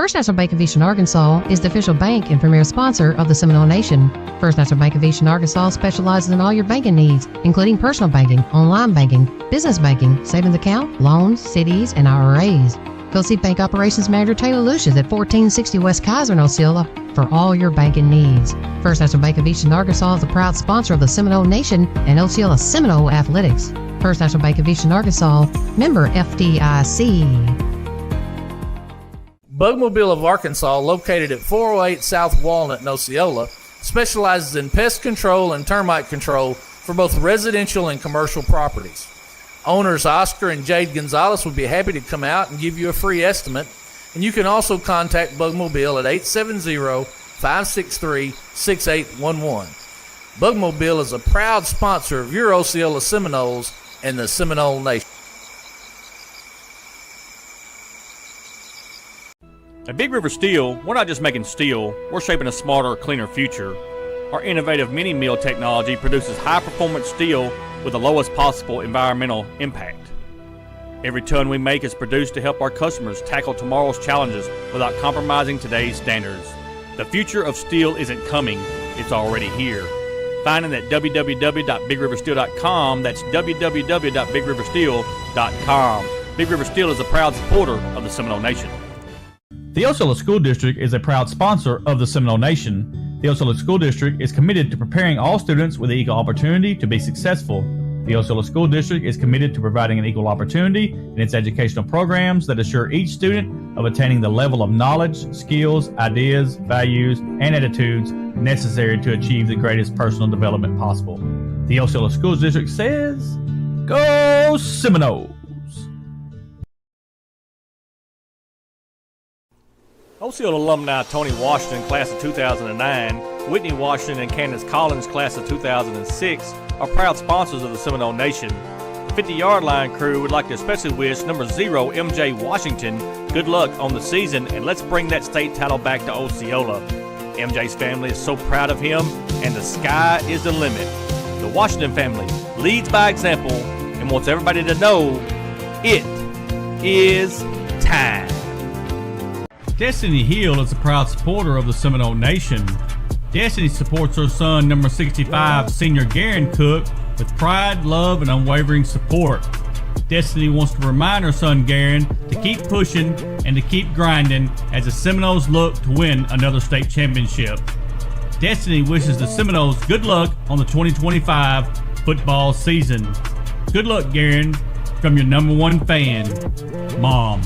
First National Bank of Eastern Arkansas is the official bank and premier sponsor of the Seminole Nation. First National Bank of Eastern Arkansas specializes in all your banking needs, including personal banking, online banking, business banking, savings account, loans, CDs, and IRAs. Go see Bank Operations Manager Taylor Lucius at 1460 West Kaiser in Osceola for all your banking needs. First National Bank of Eastern Arkansas is the proud sponsor of the Seminole Nation and Osceola Seminole Athletics. First National Bank of Eastern Arkansas, member FDIC. Bugmobile of Arkansas, located at 408 South Walnut in Osceola, specializes in pest control and termite control for both residential and commercial properties. Owners Oscar and Jade Gonzalez would be happy to come out and give you a free estimate, and you can also contact Bugmobile at 870-563-6811. Bugmobile is a proud sponsor of your Osceola Seminoles and the Seminole Nation. At Big River Steel, we're not just making steel, we're shaping a smarter, cleaner future. Our innovative mini-mill technology produces high-performance steel with the lowest possible environmental impact. Every ton we make is produced to help our customers tackle tomorrow's challenges without compromising today's standards. The future of steel isn't coming, it's already here. Find it at www.bigriversteel.com. That's www.bigriversteel.com. Big River Steel is a proud supporter of the Seminole Nation. The Osceola School District is a proud sponsor of the Seminole Nation. The Osceola School District is committed to preparing all students with an equal opportunity to be successful. The Osceola School District is committed to providing an equal opportunity in its educational programs that assure each student of attaining the level of knowledge, skills, ideas, values, and attitudes necessary to achieve the greatest personal development possible. The Osceola School District says, Go Seminoles! Osceola alumni Tony Washington, class of 2009, Whitney Washington and Candace Collins, class of 2006, are proud sponsors of the Seminole Nation. The 50-yard line crew would like to especially wish number 0, MJ Washington, good luck on the season, and let's bring that state title back to Osceola. MJ's family is so proud of him, and the sky is the limit. The Washington family leads by example and wants everybody to know it is time. Destiny Hill is a proud supporter of the Seminole Nation. Destiny supports her son, number 65, senior Garen Cook, with pride, love, and unwavering support. Destiny wants to remind her son, Garen, to keep pushing and to keep grinding as the Seminoles look to win another state championship. Destiny wishes the Seminoles good luck on the 2025 football season. Good luck, Garen, from your number one fan, Mom.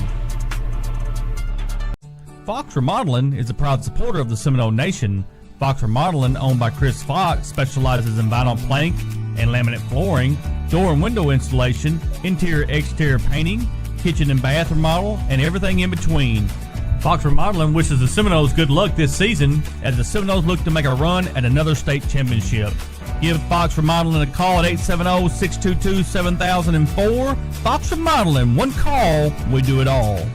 Fox Remodeling is a proud supporter of the Seminole Nation. Fox Remodeling, owned by Chris Fox, specializes in vinyl plank and laminate flooring, door and window installation, interior-exterior painting, kitchen and bath remodel, and everything in between. Fox Remodeling wishes the Seminoles good luck this season as the Seminoles look to make a run at another state championship. Give Fox Remodeling a call at 870-622-7004. Fox Remodeling, one call, we do it all.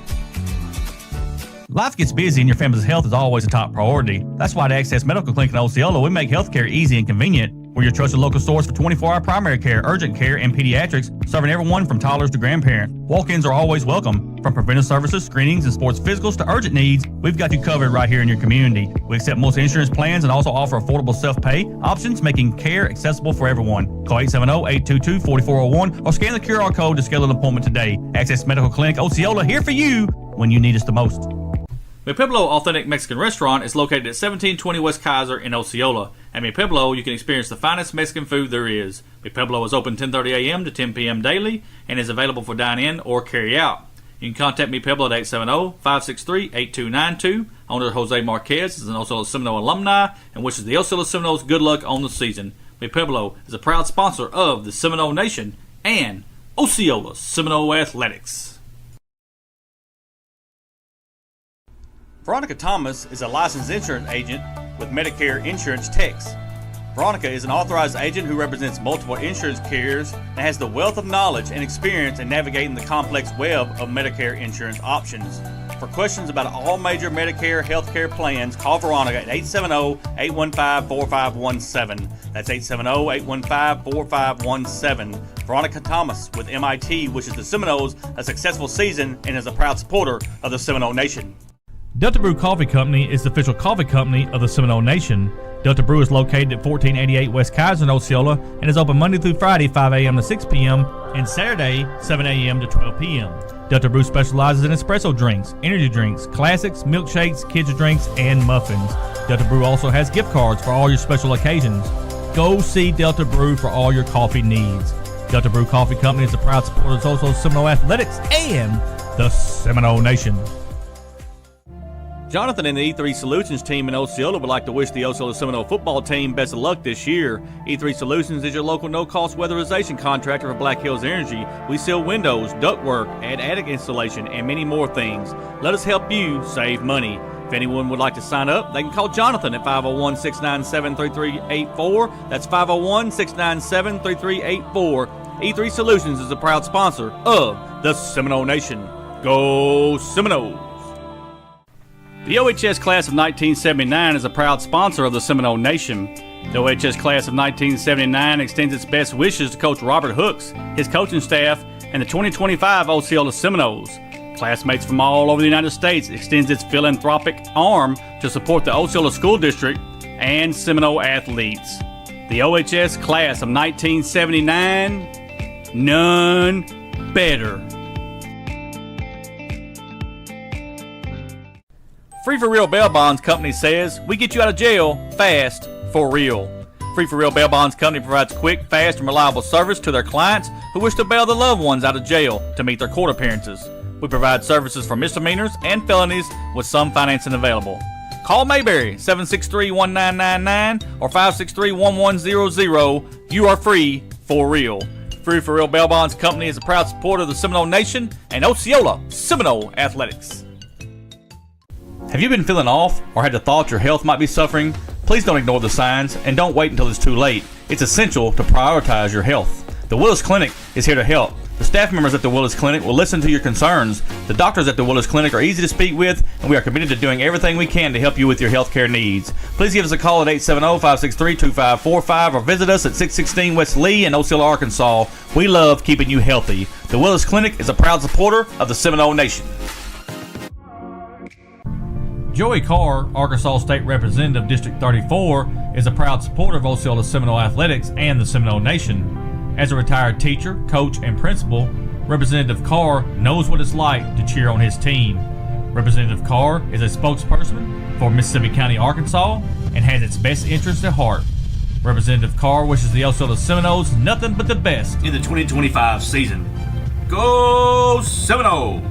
Life gets busy and your family's health is always a top priority. That's why at Access Medical Clinic in Osceola, we make healthcare easy and convenient. We're your trusted local source for 24-hour primary care, urgent care, and pediatrics, serving everyone from toddlers to grandparents. Walk-ins are always welcome. From preventive services, screenings, and sports physicals to urgent needs, we've got you covered right here in your community. We accept most insurance plans and also offer affordable self-pay options, making care accessible for everyone. Call 870-822-4401 or scan the QR code to schedule an appointment today. Access Medical Clinic Osceola, here for you when you need us the most. Mi Pueblo Authentic Mexican Restaurant is located at 1720 West Kaiser in Osceola. At Mi Pueblo, you can experience the finest Mexican food there is. Mi Pueblo is open 10:30 a.m. to 10 p.m. daily and is available for dine-in or carry-out. You can contact Mi Pueblo at 870-563-8292. Owner Jose Marquez is an Osceola Seminole alumni and wishes the Osceola Seminoles good luck on the season. Mi Pueblo is a proud sponsor of the Seminole Nation and Osceola Seminole Athletics. Veronica Thomas is a licensed insurance agent with Medicare Insurance Techs. Veronica is an authorized agent who represents multiple insurance carriers and has the wealth of knowledge and experience in navigating the complex web of Medicare insurance options. For questions about all major Medicare healthcare plans, call Veronica at 870-815-4517. That's 870-815-4517. Veronica Thomas with MIT wishes the Seminoles a successful season and is a proud supporter of the Seminole Nation. Delta Brew Coffee Company is the official coffee company of the Seminole Nation. Delta Brew is located at 1488 West Kaiser in Osceola and is open Monday through Friday 5 a.m. to 6 p.m. and Saturday 7 a.m. to 12 p.m. Delta Brew specializes in espresso drinks, energy drinks, classics, milkshakes, kids drinks, and muffins. Delta Brew also has gift cards for all your special occasions. Go see Delta Brew for all your coffee needs. Delta Brew Coffee Company is a proud supporter of Osceola Seminole Athletics and the Seminole Nation. Jonathan and the E3 Solutions team in Osceola would like to wish the Osceola Seminole football team best of luck this year. E3 Solutions is your local no-cost weatherization contractor for Black Hills Energy. We sell windows, ductwork, add attic installation, and many more things. Let us help you save money. If anyone would like to sign up, they can call Jonathan at 501-697-3384. That's 501-697-3384. E3 Solutions is a proud sponsor of the Seminole Nation. Go Seminoles! The OHS Class of 1979 is a proud sponsor of the Seminole Nation. The OHS Class of 1979 extends its best wishes to Coach Robert Hooks, his coaching staff, and the 2025 Osceola Seminoles. Classmates from all over the United States extends its philanthropic arm to support the Osceola School District and Seminole athletes. The OHS Class of 1979, none better. Free for Real Bail Bonds Company says, we get you out of jail fast for real. Free for Real Bail Bonds Company provides quick, fast, and reliable service to their clients who wish to bail their loved ones out of jail to meet their court appearances. We provide services for misdemeanors and felonies with some financing available. Call Mayberry 763-1999 or 563-1100. You are free for real. Free for Real Bail Bonds Company is a proud supporter of the Seminole Nation and Osceola Seminole Athletics. Have you been feeling off or had the thought your health might be suffering? Please don't ignore the signs and don't wait until it's too late. It's essential to prioritize your health. The Willis Clinic is here to help. The staff members at the Willis Clinic will listen to your concerns. The doctors at the Willis Clinic are easy to speak with, and we are committed to doing everything we can to help you with your health care needs. Please give us a call at 870-563-2545 or visit us at 616 West Lee in Osceola, Arkansas. We love keeping you healthy. The Willis Clinic is a proud supporter of the Seminole Nation. Joey Carr, Arkansas State Representative District 34, is a proud supporter of Osceola Seminole Athletics and the Seminole Nation. As a retired teacher, coach, and principal, Representative Carr knows what it's like to cheer on his team. Representative Carr is a spokesperson for Mississippi County, Arkansas, and has its best interests at heart. Representative Carr wishes the Osceola Seminoles nothing but the best in the 2025 season. Go Seminoles!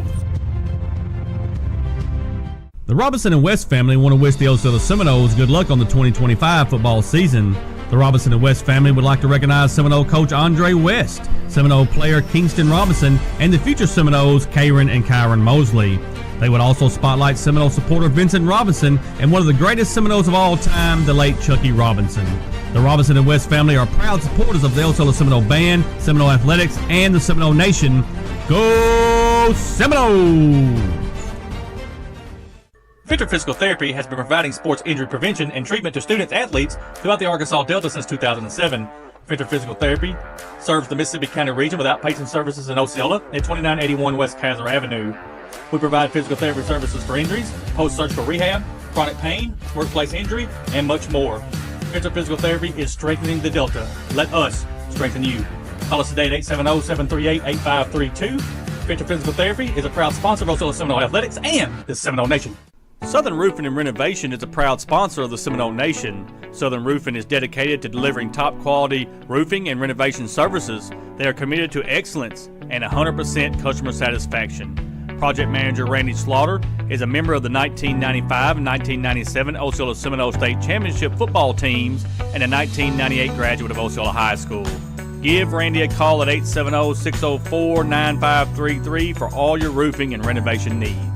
The Robinson and West family want to wish the Osceola Seminoles good luck on the 2025 football season. The Robinson and West family would like to recognize Seminole coach Andre West, Seminole player Kingston Robinson, and the future Seminoles Karen and Kyron Mosley. They would also spotlight Seminole supporter Vincent Robinson and one of the greatest Seminoles of all time, the late Chucky Robinson. The Robinson and West family are proud supporters of the Osceola Seminole Band, Seminole Athletics, and the Seminole Nation. Go Seminoles! Victor Physical Therapy has been providing sports injury prevention and treatment to students athletes throughout the Arkansas Delta since 2007. Victor Physical Therapy serves the Mississippi County region with outpatient services in Osceola at 2981 West Kaiser Avenue. We provide physical therapy services for injuries, post-surgical rehab, chronic pain, workplace injury, and much more. Victor Physical Therapy is strengthening the Delta. Let us strengthen you. Call us today at 870-738-8532. Victor Physical Therapy is a proud sponsor of Osceola Seminole Athletics and the Seminole Nation. Southern Roofing and Renovation is a proud sponsor of the Seminole Nation. Southern Roofing is dedicated to delivering top-quality roofing and renovation services. They are committed to excellence and 100% customer satisfaction. Project Manager Randy Slaughter is a member of the 1995 and 1997 Osceola Seminole State Championship football teams and a 1998 graduate of Osceola High School. Give Randy a call at 870-604-9533 for all your roofing and renovation needs.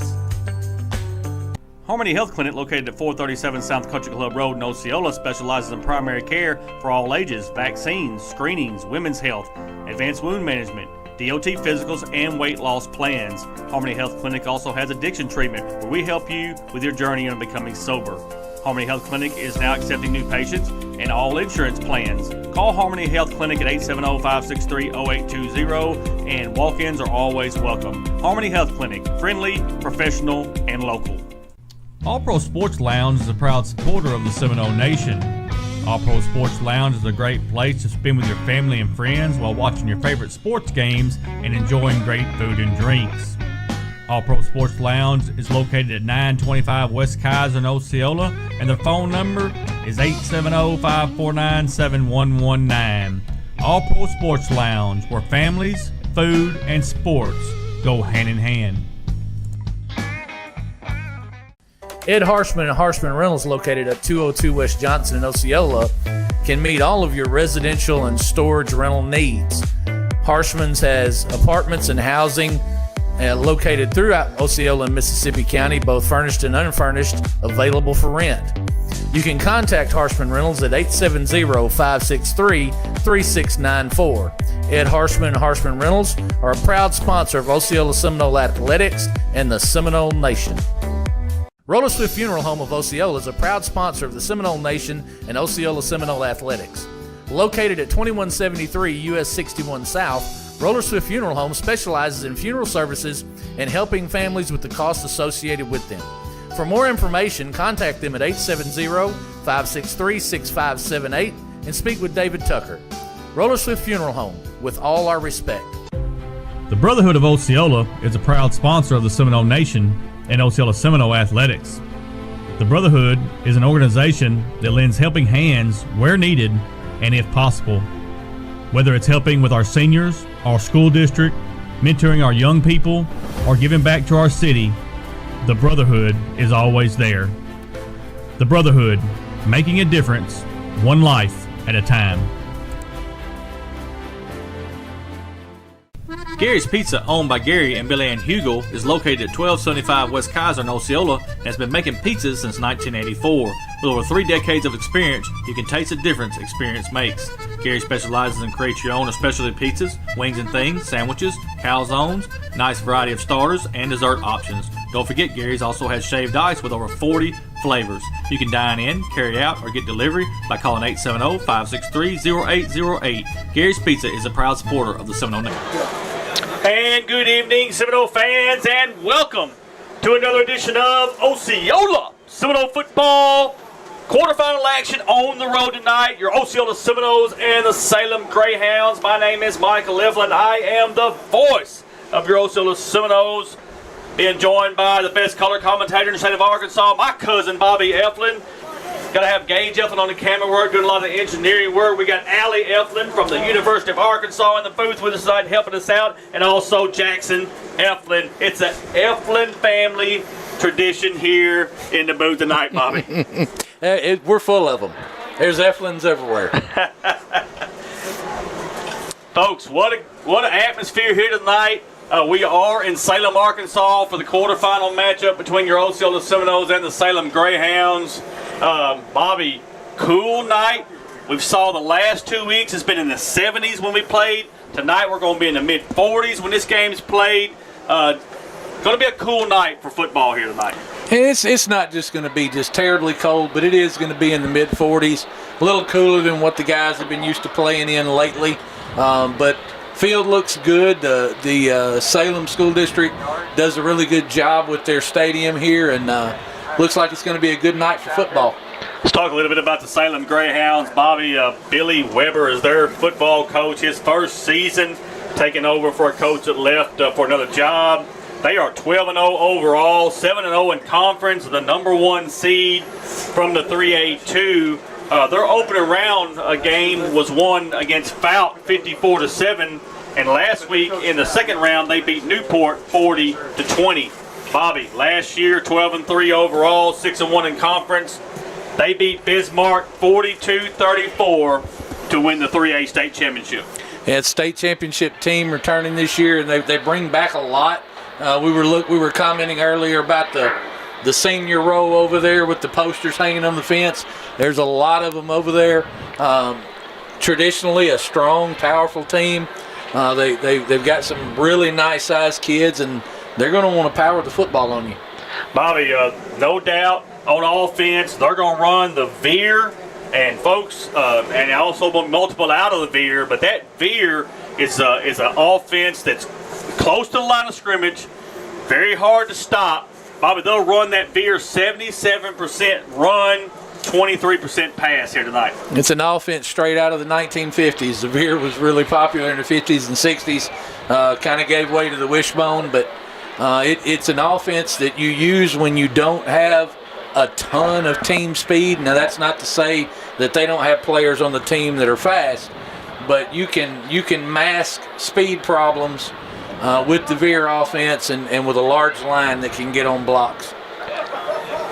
Harmony Health Clinic, located at 437 South Country Club Road in Osceola, specializes in primary care for all ages, vaccines, screenings, women's health, advanced wound management, DOT physicals, and weight loss plans. Harmony Health Clinic also has addiction treatment, where we help you with your journey on becoming sober. Harmony Health Clinic is now accepting new patients and all insurance plans. Call Harmony Health Clinic at 870-563-0820, and walk-ins are always welcome. Harmony Health Clinic, friendly, professional, and local. All Pro Sports Lounge is a proud supporter of the Seminole Nation. All Pro Sports Lounge is a great place to spend with your family and friends while watching your favorite sports games and enjoying great food and drinks. All Pro Sports Lounge is located at 925 West Kaiser in Osceola, and their phone number is 870-549-7119. All Pro Sports Lounge, where families, food, and sports go hand in hand. Ed Harshman and Harshman Rentals, located at 202 West Johnson in Osceola, can meet all of your residential and storage rental needs. Harshman's has apartments and housing located throughout Osceola and Mississippi County, both furnished and unfurnished, available for rent. You can contact Harshman Rentals at 870-563-3694. Ed Harshman and Harshman Rentals are a proud sponsor of Osceola Seminole Athletics and the Seminole Nation. Roller Swift Funeral Home of Osceola is a proud sponsor of the Seminole Nation and Osceola Seminole Athletics. Located at 2173 US 61 South, Roller Swift Funeral Home specializes in funeral services and helping families with the costs associated with them. For more information, contact them at 870-563-6578 and speak with David Tucker. Roller Swift Funeral Home, with all our respect. The Brotherhood of Osceola is a proud sponsor of the Seminole Nation and Osceola Seminole Athletics. The Brotherhood is an organization that lends helping hands where needed and if possible. Whether it's helping with our seniors, our school district, mentoring our young people, or giving back to our city, the Brotherhood is always there. The Brotherhood, making a difference, one life at a time. Gary's Pizza, owned by Gary and Billy Ann Hugel, is located at 1275 West Kaiser in Osceola and has been making pizzas since 1984. With over 3 decades of experience, you can taste the difference experience makes. Gary specializes in create your own specialty pizzas, wings and things, sandwiches, calzones, nice variety of starters, and dessert options. Don't forget, Gary's also has shaved ice with over 40 flavors. You can dine in, carry out, or get delivery by calling 870-563-0808. Gary's Pizza is a proud supporter of the Seminole Nation. And good evening, Seminole fans, and welcome to another edition of Osceola Seminole Football quarterfinal action on the road tonight. Your Osceola Seminoles and the Salem Greyhounds. My name is Michael Eflin. I am the voice of your Osceola Seminoles, being joined by the best color commentator in the state of Arkansas, my cousin Bobby Eflin. Got to have Gage Eflin on the camera work, doing a lot of engineering work. We got Allie Eflin from the University of Arkansas in the booth with us tonight, helping us out, and also Jackson Eflin. It's an Eflin family tradition here in the booth tonight, Bobby. We're full of them. There's Eflins everywhere. Folks, what an atmosphere here tonight. We are in Salem, Arkansas for the quarterfinal matchup between your Osceola Seminoles and the Salem Greyhounds. Bobby, cool night. We've saw the last 2 weeks it's been in the 70s when we played. Tonight we're going to be in the mid-40s when this game's played. Going to be a cool night for football here tonight. And it's not just going to be just terribly cold, but it is going to be in the mid-40s. A little cooler than what the guys have been used to playing in lately. But field looks good. The Salem School District does a really good job with their stadium here, and looks like it's going to be a good night for football. Let's talk a little bit about the Salem Greyhounds. Bobby, Billy Weber is their football coach. His first season taking over for a coach that left for another job. They are 12-0 overall, 7-0 in conference, the number 1 seed from the 3A2. Their opening round game was won against Fout 54-7, and last week in the second round they beat Newport 40-20. Bobby, last year 12-3 overall, 6-1 in conference. They beat Bismarck 42-34 to win the 3A state championship. Yeah, it's state championship team returning this year, and they bring back a lot. We were commenting earlier about the senior row over there with the posters hanging on the fence. There's a lot of them over there. Traditionally a strong, powerful team. They've got some really nice-sized kids, and they're going to want to power the football on you. Bobby, no doubt on offense, they're going to run the veer, and folks, and also multiple out of the veer, but that veer is an offense that's close to the line of scrimmage, very hard to stop, Bobby, they'll run that veer 77% run, 23% pass here tonight. It's an offense straight out of the 1950s. The veer was really popular in the 50s and 60s. Kind of gave way to the wishbone, but it's an offense that you use when you don't have a ton of team speed. Now, that's not to say that they don't have players on the team that are fast, but you can mask speed problems with the veer offense and with a large line that can get on blocks.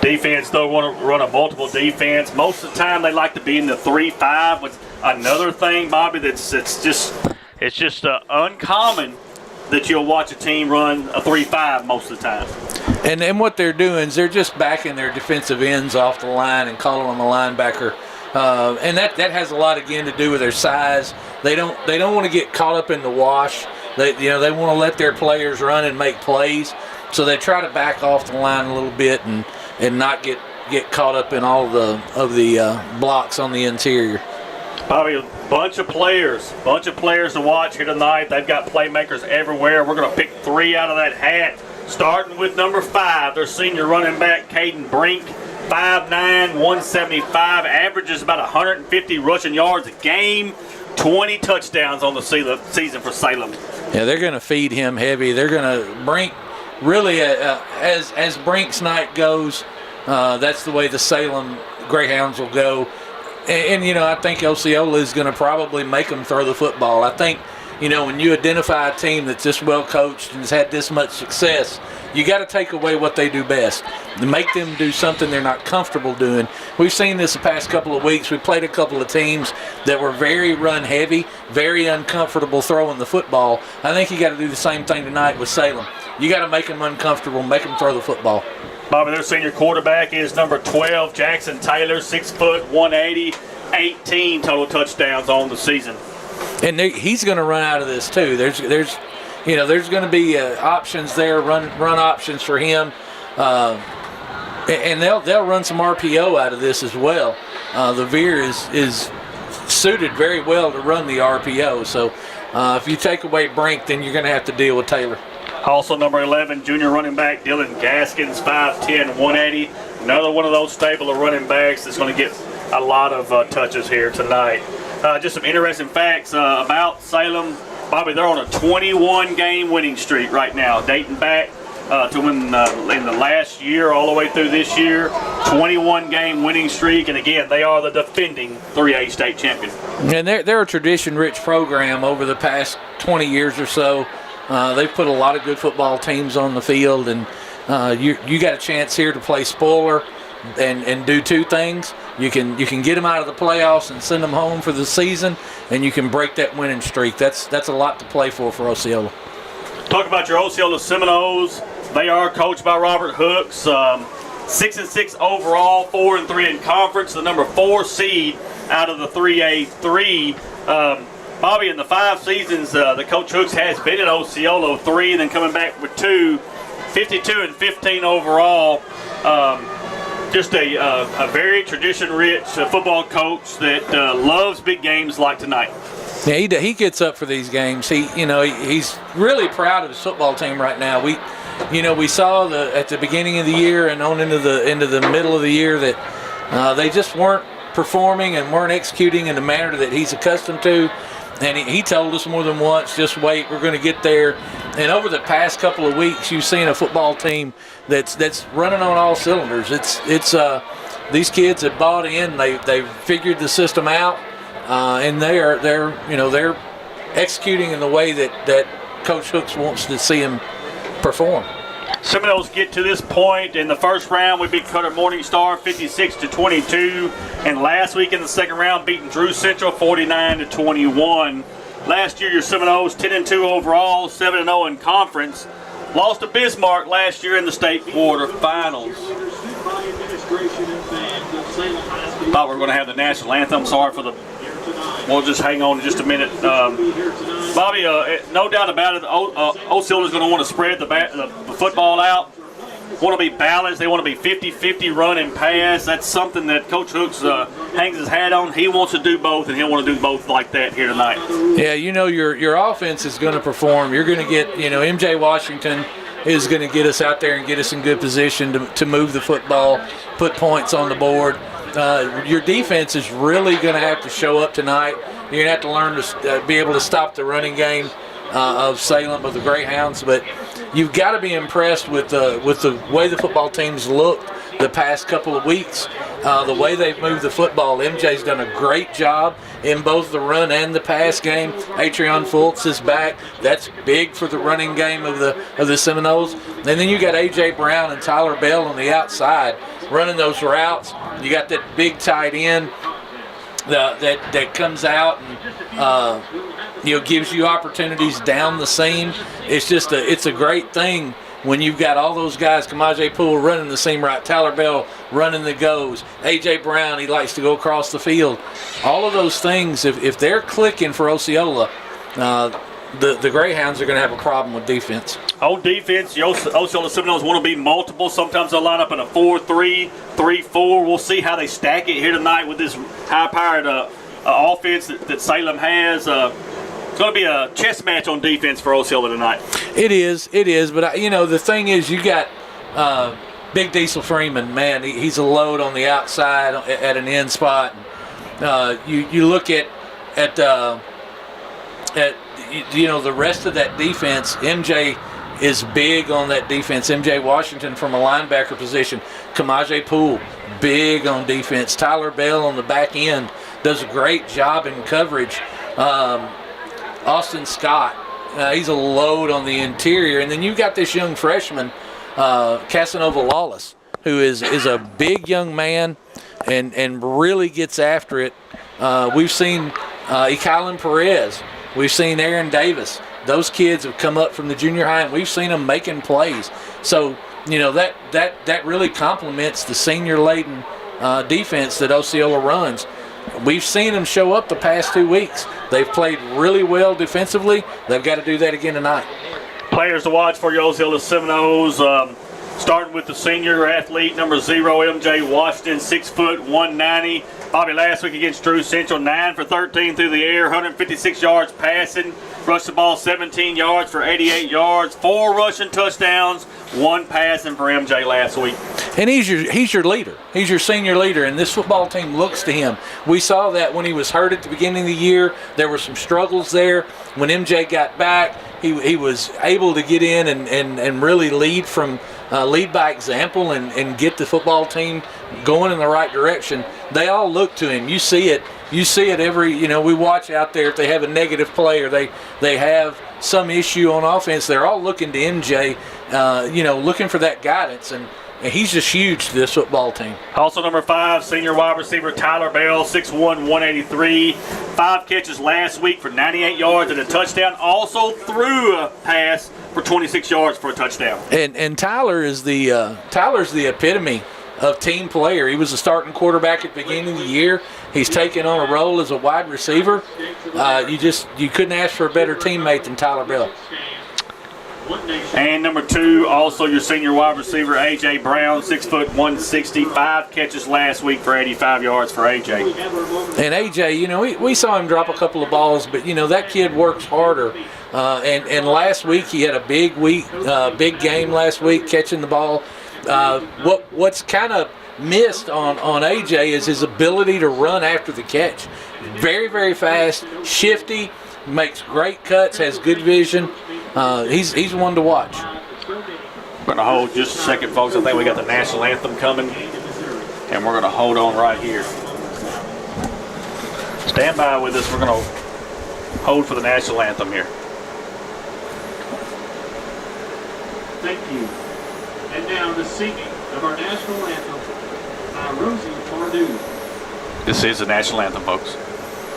Defense, though, want to run a multiple defense. Most of the time, they like to be in the 3-5. With another thing, Bobby, it's just uncommon that you'll watch a team run a 3-5 most of the time. And what they're doing is they're just backing their defensive ends off the line and calling them a linebacker. And that has a lot, again, to do with their size. They don't want to get caught up in the wash. They want to let their players run and make plays. So they try to back off the line a little bit and not get caught up in all of the blocks on the interior. Bobby, a bunch of players to watch here tonight. They've got playmakers everywhere. We're going to pick 3 out of that hat, starting with number 5, their senior running back, Caden Brink, 5'9", 175, averages about 150 rushing yards a game, 20 touchdowns on the season for Salem. Yeah, they're going to feed him heavy. They're going to Brink. Really, as Brink's night goes, that's the way the Salem Greyhounds will go. And I think Osceola is going to probably make them throw the football. I think, when you identify a team that's this well coached and has had this much success, you got to take away what they do best and make them do something they're not comfortable doing. We've seen this the past couple of weeks. We played a couple of teams that were very run heavy, very uncomfortable throwing the football. I think you got to do the same thing tonight with Salem. You got to make them uncomfortable, make them throw the football. Bobby, their senior quarterback is number 12, Jackson Taylor, 6 foot, 180, 18 total touchdowns on the season. And he's going to run out of this too. There's going to be options there, run options for him, and they'll run some RPO out of this as well. The veer is suited very well to run the RPO. So if you take away Brink, then you're going to have to deal with Taylor. Also, number 11, junior running back Dylan Gaskins, 5'10", 180. Another one of those stable of running backs that's going to get a lot of touches here tonight. Just some interesting facts about Salem. Bobby, they're on a 21-game winning streak right now, dating back to when in the last year all the way through this year. 21-game winning streak, and again, they are the defending 3A state champion. And they're a tradition-rich program over the past 20 years or so. They've put a lot of good football teams on the field, and you got a chance here to play spoiler and do 2 things. You can get them out of the playoffs and send them home for the season, and you can break that winning streak. That's a lot to play for Osceola. Talk about your Osceola Seminoles. They are coached by Robert Hooks. 6-6 overall, 4-3 in conference. The number 4 seed out of the 3A3. Bobby, in the 5 seasons the Coach Hooks has been at Osceola, 3, and then coming back with 2, 52-15 overall. Just a very tradition-rich football coach that loves big games like tonight. Yeah, he gets up for these games. He's really proud of his football team right now. We saw at the beginning of the year and on into the middle of the year that they just weren't performing and weren't executing in the manner that he's accustomed to. And he told us more than once, just wait, we're going to get there. And over the past couple of weeks, you've seen a football team that's running on all cylinders. It's these kids have bought in. They've figured the system out, and they're executing in the way that Coach Hooks wants to see them perform. Seminoles get to this point. In the first round, we beat Cutter Morningstar 56-22, and last week in the second round, beating Drew Central 49-21. Last year, your Seminoles 10-2 overall, 7-0 in conference. Lost to Bismarck last year in the state quarterfinals. Thought we were going to have the national anthem. Sorry for the. We'll just hang on just a minute. Bobby, no doubt about it, Osceola's going to want to spread the football out. Want to be balanced. They want to be 50-50 run and pass. That's something that Coach Hooks hangs his hat on. He wants to do both, and he'll want to do both like that here tonight. Yeah, your offense is going to perform. You're going to get, MJ Washington is going to get us out there and get us in good position to move the football, put points on the board. Your defense is really going to have to show up tonight. You're going to have to learn to be able to stop the running game of Salem, of the Greyhounds. But you've got to be impressed with the way the football team's looked the past couple of weeks. The way they've moved the football. MJ's done a great job in both the run and the pass game. Atrion Fultz is back. That's big for the running game of the Seminoles. And then you got A.J. Brown and Tyler Bell on the outside running those routes. You got that big tight end that comes out and gives you opportunities down the seam. It's a great thing when you've got all those guys, Kamaje Poole running the seam right, Tyler Bell running the goes, A.J. Brown, he likes to go across the field. All of those things, if they're clicking for Osceola, the Greyhounds are going to have a problem with defense. On defense, the Osceola Seminoles want to be multiple. Sometimes they'll line up in a 4-3, 3-4. We'll see how they stack it here tonight with this high-powered offense that Salem has. It's going to be a chess match on defense for Osceola tonight. It is. But, the thing is, you got Big Diesel Freeman, man, he's a load on the outside at an end spot. You look at the rest of that defense. MJ is big on that defense. MJ Washington from a linebacker position. Kamaje Poole, big on defense. Tyler Bell on the back end does a great job in coverage. Austin Scott, he's a load on the interior. And then you've got this young freshman, Casanova Lawless, who is a big young man and really gets after it. We've seen Ekylan Perez. We've seen Aaron Davis. Those kids have come up from the junior high, and we've seen them making plays. So, that really complements the senior-laden defense that Osceola runs. We've seen them show up the past 2 weeks. They've played really well defensively. They've got to do that again tonight. Players to watch for your Osceola Seminoles, starting with the senior athlete, number 0, MJ Washington, 6 foot, 190. Bobby last week against Drew Central, 9 for 13 through the air, 156 yards passing, rushed the ball 17 yards for 88 yards, 4 rushing touchdowns, 1 passing for MJ last week. And he's your leader. He's your senior leader, and this football team looks to him. We saw that when he was hurt at the beginning of the year. There were some struggles there. When MJ got back, he was able to get in and really lead by example and get the football team going in the right direction. They all look to him. You see it. You see it every, we watch out there. If they have a negative play or they have some issue on offense, they're all looking to MJ, looking for that guidance. And he's just huge to this football team. Also number 5, senior wide receiver Tyler Bell, 6'1", 183. 5 catches last week for 98 yards and a touchdown. Also threw a pass for 26 yards for a touchdown. And Tyler's the epitome of team player. He was a starting quarterback at the beginning of the year. He's taken on a role as a wide receiver. You couldn't ask for a better teammate than Tyler Bell. And number 2, also your senior wide receiver, A.J. Brown, 6 foot, 160. 5 catches last week for 85 yards for A.J. And A.J., we saw him drop a couple of balls, but, that kid works harder. And last week he had a big game last week catching the ball. What's kind of missed on A.J. is his ability to run after the catch. Very, very fast, shifty, makes great cuts, has good vision. He's one to watch. We're going to hold just a second, folks. I think we got the national anthem coming, and we're going to hold on right here. Stand by with us. We're going to hold for the national anthem here. Thank you. And now the singing of our national anthem by Rosie Pardue. This is the national anthem, folks. Thank you.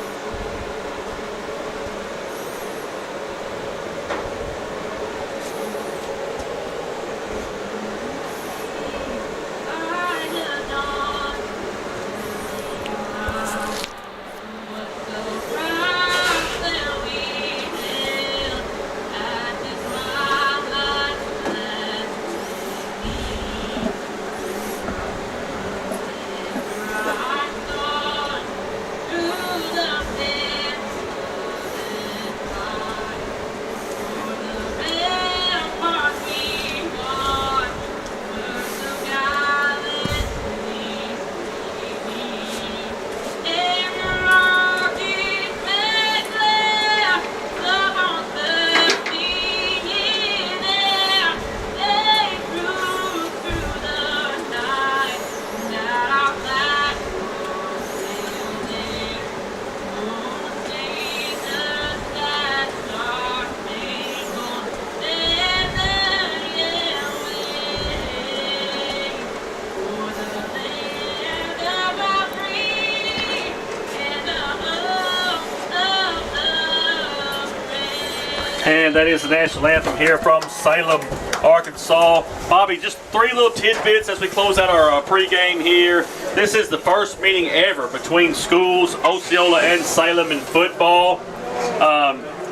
And that is the national anthem here from Salem, Arkansas. Bobby, just 3 little tidbits as we close out our pregame here. This is the first meeting ever between schools, Osceola and Salem, in football.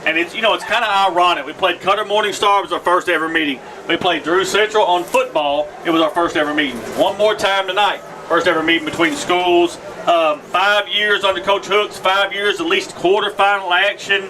And it's kind of ironic. We played Cutter Morningstar, was our first ever meeting. We played Drew Central on football. It was our first ever meeting. One more time tonight. First ever meeting between schools. 5 years under Coach Hooks, 5 years at least quarterfinal action.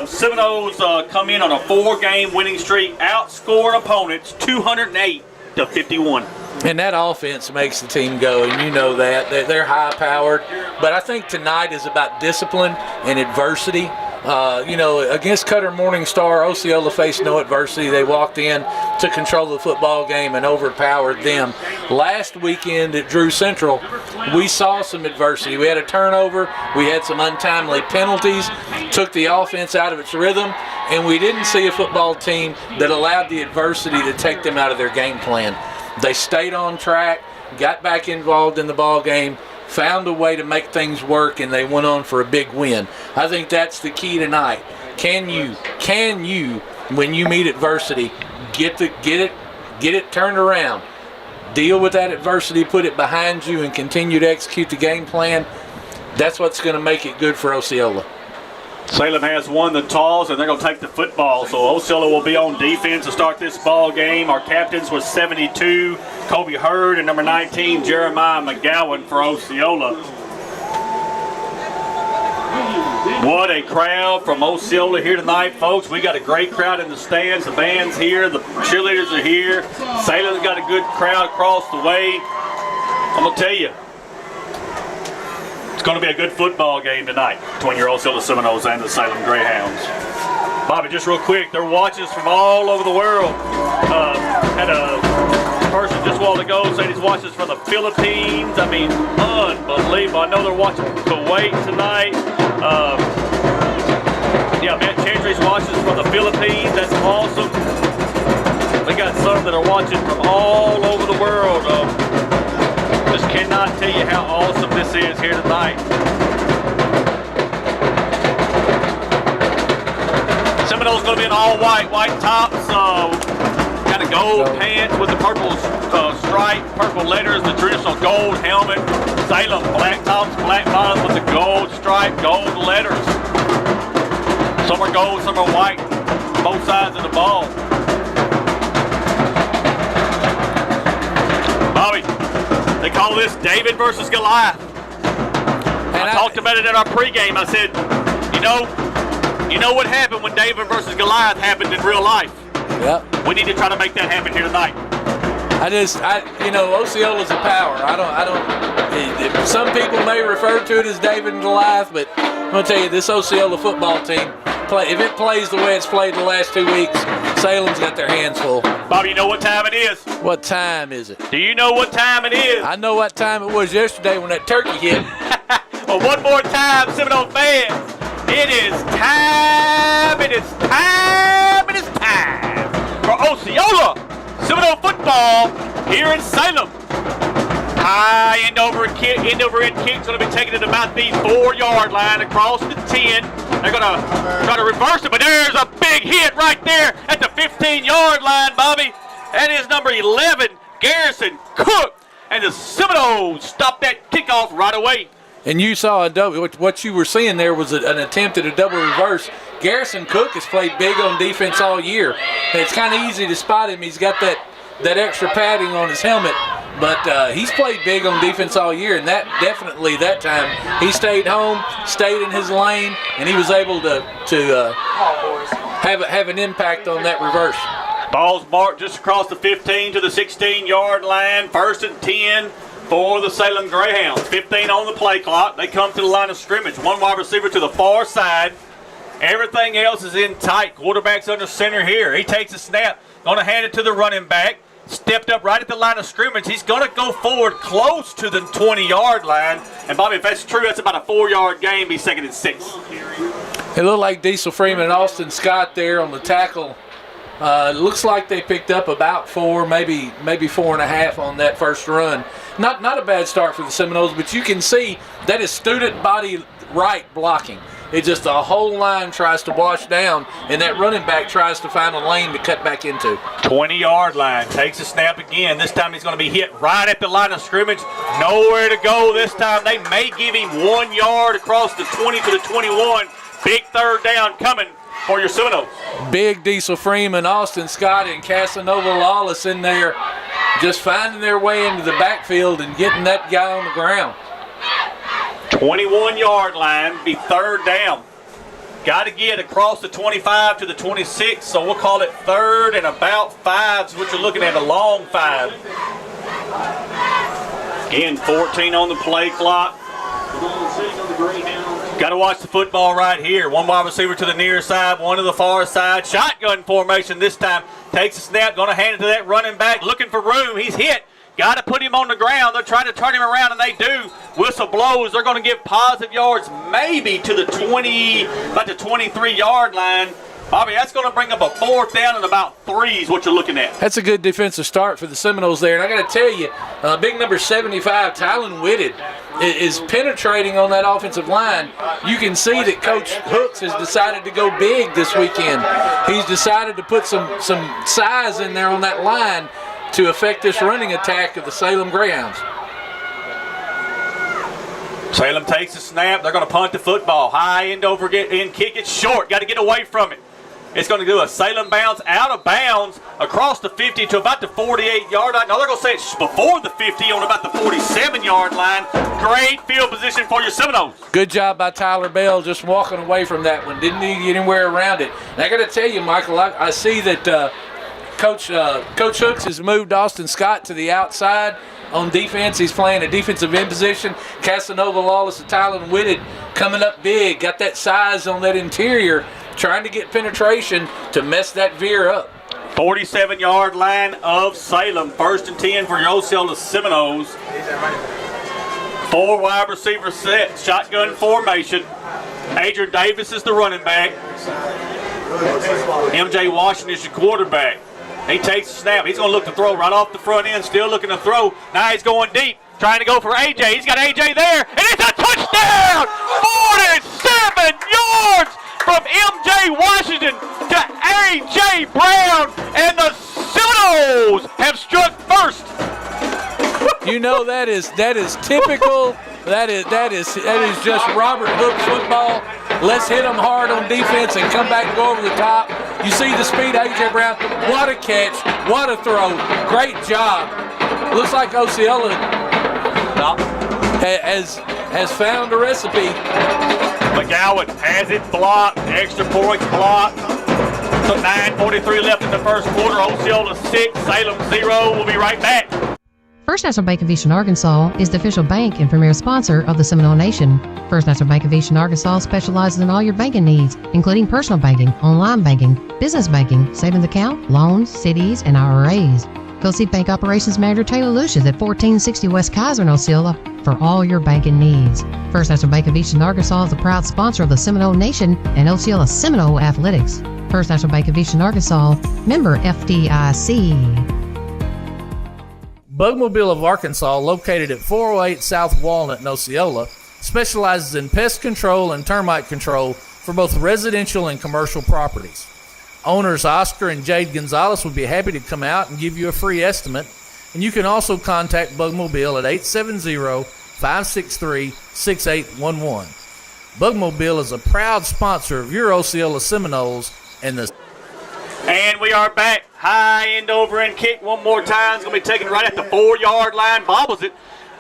Seminoles come in on a 4-game winning streak, outscoring opponents 208-51. And that offense makes the team go, and you know that. They're high-powered. But I think tonight is about discipline and adversity. Against Cutter Morningstar, Osceola faced no adversity. They walked in, took control of the football game, and overpowered them. Last weekend at Drew Central, we saw some adversity. We had a turnover. We had some untimely penalties, took the offense out of its rhythm, and we didn't see a football team that allowed the adversity to take them out of their game plan. They stayed on track, got back involved in the ball game, found a way to make things work, and they went on for a big win. I think that's the key tonight. Can you, when you meet adversity, get it turned around, deal with that adversity, put it behind you, and continue to execute the game plan? That's what's going to make it good for Osceola. Salem has won the toss, and they're going to take the football. So Osceola will be on defense to start this ball game. Our captains was 72, Kobe Hurd, and number 19, Jeremiah McGowan for Osceola. What a crowd from Osceola here tonight, folks. We got a great crowd in the stands. The band's here. The cheerleaders are here. Salem's got a good crowd across the way. I'm going to tell you, it's going to be a good football game tonight between your Osceola Seminoles and the Salem Greyhounds. Bobby, just real quick, they're watching us from all over the world. Had a person just a while ago say he's watching us from the Philippines. I mean, unbelievable. I know they're watching Kuwait tonight. Matt Chantry's watching us from the Philippines. That's awesome. We got some that are watching from all over the world. Just cannot tell you how awesome this is here tonight. Seminoles going to be in all white tops, kind of gold pants with the purple stripe, purple letters, the traditional gold helmet. Salem, black tops, black bottoms with the gold stripe, gold letters. Some are gold, some are white, both sides of the ball. Bobby, they call this David versus Goliath. And I talked about it in our pregame. I said, you know what happened when David versus Goliath happened in real life? Yep. We need to try to make that happen here tonight. Osceola's a power. Some people may refer to it as David and Goliath, but I'm going to tell you, this Osceola football team, if it plays the way it's played the last 2 weeks, Salem's got their hands full. Bobby, you know what time it is? What time is it? Do you know what time it is? I know what time it was yesterday when that turkey hit. Well, one more time, Seminole fans. It is time. It is time. It is time for Osceola Seminole football here in Salem. High end over end kick's going to be taken at about the 4-yard line across the 10. They're going to try to reverse it, but there's a big hit right there at the 15-yard line, Bobby. That is number 11, Garrison Cook. And the Seminoles stopped that kickoff right away. And you saw what you were seeing there was an attempt at a double reverse. Garrison Cook has played big on defense all year. And it's kind of easy to spot him. He's got that extra padding on his helmet. But he's played big on defense all year, and that time he stayed home, stayed in his lane, and he was able to have an impact on that reverse. Ball's marked just across the 15 to the 16-yard line. 1st and 10 for the Salem Greyhounds. 15 on the play clock. They come to the line of scrimmage. One wide receiver to the far side. Everything else is in tight. Quarterback's under center here. He takes a snap. Going to hand it to the running back. Stepped up right at the line of scrimmage. He's going to go forward close to the 20-yard line. And, Bobby, if that's true, that's about a 4-yard game. He's 2nd and 6. It looked like Diesel Freeman and Austin Scott there on the tackle. Looks like they picked up about 4, maybe 4.5 on that first run. Not a bad start for the Seminoles, but you can see that is student body right blocking. It's just the whole line tries to wash down, and that running back tries to find a lane to cut back into. 20-yard line. Takes a snap again. This time he's going to be hit right at the line of scrimmage. Nowhere to go this time. They may give him 1 yard across the 20 to the 21. Big third down coming for your Seminoles. Big Diesel Freeman, Austin Scott, and Casanova Lawless in there just finding their way into the backfield and getting that guy on the ground. 21-yard line, be third down. Got to get across the 25 to the 26, so we'll call it third and about 5 is what you're looking at, a long 5. Again, 14 on the play clock. Got to watch the football right here. One wide receiver to the near side, one to the far side. Shotgun formation this time. Takes a snap, going to hand it to that running back, looking for room. He's hit. Got to put him on the ground. They're trying to turn him around, and they do. Whistle blows. They're going to give positive yards maybe to the 20, about the 23-yard line. Bobby, that's going to bring up a fourth down and about 3 is what you're looking at. That's a good defensive start for the Seminoles there. And I got to tell you, big number 75, Tylen Whitted, is penetrating on that offensive line. You can see that Coach Hooks has decided to go big this weekend. He's decided to put some size in there on that line to affect this running attack of the Salem Greyhounds. Salem takes a snap. They're going to punt the football. High end over in kick it short. Got to get away from it. It's going to do a Salem bounce out of bounds across the 50 to about the 48-yard line. No, they're going to say it's before the 50 on about the 47-yard line. Great field position for your Seminoles. Good job by Tyler Bell just walking away from that one. Didn't need to get anywhere around it. And I got to tell you, Michael, I see that Coach Hooks has moved Austin Scott to the outside on defense. He's playing a defensive end position. Casanova Lawless and Tylen Whitted coming up big. Got that size on that interior, trying to get penetration to mess that veer up. 47-yard line of Salem. 1st and 10 for your Osceola Seminoles. 4 wide receiver set. Shotgun formation. Adrian Davis is the running back. MJ Washington is your quarterback. He takes a snap. He's going to look to throw right off the front end. Still looking to throw. Now he's going deep. Trying to go for AJ. He's got AJ there. And it's a touchdown! 47 yards from MJ Washington to AJ Brown. And the Seminoles have struck first. You know that is typical. That is just Robert Hooks football. Let's hit them hard on defense and come back and go over the top. You see the speed of A.J. Brown. What a catch. What a throw. Great job. Looks like Osceola has found a recipe. McGowan has it blocked. Extra points blocked. So 9:43 left in the first quarter. Osceola 6, Salem 0. We'll be right back. First National Bank of Eastern Arkansas is the official bank and premier sponsor of the Seminole Nation. First National Bank of Eastern Arkansas specializes in all your banking needs, including personal banking, online banking, business banking, savings account, loans, CDs, and IRAs. Go see Bank Operations Manager Taylor Lucius at 1460 West Kaiser in Osceola for all your banking needs. First National Bank of Eastern Arkansas is the proud sponsor of the Seminole Nation and Osceola Seminole Athletics. First National Bank of Eastern Arkansas, member FDIC. Bugmobile of Arkansas, located at 408 South Walnut in Osceola, specializes in pest control and termite control for both residential and commercial properties. Owners Oscar and Jade Gonzalez would be happy to come out and give you a free estimate, and you can also contact Bugmobile at 870-563-6811. Bugmobile is a proud sponsor of your Osceola Seminoles and the... And we are back. High end over and kick one more time. It's going to be taken right at the 4-yard line. Bobbles it.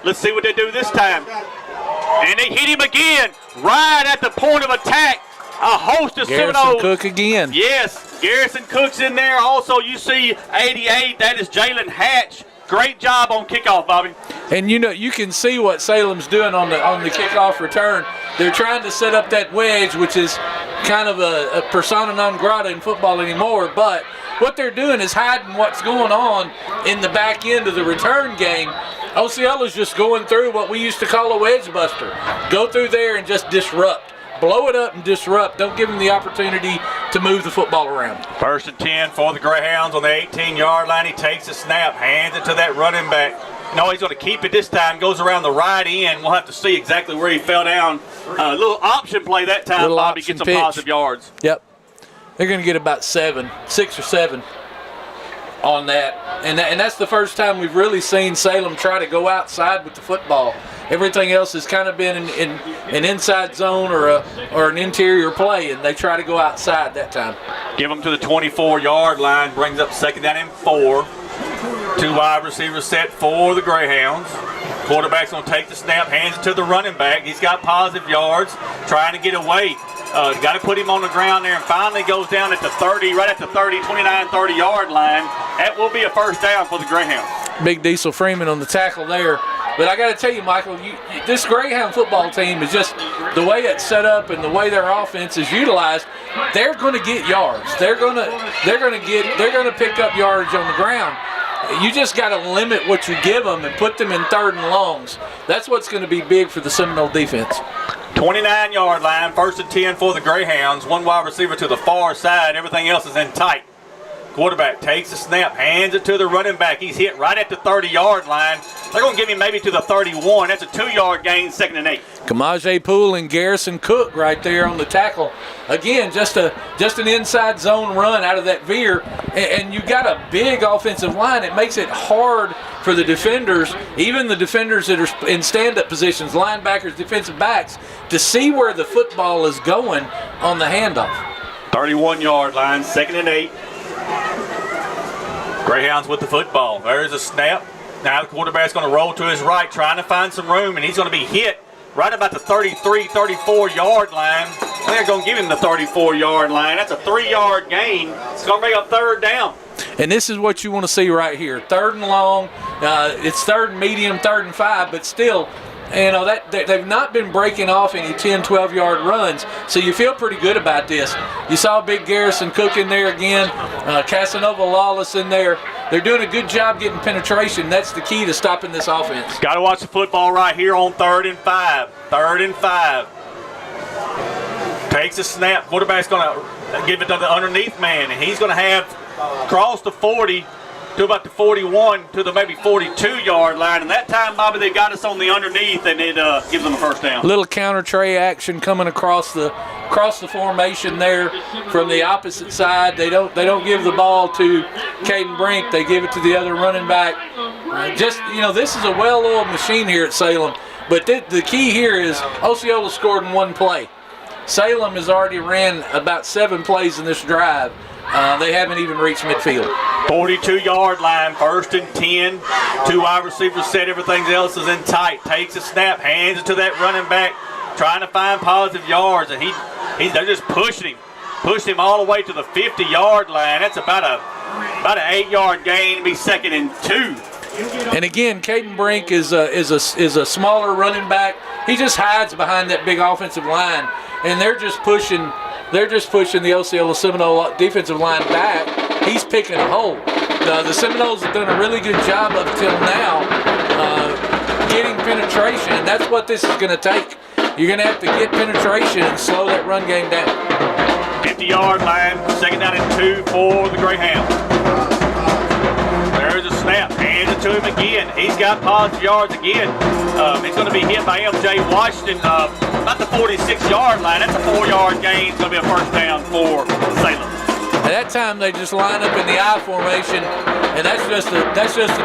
Let's see what they do this time. And they hit him again. Right at the point of attack. A host of Seminoles. Garrison Cook again. Yes, Garrison Cook's in there. Also, you see 88. That is Jalen Hatch. Great job on kickoff, Bobby. And you can see what Salem's doing on the kickoff return. They're trying to set up that wedge, which is kind of a persona non grata in football anymore. But what they're doing is hiding what's going on in the back end of the return game. Osceola's just going through what we used to call a wedge buster. Go through there and just disrupt. Blow it up and disrupt. Don't give them the opportunity to move the football around. 1st and 10 for the Greyhounds on the 18-yard line. He takes a snap, hands it to that running back. No, he's going to keep it this time. Goes around the right end. We'll have to see exactly where he fell down. A little option play that time. Little Bobby option gets some pitch. positive yards. Yep. They're going to get about 6 or 7 on that. And that's the first time we've really seen Salem try to go outside with the football. Everything else has kind of been in an inside zone or an interior play, and they try to go outside that time. Give them to the 24-yard line. Brings up 2nd down and 4. 2 wide receivers set for the Greyhounds. Quarterback's going to take the snap, hands it to the running back. He's got positive yards, trying to get away. Got to put him on the ground there, and finally goes down at the 30, right at the 29-30-yard line. That will be a first down for the Greyhounds. Big Diesel Freeman on the tackle there. But I got to tell you, Michael, this Greyhound football team is just the way it's set up and the way their offense is utilized. They're going to get yards. They're going to pick up yardage on the ground. You just got to limit what you give them and put them in 3rd and longs. That's what's going to be big for the Seminole defense. 29-yard line, 1st and 10 for the Greyhounds. 1 wide receiver to the far side. Everything else is in tight. Quarterback takes the snap, hands it to the running back. He's hit right at the 30-yard line. They're going to give him maybe to the 31. That's a 2-yard gain, 2nd and 8. Kamaje Poole and Garrison Cook right there on the tackle. Again, just an inside zone run out of that veer. And you got a big offensive line. It makes it hard for the defenders, even the defenders that are in stand-up positions, linebackers, defensive backs, to see where the football is going on the handoff. 31-yard line, 2nd and 8. Greyhounds with the football. There's a snap. Now the quarterback's going to roll to his right, trying to find some room, and he's going to be hit right about the 33, 34-yard line. They're going to give him the 34-yard line. That's a 3-yard gain. It's going to make a 3rd down. And this is what you want to see right here. 3rd and long. It's 3rd and medium, 3rd and 5, but still, you know, they've not been breaking off any 10, 12-yard runs, so you feel pretty good about this. You saw big Garrison Cook in there again, Casanova Lawless in there. They're doing a good job getting penetration. That's the key to stopping this offense. Got to watch the football right here on 3rd and 5. 3rd and 5. Takes a snap. Quarterback's going to give it to the underneath man, and he's going to have crossed the 40 to about the 41 to the maybe 42-yard line. And that time, Bobby, they got us on the underneath, and it gives them a first down. Little counter tray action coming across the formation there from the opposite side. They don't give the ball to Caden Brink. They give it to the other running back. This is a well-oiled machine here at Salem. But the key here is Osceola scored in 1 play. Salem has already ran about 7 plays in this drive. They haven't even reached midfield. 42-yard line, 1st and 10. 2 wide receivers set. Everything else is in tight. Takes a snap, hands it to that running back, trying to find positive yards, and they're just pushing him all the way to the 50-yard line. That's about an 8-yard gain. Be 2nd and 2. And again, Caden Brink is a smaller running back. He just hides behind that big offensive line, and they're just pushing the Osceola Seminole defensive line back. He's picking a hole. The Seminoles have done a really good job up till now getting penetration, and that's what this is going to take. You're going to have to get penetration and slow that run game down. 50-yard line, 2nd down and 2 for the Greyhounds. There's a snap, hands it to him again. He's got positive yards again. He's going to be hit by MJ Washington about the 46-yard line. That's a 4-yard gain. It's going to be a first down for Salem. At that time, they just line up in the I formation, and that's just a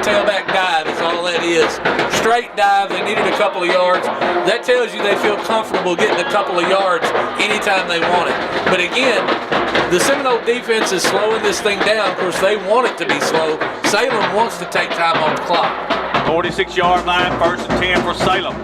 tailback dive. Is all that is. Straight dive. They needed a couple of yards. That tells you they feel comfortable getting a couple of yards anytime they want it. But again, the Seminole defense is slowing this thing down. Of course, they want it to be slow. Salem wants to take time off the clock. 46-yard line, 1st and 10 for Salem.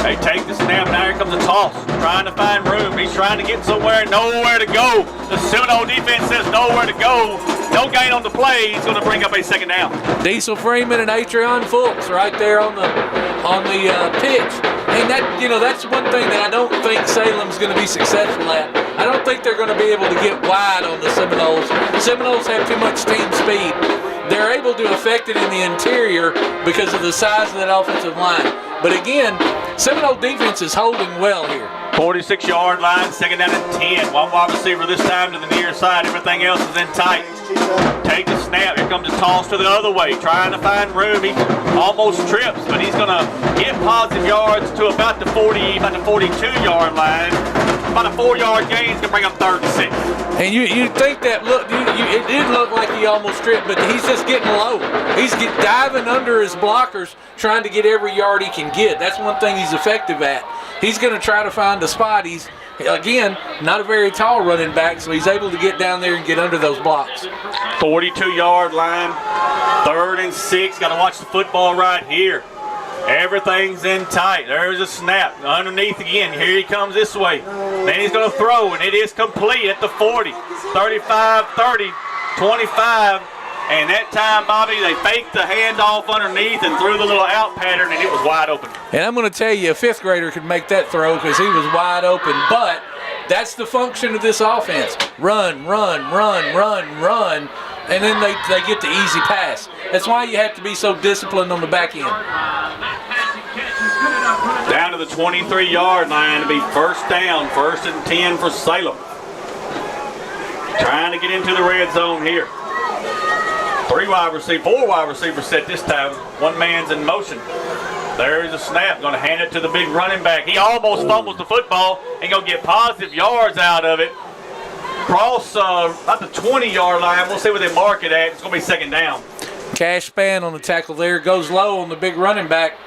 They take the snap. Now here comes the toss. Trying to find room. He's trying to get somewhere. Nowhere to go. The Seminole defense says nowhere to go. No gain on the play. He's going to bring up a 2nd down. Diesel Freeman and Atrion Fultz right there on the pitch. And that's one thing that I don't think Salem's going to be successful at. I don't think they're going to be able to get wide on the Seminoles. The Seminoles have too much team speed. They're able to affect it in the interior because of the size of that offensive line. But again, Seminole defense is holding well here. 46-yard line, 2nd down and 10. 1 wide receiver this time to the near side. Everything else is in tight. Take the snap. Here comes the toss to the other way, trying to find room. He almost trips, but he's going to get positive yards to about the 42-yard line. About a 4-yard gain is going to bring up 3rd and 6. And you think that it did look like he almost tripped, but he's just getting low. He's diving under his blockers, trying to get every yard he can get. That's one thing he's effective at. He's going to try to find a spot. He's, again, not a very tall running back, so he's able to get down there and get under those blocks. 42-yard line, 3rd and 6. Got to watch the football right here. Everything's in tight. There's a snap. Underneath again. Here he comes this way. Then he's going to throw, and it is complete at the 40. 35, 30, 25. And that time, Bobby, they faked the handoff underneath and threw the little out pattern, and it was wide open. And I'm going to tell you, a 5th grader could make that throw because he was wide open. But that's the function of this offense. Run, run, run, run, run. And then they get the easy pass. That's why you have to be so disciplined on the back end. Down to the 23-yard line to be 1st down, 1st and 10 for Salem. Trying to get into the red zone here. 4 wide receivers set this time. One man's in motion. There's a snap. Going to hand it to the big running back. He almost fumbles the football and going to get positive yards out of it. Cross about the 20-yard line. We'll see where they mark it at. It's going to be 2nd down. Cash Span on the tackle there. Goes low on the big running back.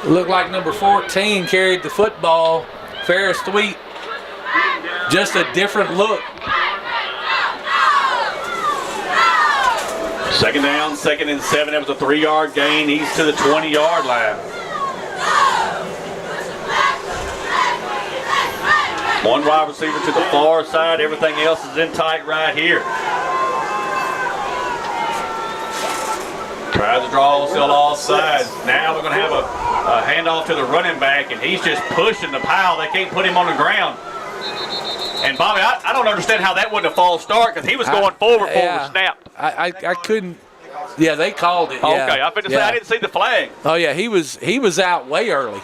Looked like number 14 carried the football. Ferris Thweet. Just a different look. 2nd down, 2nd and 7. That was a 3-yard gain. He's to the 20-yard line. One wide receiver to the far side. Everything else is in tight right here. Tries to draw Osceola off sides. Now we're going to have a handoff to the running back, and he's just pushing the pile. They can't put him on the ground. And Bobby, I don't understand how that wasn't a false start because he was going forward before it was snapped. I couldn't. Yeah, they called it. Okay, Yeah. I was going to say I didn't see the flag. Oh yeah, he was out way early.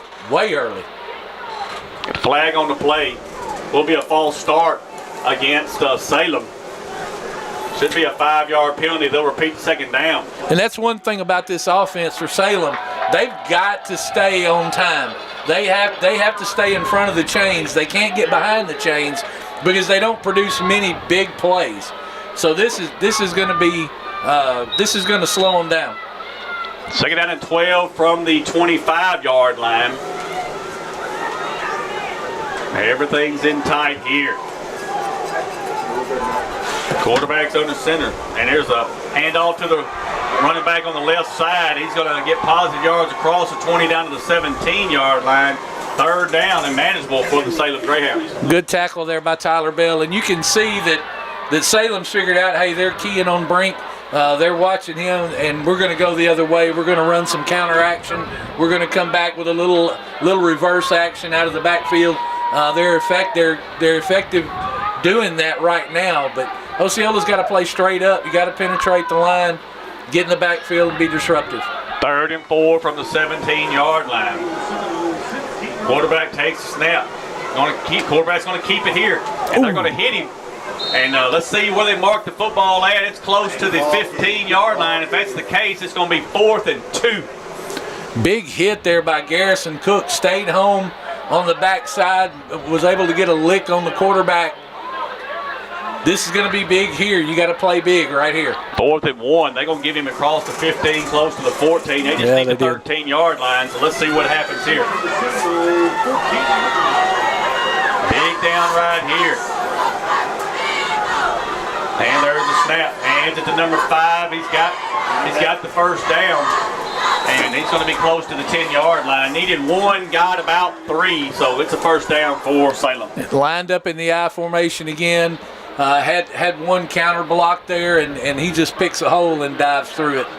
Flag on the play. Will be a false start against Salem. Should be a 5-yard penalty. They'll repeat 2nd down. And that's one thing about this offense for Salem. They've got to stay on time. They have to stay in front of the chains. They can't get behind the chains because they don't produce many big plays. So this is going to be this is going to slow them down. 2nd down and 12 from the 25-yard line. Everything's in tight here. Quarterback's under center, and there's a handoff to the running back on the left side. He's going to get positive yards across the 20 down to the 17-yard line. 3rd down and manageable for the Salem Greyhounds. Good tackle there by Tyler Bell, and you can see that Salem's figured out, hey, they're keying on Brink. They're watching him, and we're going to go the other way. We're going to run some counter action. We're going to come back with a little reverse action out of the backfield. They're effective doing that right now, but Osceola's got to play straight up. You got to penetrate the line, get in the backfield, and be disruptive. 3rd and 4 from the 17-yard line. Quarterback takes a snap. Quarterback's going to keep it here, and they're going to hit him. And let's see where they mark the football at. It's close to the 15-yard line. If that's the case, it's going to be 4th and 2. Big hit there by Garrison Cook. Stayed home on the backside, was able to get a lick on the quarterback. This is going to be big here. You got to play big right here. 4th and 1. They're going to get him across the 15, close to the 14. They just need the 13-yard line, so let's see what happens here. Big down right here. And there's the snap. Hands it to number 5. He's got the 1st down. And he's going to be close to the 10-yard line. Needed 1, got about 3. So it's a 1st down for Salem. Lined up in the I formation again. Had one counter block there, and he just picks a hole and dives through it. Is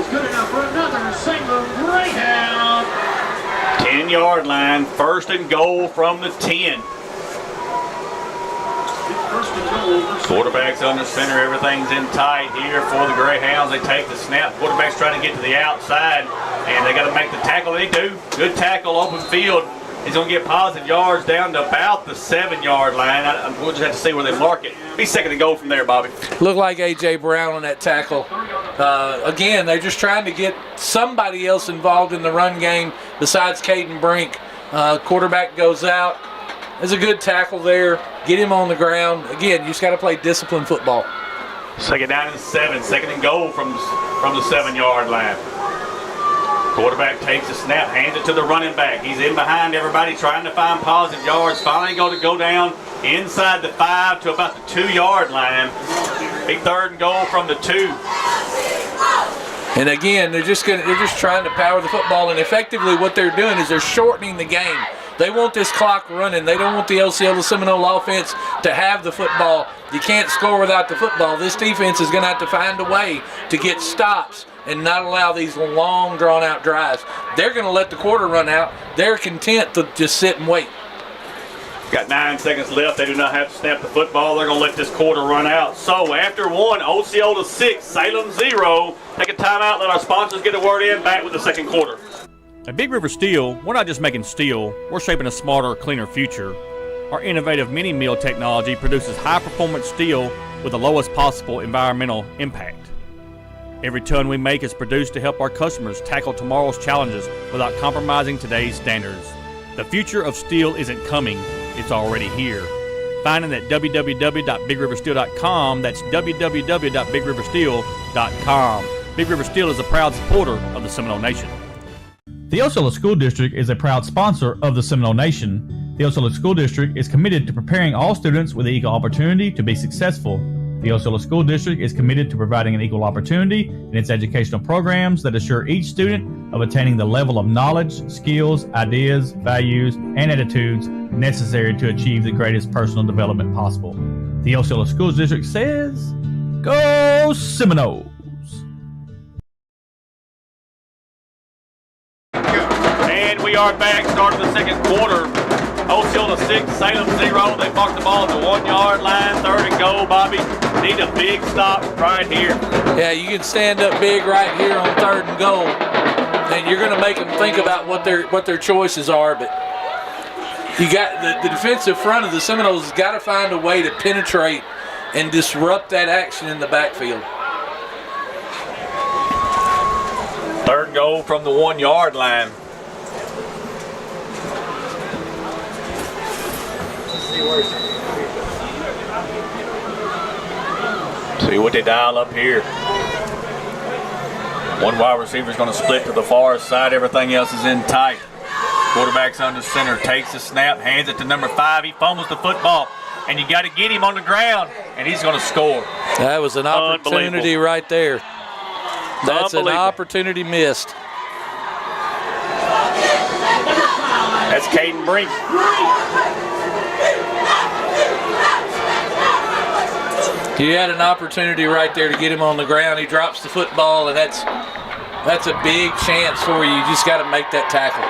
good enough for another Salem Greyhound. 10-yard line, 1st and goal from the 10. Quarterback's under center. Everything's in tight here for the Greyhounds. They take the snap. Quarterback's trying to get to the outside, and they got to make the tackle. They do. Good tackle, open field. He's going to get positive yards down to about the 7-yard line. We'll just have to see where they mark it. Be second and goal from there, Bobby. Looked like A.J. Brown on that tackle. Again, they're just trying to get somebody else involved in the run game besides Caden Brink. Quarterback goes out. There's a good tackle there. Get him on the ground. Again, you just got to play disciplined football. Second down and 7. Second and goal from the 7-yard line. Quarterback takes a snap, hands it to the running back. He's in behind everybody trying to find positive yards. Finally go down inside the 5 to about the 2-yard line. Big third and goal from the 2. And again, they're just trying to power the football, and effectively what they're doing is they're shortening the game. They want this clock running. They don't want the Osceola Seminole offense to have the football. You can't score without the football. This defense is going to have to find a way to get stops and not allow these long, drawn-out drives. They're going to let the quarter run out. They're content to just sit and wait. Got 9 seconds left. They do not have to snap the football. They're going to let this quarter run out. So after 1, Osceola 6, Salem 0. Take a timeout, let our sponsors get a word in. Back with the second quarter. At Big River Steel, we're not just making steel, we're shaping a smarter, cleaner future. Our innovative mini mill technology produces high-performance steel with the lowest possible environmental impact. Every ton we make is produced to help our customers tackle tomorrow's challenges without compromising today's standards. The future of steel isn't coming, it's already here. Find it at www.bigriversteel.com. That's www.bigriversteel.com. Big River Steel is a proud supporter of the Seminole Nation. The Osceola School District is a proud sponsor of the Seminole Nation. The Osceola School District is committed to preparing all students with an equal opportunity to be successful. The Osceola School District is committed to providing an equal opportunity in its educational programs that assure each student of attaining the level of knowledge, skills, ideas, values, and attitudes necessary to achieve the greatest personal development possible. The Osceola School District says, Go Seminoles! And we are back, starting the second quarter. Osceola 6, Salem 0. They marked the ball at the 1-yard line. Third and goal, Bobby. Need a big stop right here. Yeah, you can stand up big right here on third and goal. And you're going to make them think about what their choices are. But you got the defensive front of the Seminoles has got to find a way to penetrate and disrupt that action in the backfield. Third and goal from the 1-yard line. See what they dial up here. One wide receiver is going to split to the far side. Everything else is in tight. Quarterback's under center. Takes the snap. Hands it to number 5. He fumbles the football. And you got to get him on the ground. And he's going to score. That was an opportunity right there. That's an opportunity missed. That's Caden Brink. You had an opportunity right there to get him on the ground. He drops the football, and that's a big chance for you. You just got to make that tackle.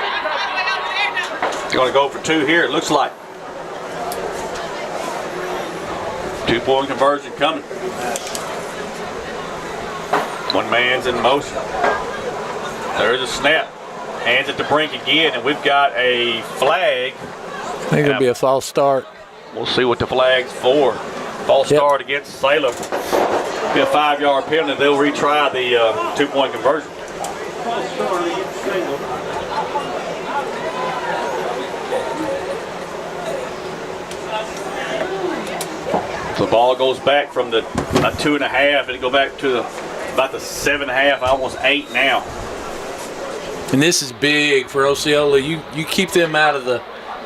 He's going to go for 2 here, it looks like. 2-point conversion coming. One man's in motion. There's a snap. Hands it to Brink again, and we've got a flag. I think it'll be a false start. We'll see what the flag's for. False start against Salem. Be a 5-yard penalty. They'll retry the 2-point conversion. So the ball goes back from the 2.5. It'll go back to about the 7.5, almost 8 now. And this is big for Osceola. You keep them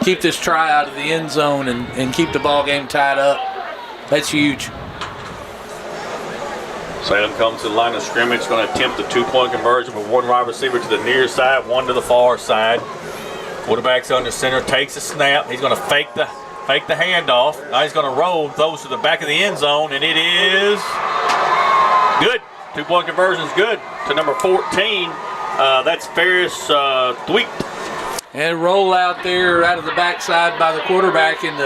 keep this try out of the end zone and keep the ball game tied up. That's huge. Salem comes to the line of scrimmage, going to attempt the 2-point conversion with one wide receiver to the near side, one to the far side. Quarterback's under center, takes a snap. He's going to fake the handoff. Now he's going to roll, throws to the back of the end zone, and it is good. 2-point conversion is good to number 14. That's Ferris Thweet. And roll out there out of the backside by the quarterback, and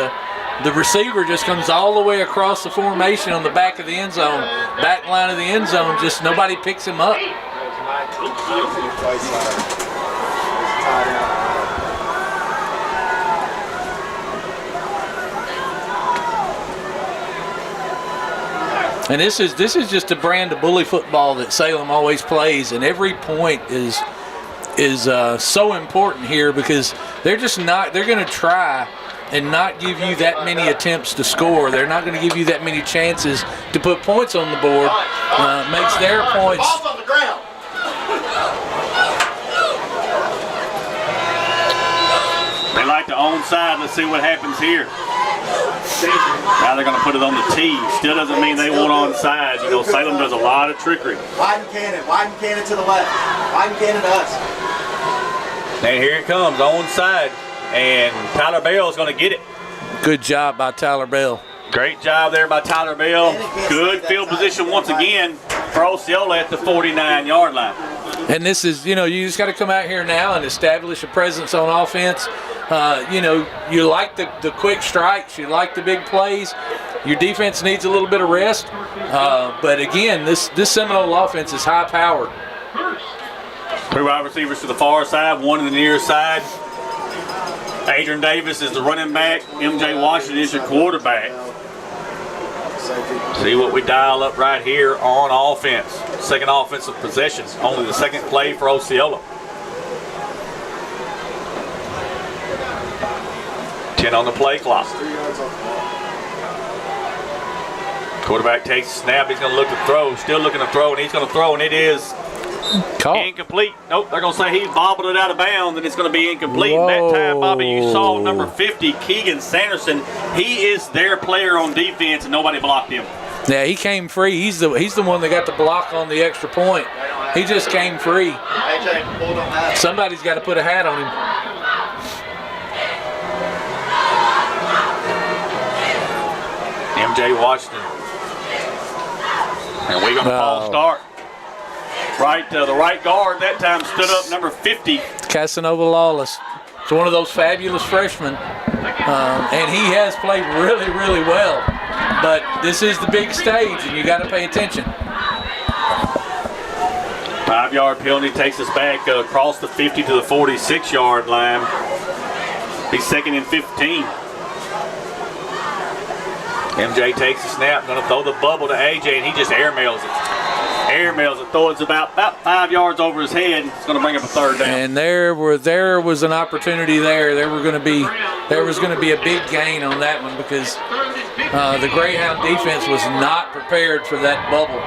the receiver just comes all the way across the formation on the back of the end zone. Back line of the end zone, just nobody picks him up. And this is just a brand of bully football that Salem always plays, and every point is so important here because they're going to try and not give you that many attempts to score. They're not going to give you that many chances to put points on the board. Makes their points. Ball's on the ground. They like to onside. Let's see what happens here. Now they're going to put it on the tee. Still doesn't mean they want onside. You know, Salem does a lot of trickery. Widen cannon to the left. Widen cannon to us. And here it comes, onside. And Tyler Bell is going to get it. Good job by Tyler Bell. Great job there by Tyler Bell. Good field position once again for Osceola at the 49-yard line. And this is, you just got to come out here now and establish a presence on offense. You like the quick strikes. You like the big plays. Your defense needs a little bit of rest. But again, this Seminole offense is high-powered. 2 wide receivers to the far side, 1 to the near side. Adrian Davis is the running back. MJ Washington is your quarterback. See what we dial up right here on offense. Second offensive possession. Only the second play for Osceola. 10 on the play clock. Quarterback takes a snap. He's going to look to throw. Still looking to throw, and he's going to throw, and it is incomplete. Nope, they're going to say he bobbled it out of bounds, and it's going to be incomplete. Whoa. That time, Bobby, you saw number 50, Keegan Sanderson. He is their player on defense, and nobody blocked him. Yeah, he came free. He's the one that got the block on the extra point. He just came free. Somebody's got to put a hat on him. MJ Washington. And we're going to call start. The right guard that time stood up, number 50. Casanova Lawless. It's one of those fabulous freshmen. And he has played really, really well. But this is the big stage, and you got to pay attention. 5-yard penalty takes us back across the 50 to the 46-yard line. He's 2nd and 15. MJ takes the snap, going to throw the bubble to AJ, and he just airmails it. Throw it's about 5 yards over his head. It's going to bring up a third down. And there was an opportunity there. There was going to be a big gain on that one because the Greyhound defense was not prepared for that bubble.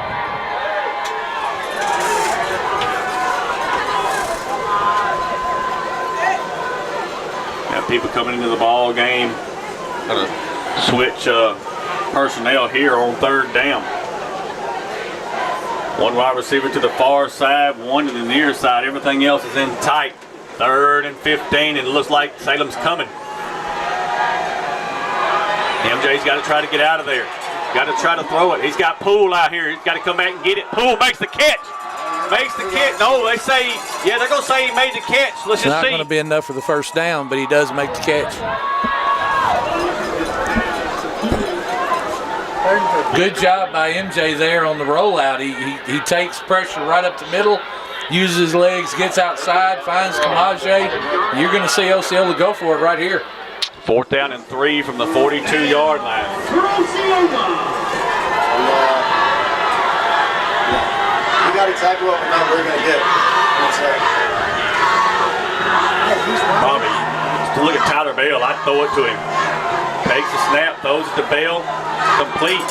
Now people coming into the ball game. Going to switch personnel here on 3rd down. 1 wide receiver to the far side, 1 to the near side. Everything else is in tight. 3rd and 15, and it looks like Salem's coming. MJ's got to try to get out of there. Got to try to throw it. He's got Poole out here. He's got to come back and get it. Poole makes the catch. No, they say, they're going to say he made the catch. Let's just see. It's not going to be enough for the first down, but he does make the catch. Good job by MJ there on the rollout. He takes pressure right up the middle, uses his legs, gets outside, finds Kamaje. You're going to see Osceola go for it right here. 4th down and 3 from the 42-yard line. We got exactly what we know we're going to get. Bobby, look at Tyler Bell. I'd throw it to him. Takes the snap, throws it to Bell. Complete,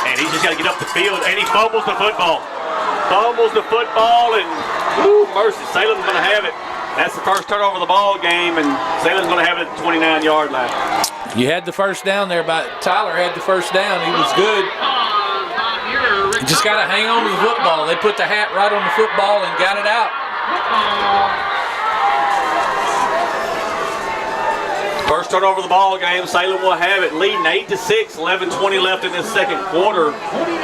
and he's just got to get up the field, and he fumbles the football. And mercy, Salem's going to have it. That's the first turnover of the ball game, and Salem's going to have it at the 29-yard line. You had the first down there, Tyler had the first down. He was good. You just got to hang on to the football. They put the hat right on the football and got it out. First turnover of the ball game, Salem will have it, leading 8-6, 11:20 left in this second quarter.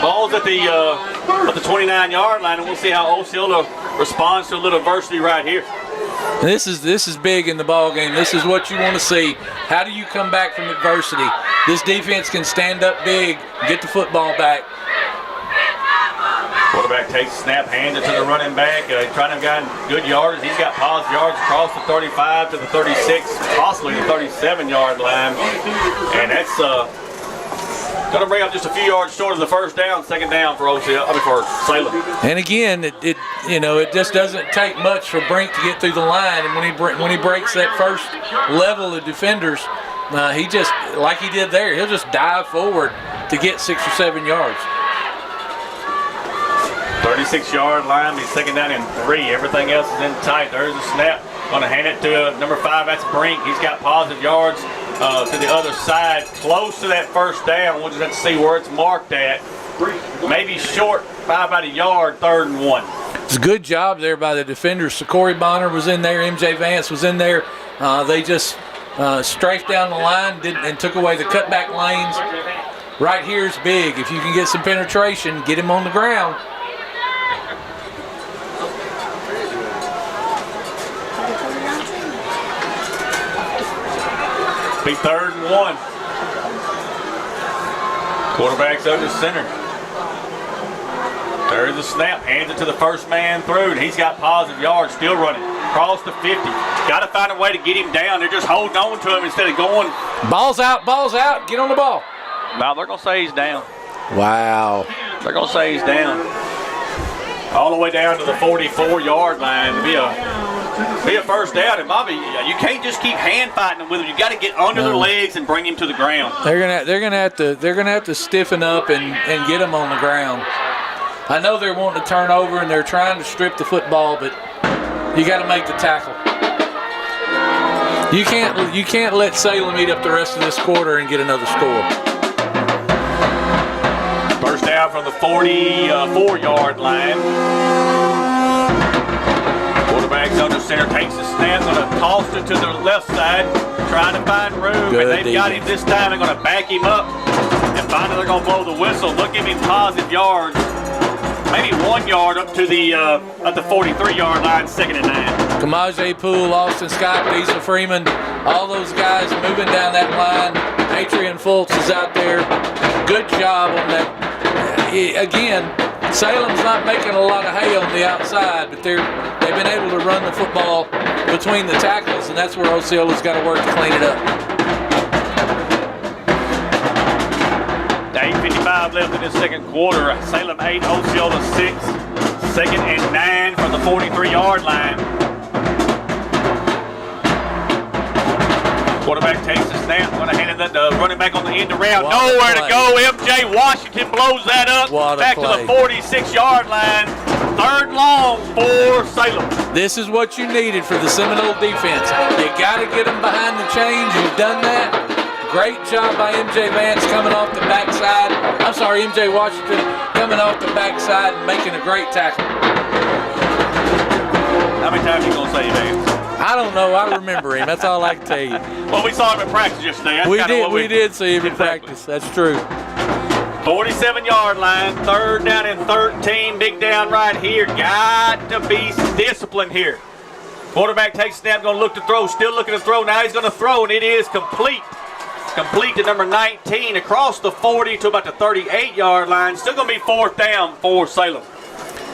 Ball's at the 29-yard line, and we'll see how Osceola responds to a little adversity right here. This is big in the ball game. This is what you want to see. How do you come back from adversity? This defense can stand up big, get the football back. Quarterback takes the snap, hands it to the running back. Trying to have good yards. He's got positive yards across the 35 to the 36, possibly the 37-yard line. And that's Going to bring up just a few yards short of the first down, second down for for Salem. And again, it just doesn't take much for Brink to get through the line, and when he breaks that first level of defenders, he just, like he did there, he'll just dive forward to get 6 or 7 yards. 36-yard line, he's second down and 3. Everything else is in tight. There's a snap. Going to hand it to number 5. That's Brink. He's got positive yards to the other side, close to that first down. We'll just have to see where it's marked at. Maybe short by about a yard, 3rd and 1. It's a good job there by the defenders. Corey Bonner was in there. MJ Vance was in there. They just strafed down the line and took away the cutback lanes. Right here is big. If you can get some penetration, get him on the ground. Be 3rd and 1. Quarterback's under center. There's the snap. Hands it to the first man through, and he's got positive yards. Still running. Across the 50. Got to find a way to get him down. They're just holding on to him instead of going. Ball's out. Get on the ball. No, they're going to say he's down. Wow. They're going to say he's down. All the way down to the 44-yard line to be a first down. And Bobby, you can't just keep hand fighting them with them. You got to get under their legs and bring him to the ground. They're gonna have to stiffen up and get him on the ground. I know they're wanting to turn over and they're trying to strip the football, but you got to make the tackle. You can't let Salem eat up the rest of this quarter and get another score. First down from the 44-yard line. Quarterback's under center, takes the snap, going to toss it to the left side, trying to find room. Good and they've defense. got him this time. They're going to back him up. And finally they're going to blow the whistle. They'll give him positive yards. Maybe 1 yard up to the at the 43-yard line, 2nd and 9. Kamaje Poole, Austin Scott, Diesel Freeman, all those guys moving down that line. Adrian Fultz is out there. Good job on that. Again, Salem's not making a lot of hay on the outside, but they've been able to run the football between the tackles, and that's where Osceola's got to work to clean it up. 8:55 left in the second quarter. Salem 8, Osceola 6. 2nd and 9 from the 43-yard line. Quarterback takes the snap. Going to hand it the running back on the end around. Nowhere to go. MJ Washington blows that up. Back to the 46-yard line. 3rd long for Salem. This is what you needed for the Seminole defense. You got to get them behind the chains. You've done that. Great job by MJ Vance coming off the backside. I'm sorry, MJ Washington coming off the backside and making a great tackle. How many times are you going to say Vance? I don't know. I remember him. That's all I can tell you. Well, we saw him in practice yesterday. We did see him in practice. That's true. 47-yard line, 3rd down and 13. Big down right here. Got to be disciplined here. Quarterback takes snap, going to look to throw. Still looking to throw. Now he's going to throw, and it is complete. Complete to number 19 across the 40 to about the 38-yard line. Still going to be 4th down for Salem.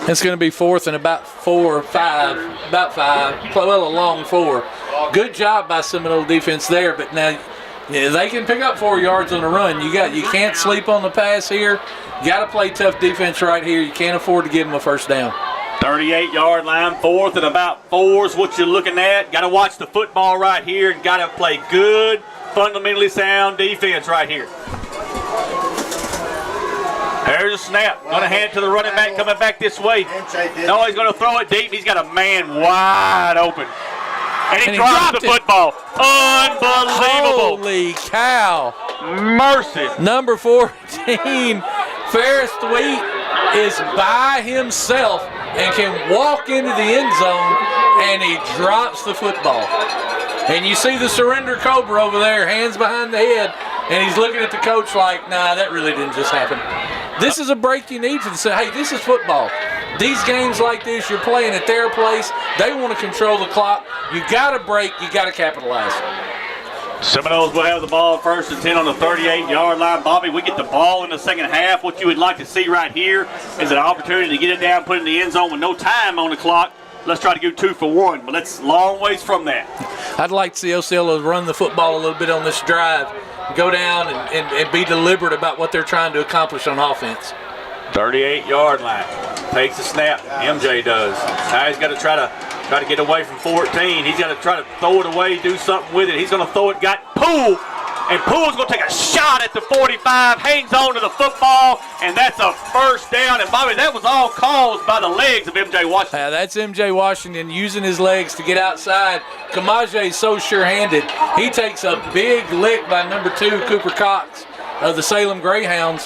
It's going to be 4th and about 4 or 5, about 5, well, a long 4. Good job by Seminole defense there, but now they can pick up 4 yards on the run. You can't sleep on the pass here. You got to play tough defense right here. You can't afford to give them a first down. 38-yard line, 4th and about 4 is what you're looking at. Got to watch the football right here and got to play good, fundamentally sound defense right here. There's a snap. Going to hand it to the running back coming back this way. No, he's going to throw it deep. He's got a man wide open. And he drops the football. Unbelievable. Holy cow. Mercy. Number 14, Ferris Thweet, is by himself and can walk into the end zone, and he drops the football. And you see the surrender cobra over there, hands behind the head, and he's looking at the coach like, nah, that really didn't just happen. This is a break you need for the hey, this is football. These games like this, you're playing at their place. They want to control the clock. You got to break. You got to capitalize. Seminoles will have the ball 1st and 10 on the 38-yard line. Bobby, we get the ball in the second half. What you would like to see right here is an opportunity to get it down, put it in the end zone with no time on the clock. Let's try to go 2 for 1, but that's a long ways from that. I'd like to see Osceola run the football a little bit on this drive. go down and be deliberate about what they're trying to accomplish on offense. 38-yard line. Takes the snap. MJ does. Now he's got to try to get away from 14. He's got to try to throw it away, do something with it. He's going to throw it. Got Poole. And Poole's going to take a shot at the 45, hangs on to the football, and that's a first down. And, Bobby, that was all caused by the legs of M.J. Washington. Yeah, that's M.J. Washington using his legs to get outside. Kamaje's so sure-handed. He takes a big lick by number 2, Cooper Cox of the Salem Greyhounds.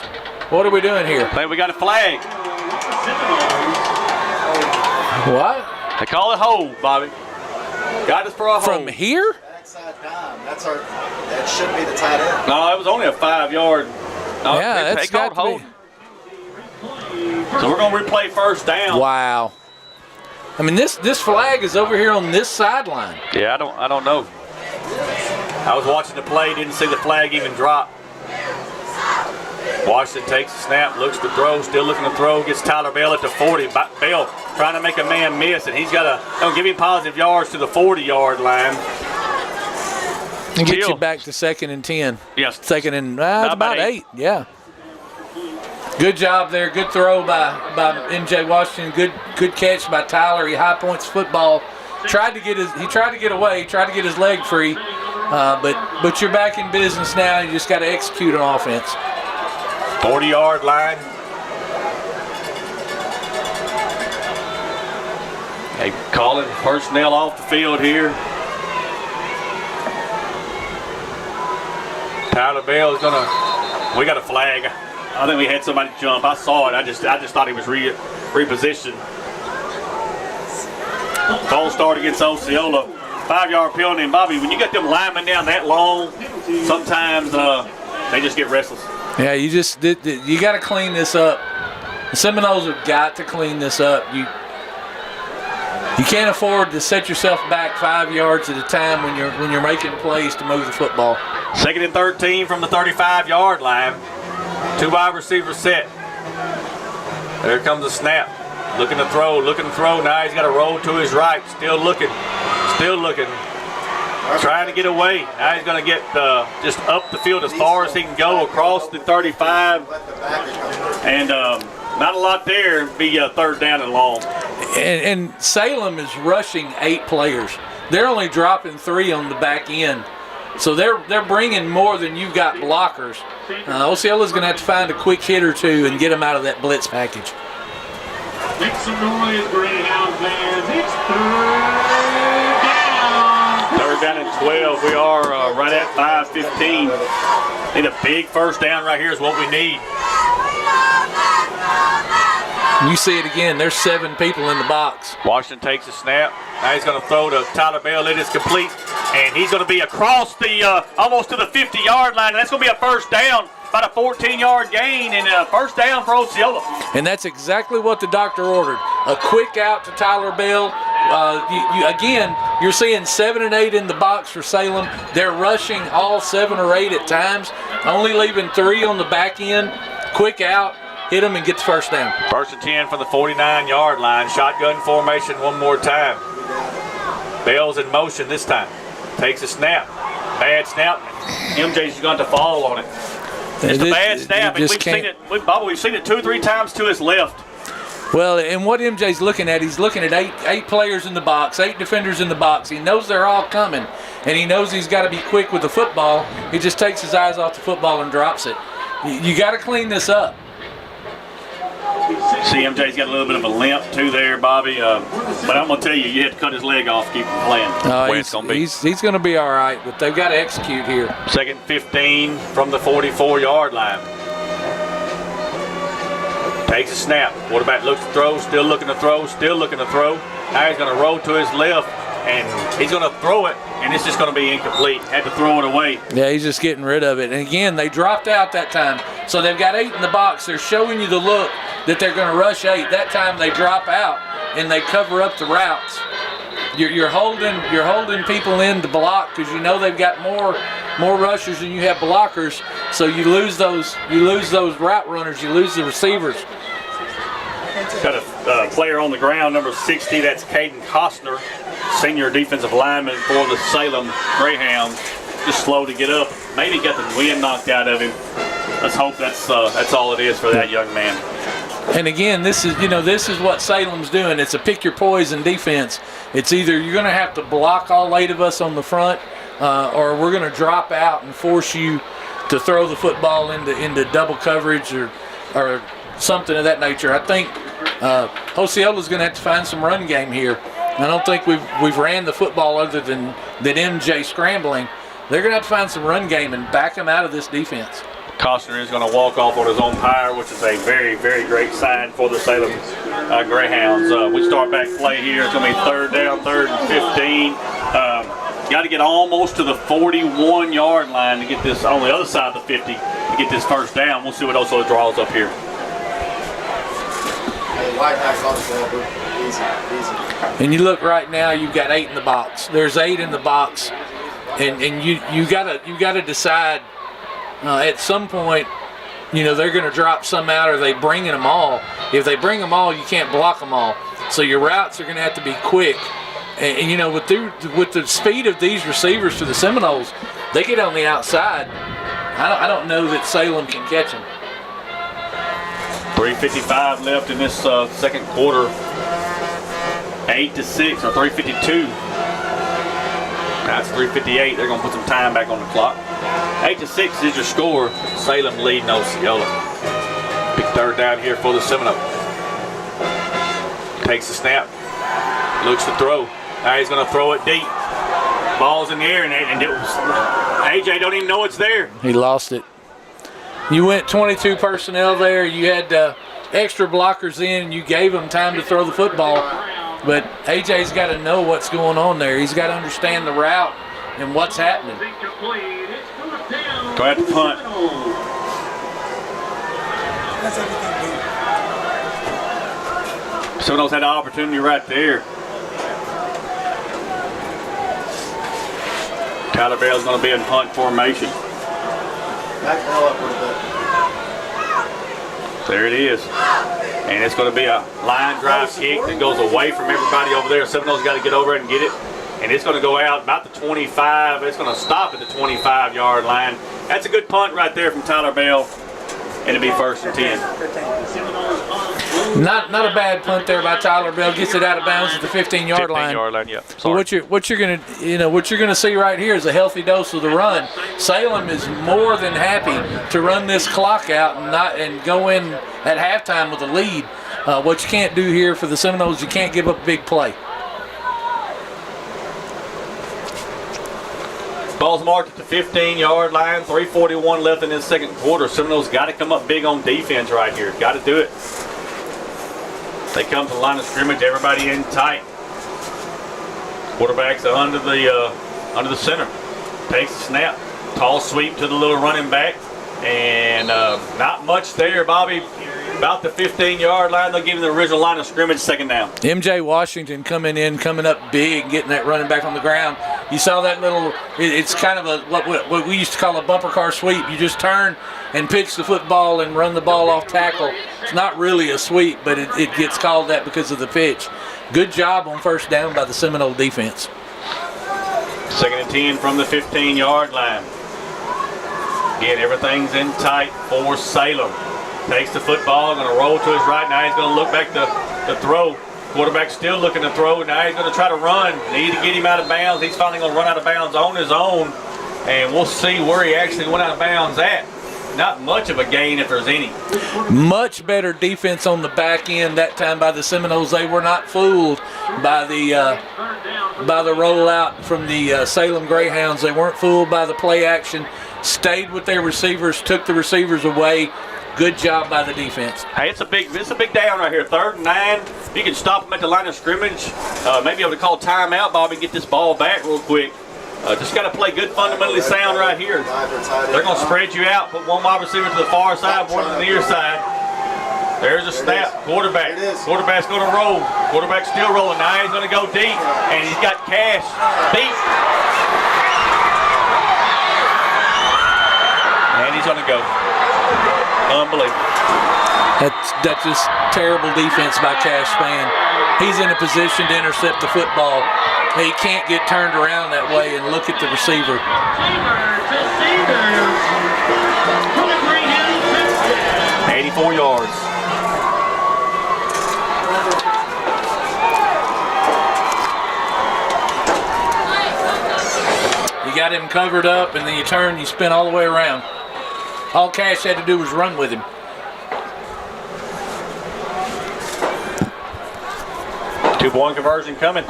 What are we doing here? I think we got a flag. What? They call it hold, Bobby. Got us for a hold. From here? That should be the tight end. No, it was only a 5-yard. No, yeah, they called hold. So we're going to replay first down. Wow. I mean, this flag is over here on this sideline. Yeah, I don't know. I was watching the play, didn't see the flag even drop. Washington takes the snap, looks to throw, still looking to throw, gets Tyler Bell at the 40. Bell trying to make a man miss, and he's got to give him positive yards to the 40-yard line. And get you back to 2nd and 10. Yes. 2nd and about 8. Yeah. Good job there. Good throw by M.J. Washington. Good catch by Tyler. He high points football. He tried to get away. Tried to get his leg free. But you're back in business now. You just got to execute on offense. 40-yard line. They calling personnel off the field here. Tyler Bell is we got a flag. I think we had somebody jump. I saw it. I just thought he was repositioned. False start against Osceola. 5-yard penalty. And Bobby, when you got them linemen down that long, sometimes they just get restless. Yeah, you got to clean this up. The Seminoles have got to clean this up. You can't afford to set yourself back 5 yards at a time when you're making plays to move the football. 2nd and 13 from the 35-yard line. 2 wide receivers set. There comes the snap. Looking to throw. Now he's got to roll to his right. Still looking. Trying to get away. Now he's going to get just up the field as far as he can go across the 35. And not a lot there. Be 3rd down and long. And Salem is rushing 8 players. They're only dropping 3 on the back end. So they're bringing more than you've got blockers. Osceola's going to have to find a quick hit or 2 and get them out of that blitz package. Make some noise, Greyhound fans. It's 3rd down. 3rd down and 12. We are right at 5:15. Need a big first down right here is what we need. You see it again. There's 7 people in the box. Washington takes a snap. Now he's going to throw to Tyler Bell. It is complete. And he's going to be across the almost to the 50-yard line. And that's going to be a first down. About a 14-yard gain and a first down for Osceola. And that's exactly what the doctor ordered. A quick out to Tyler Bell. You're seeing 7 and 8 in the box for Salem. They're rushing all 7 or 8 at times, only leaving 3 on the back end. Quick out, hit them and get the first down. 1st and 10 from the 49-yard line. Shotgun formation one more time. Bell's in motion this time. Takes a snap. Bad snap. MJ's going to fall on it. It's a bad snap. We've seen it 2 or 3 times to his left. Well, and what MJ's looking at, he's looking at 8 players in the box, 8 defenders in the box. He knows they're all coming, and he knows he's got to be quick with the football. He just takes his eyes off the football and drops it. You got to clean this up. See, MJ's got a little bit of a limp too there, Bobby. But I'm going to tell you, you have to cut his leg off to keep him playing. He's going to be all right, but they've got to execute here. 2nd 15 from the 44-yard line. Takes a snap. Quarterback looks to throw, still looking to throw. Now he's going to roll to his left, and he's going to throw it, and it's just going to be incomplete. Had to throw it away. Yeah, he's just getting rid of it. And again, they dropped out that time. So they've got 8 in the box. They're showing you the look that they're going to rush 8. That time they drop out and they cover up the routes. You're holding people in to block because you know they've got more rushers than you have blockers. So you lose those route runners. You lose the receivers. Got a player on the ground, number 60. That's Caden Costner, senior defensive lineman for the Salem Greyhounds. just slow to get up. Maybe got the wind knocked out of him. Let's hope that's all it is for that young man. And again, this is what Salem's doing. It's a pick your poison defense. It's either you're going to have to block all 8 of us on the front, or we're going to drop out and force you to throw the football into double coverage or something of that nature. I think Osceola's going to have to find some run game here. I don't think we've ran the football other than MJ scrambling. They're going to have to find some run game and back them out of this defense. Costner is going to walk off on his own power, which is a very, very great sign for the Salem Greyhounds. We start back play here. It's going to be 3rd down, 3rd and 15. Got to get almost to the 41-yard line to get this on the other side of the 50 to get this first down. We'll see what Osceola draws up here. And you look right now, you've got 8 in the box. There's 8 in the box, and you gotta decide at some point. They're going to drop some out, or they bringing them all. If they bring them all, you can't block them all. So your routes are going to have to be quick. And with the speed of these receivers to the Seminoles, they get on the outside. I don't know that Salem can catch them. 3:55 left in this second quarter. 8-6 or 3:52. That's 3:58. They're going to put some time back on the clock. 8-6 is your score. Salem leading Osceola. Big 3rd down here for the Seminoles. Takes the snap. Looks to throw. Now he's going to throw it deep. Ball's in the air, and AJ don't even know it's there. He lost it. You went 22 personnel there. You had extra blockers in. You gave them time to throw the football. But AJ's got to know what's going on there. He's got to understand the route and what's happening. Go ahead and punt. Seminoles had an opportunity right there. Tyler Bell's going to be in punt formation. Back the hell up a little bit. There it is. And it's going to be a line drive kick that goes away from everybody over there. Seminoles got to get over it and get it. And it's going to go out about the 25. It's going to stop at the 25-yard line. That's a good punt right there from Tyler Bell. And it'll be 1st and 10. Not a bad punt there by Tyler Bell. Gets it out of bounds at the 15-yard line. 15-yard line, yeah. So what you're gonna see right here is a healthy dose of the run. Salem is more than happy to run this clock out and go in at halftime with a lead. What you can't do here for the Seminoles, you can't give up a big play. Ball's marked at the 15-yard line. 3:41 left in this second quarter. Seminoles got to come up big on defense right here. Got to do it. They come to the line of scrimmage. Everybody in tight. Quarterback's under the center. Takes the snap. Tall sweep to the little running back. And not much there, Bobby. About the 15-yard line. They'll give him the original line of scrimmage, 2nd down. MJ Washington coming up big, getting that running back on the ground. You saw that little, it's kind of what we used to call a bumper car sweep. You just turn and pitch the football and run the ball off tackle. It's not really a sweep, but it gets called that because of the pitch. Good job on 1st down by the Seminole defense. 2nd and 10 from the 15-yard line. Again, everything's in tight for Salem. Takes the football, going to roll to his right. Now he's going to look back to throw. Quarterback still looking to throw. Now he's going to try to run. Need to get him out of bounds. He's finally going to run out of bounds on his own. And we'll see where he actually went out of bounds at. Not much of a gain if there's any. Much better defense on the back end that time by the Seminoles. They were not fooled by the rollout from the Salem Greyhounds. They weren't fooled by the play action. Stayed with their receivers, took the receivers away. Good job by the defense. Hey, it's a big down right here. 3rd and 9. If you can stop them at the line of scrimmage, maybe able to call timeout, Bobby, get this ball back real quick. Just got to play good, fundamentally sound right here. They're going to spread you out, put one wide receiver to the far side, one to the near side. There's a snap. Quarterback's going to roll. Quarterback's still rolling. Now he's going to go deep, and he's got Cash beat. And he's going to go. Unbelievable. That's just terrible defense by Cash Spann. He's in a position to intercept the football, he can't get turned around that way and look at the receiver. 84 yards. You got him covered up, and then you turn, you spin all the way around. All Cash had to do was run with him. Two-point conversion coming.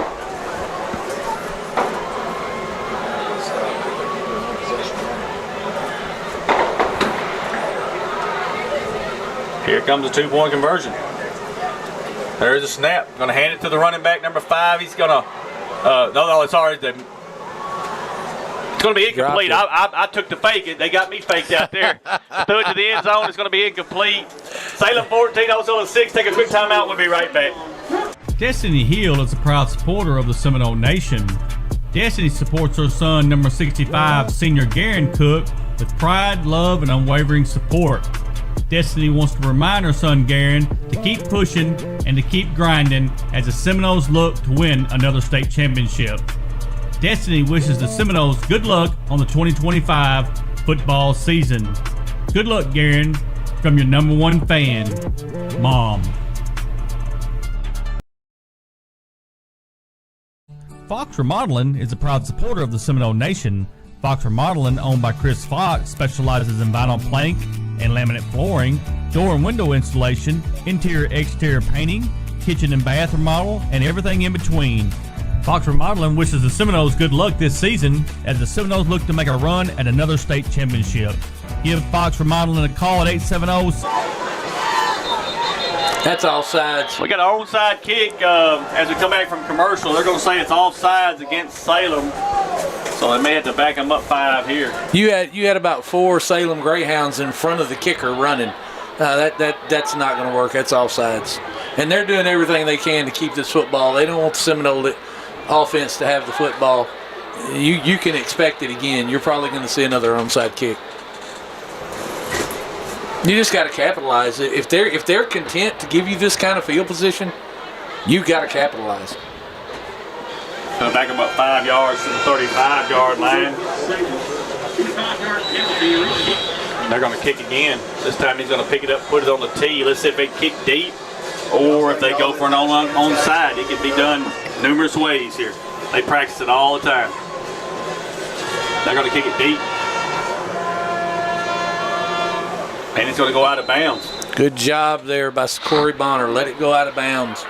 Here comes a two-point conversion. There's a snap. Going to hand it to the running back, number 5. He's going to, sorry. It's going to be incomplete. I took the fake. They got me faked out there. Threw it to the end zone. It's going to be incomplete. Salem 14, Osceola 6. Take a quick timeout. We'll be right back. Destiny Hill is a proud supporter of the Seminole Nation. Destiny supports her son, number 65, senior Garen Cook, with pride, love, and unwavering support. Destiny wants to remind her son Garen to keep pushing and to keep grinding as the Seminoles look to win another state championship. Destiny wishes the Seminoles good luck on the 2025 football season. Good luck, Garen, from your number 1 fan, Mom. Fox Remodeling is a proud supporter of the Seminole Nation. Fox Remodeling, owned by Chris Fox, specializes in vinyl plank and laminate flooring, door and window installation, interior-exterior painting, kitchen and bath remodel, and everything in between. Fox Remodeling wishes the Seminoles good luck this season as the Seminoles look to make a run at another state championship. Give Fox Remodeling a call at 870- That's offsides. We got an onside kick as we come back from commercial. They're going to say it's offsides against Salem, so they may have to back them up 5 here. You had about 4 Salem Greyhounds in front of the kicker running. That's not going to work. That's offsides. And they're doing everything they can to keep this football. They don't want the Seminole offense to have the football. You can expect it again. You're probably going to see another onside kick. You just got to capitalize. If they're content to give you this kind of field position, you got to capitalize. Gonna back them up 5 yards to the 35-yard line. They're gonna kick again. This time he's gonna pick it up, put it on the tee. Let's see if they kick deep or if they go for an onside. It can be done numerous ways here. They practice it all the time. They're gonna kick it deep. And it's going to go out of bounds. Good job there by Corey Bonner. Let it go out of bounds.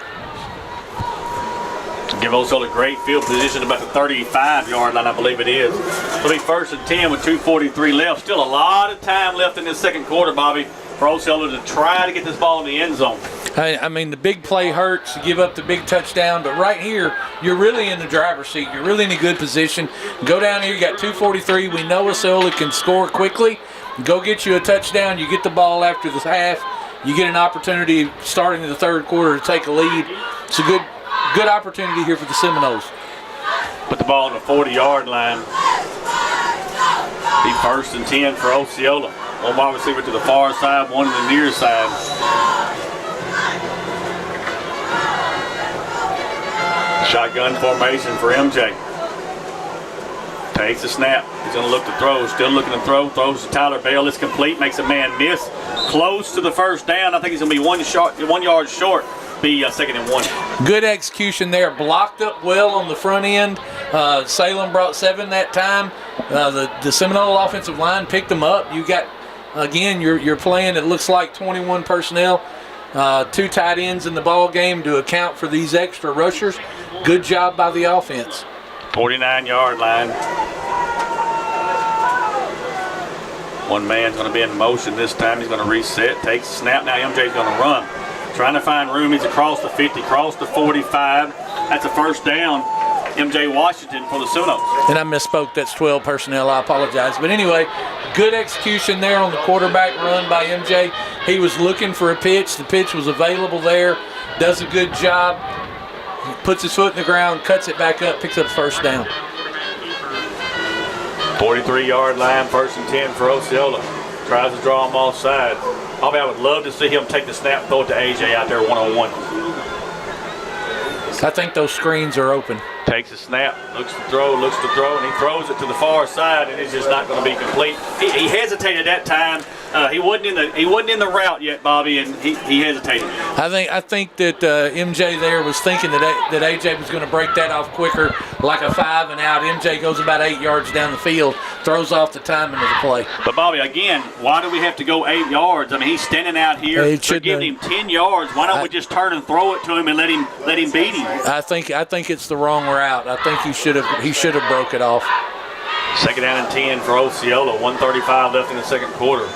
Give Osceola a great field position about the 35-yard line, I believe it is. It'll be 1st and 10 with 2:43 left. Still a lot of time left in this second quarter, Bobby, for Osceola to try to get this ball in the end zone. I mean, the big play hurts. You give up the big touchdown, but right here, you're really in the driver's seat. You're really in a good position. Go down here. You got 2:43. We know Osceola can score quickly. Go get you a touchdown. You get the ball after the half. You get an opportunity starting in the third quarter to take a lead. It's a good opportunity here for the Seminoles. Put the ball on the 40-yard line. Be 1st and 10 for Osceola. One wide receiver to the far side, one to the near side. Shotgun formation for MJ. Takes the snap. He's going to look to throw. Still looking to throw. Throws to Tyler Bell. It's complete. Makes a man miss. Close to the first down. I think he's going to be 1 yard short. Be 2nd and 1. Good execution there. Blocked up well on the front end. Salem brought 7 that time. The Seminole offensive line picked them up. You got, again, you're playing, it looks like 21 personnel. 2 tight ends in the ball game to account for these extra rushers. Good job by the offense. 49-yard line. One man's going to be in motion this time. He's going to reset. Takes the snap. Now MJ's going to run. Trying to find room. He's across the 50, across the 45. That's a first down. MJ Washington for the Seminoles. And I misspoke. That's 12 personnel. I apologize. But anyway, good execution there on the quarterback run by MJ. He was looking for a pitch. The pitch was available there. Does a good job. Puts his foot in the ground, cuts it back up, picks up first down. 43-yard line, 1st and 10 for Osceola. Tries to draw him off side. I would love to see him take the snap, throw it to AJ out there one-on-one. I think those screens are open. Takes a snap, looks to throw, and he throws it to the far side, and it's just not going to be complete. He hesitated that time. He wasn't in the route yet, Bobby, and he hesitated. I think that MJ there was thinking that AJ was going to break that off quicker, like a 5 and out. MJ goes about 8 yards down the field, throws off the timing of the play. But Bobby, again, why do we have to go 8 yards? I mean, he's standing out here. They're giving him 10 yards. Why don't we just turn and throw it to him and let him beat him? I think it's the wrong route. I think he should have broke it off. 2nd down and 10 for Osceola. 1:35 left in the second quarter.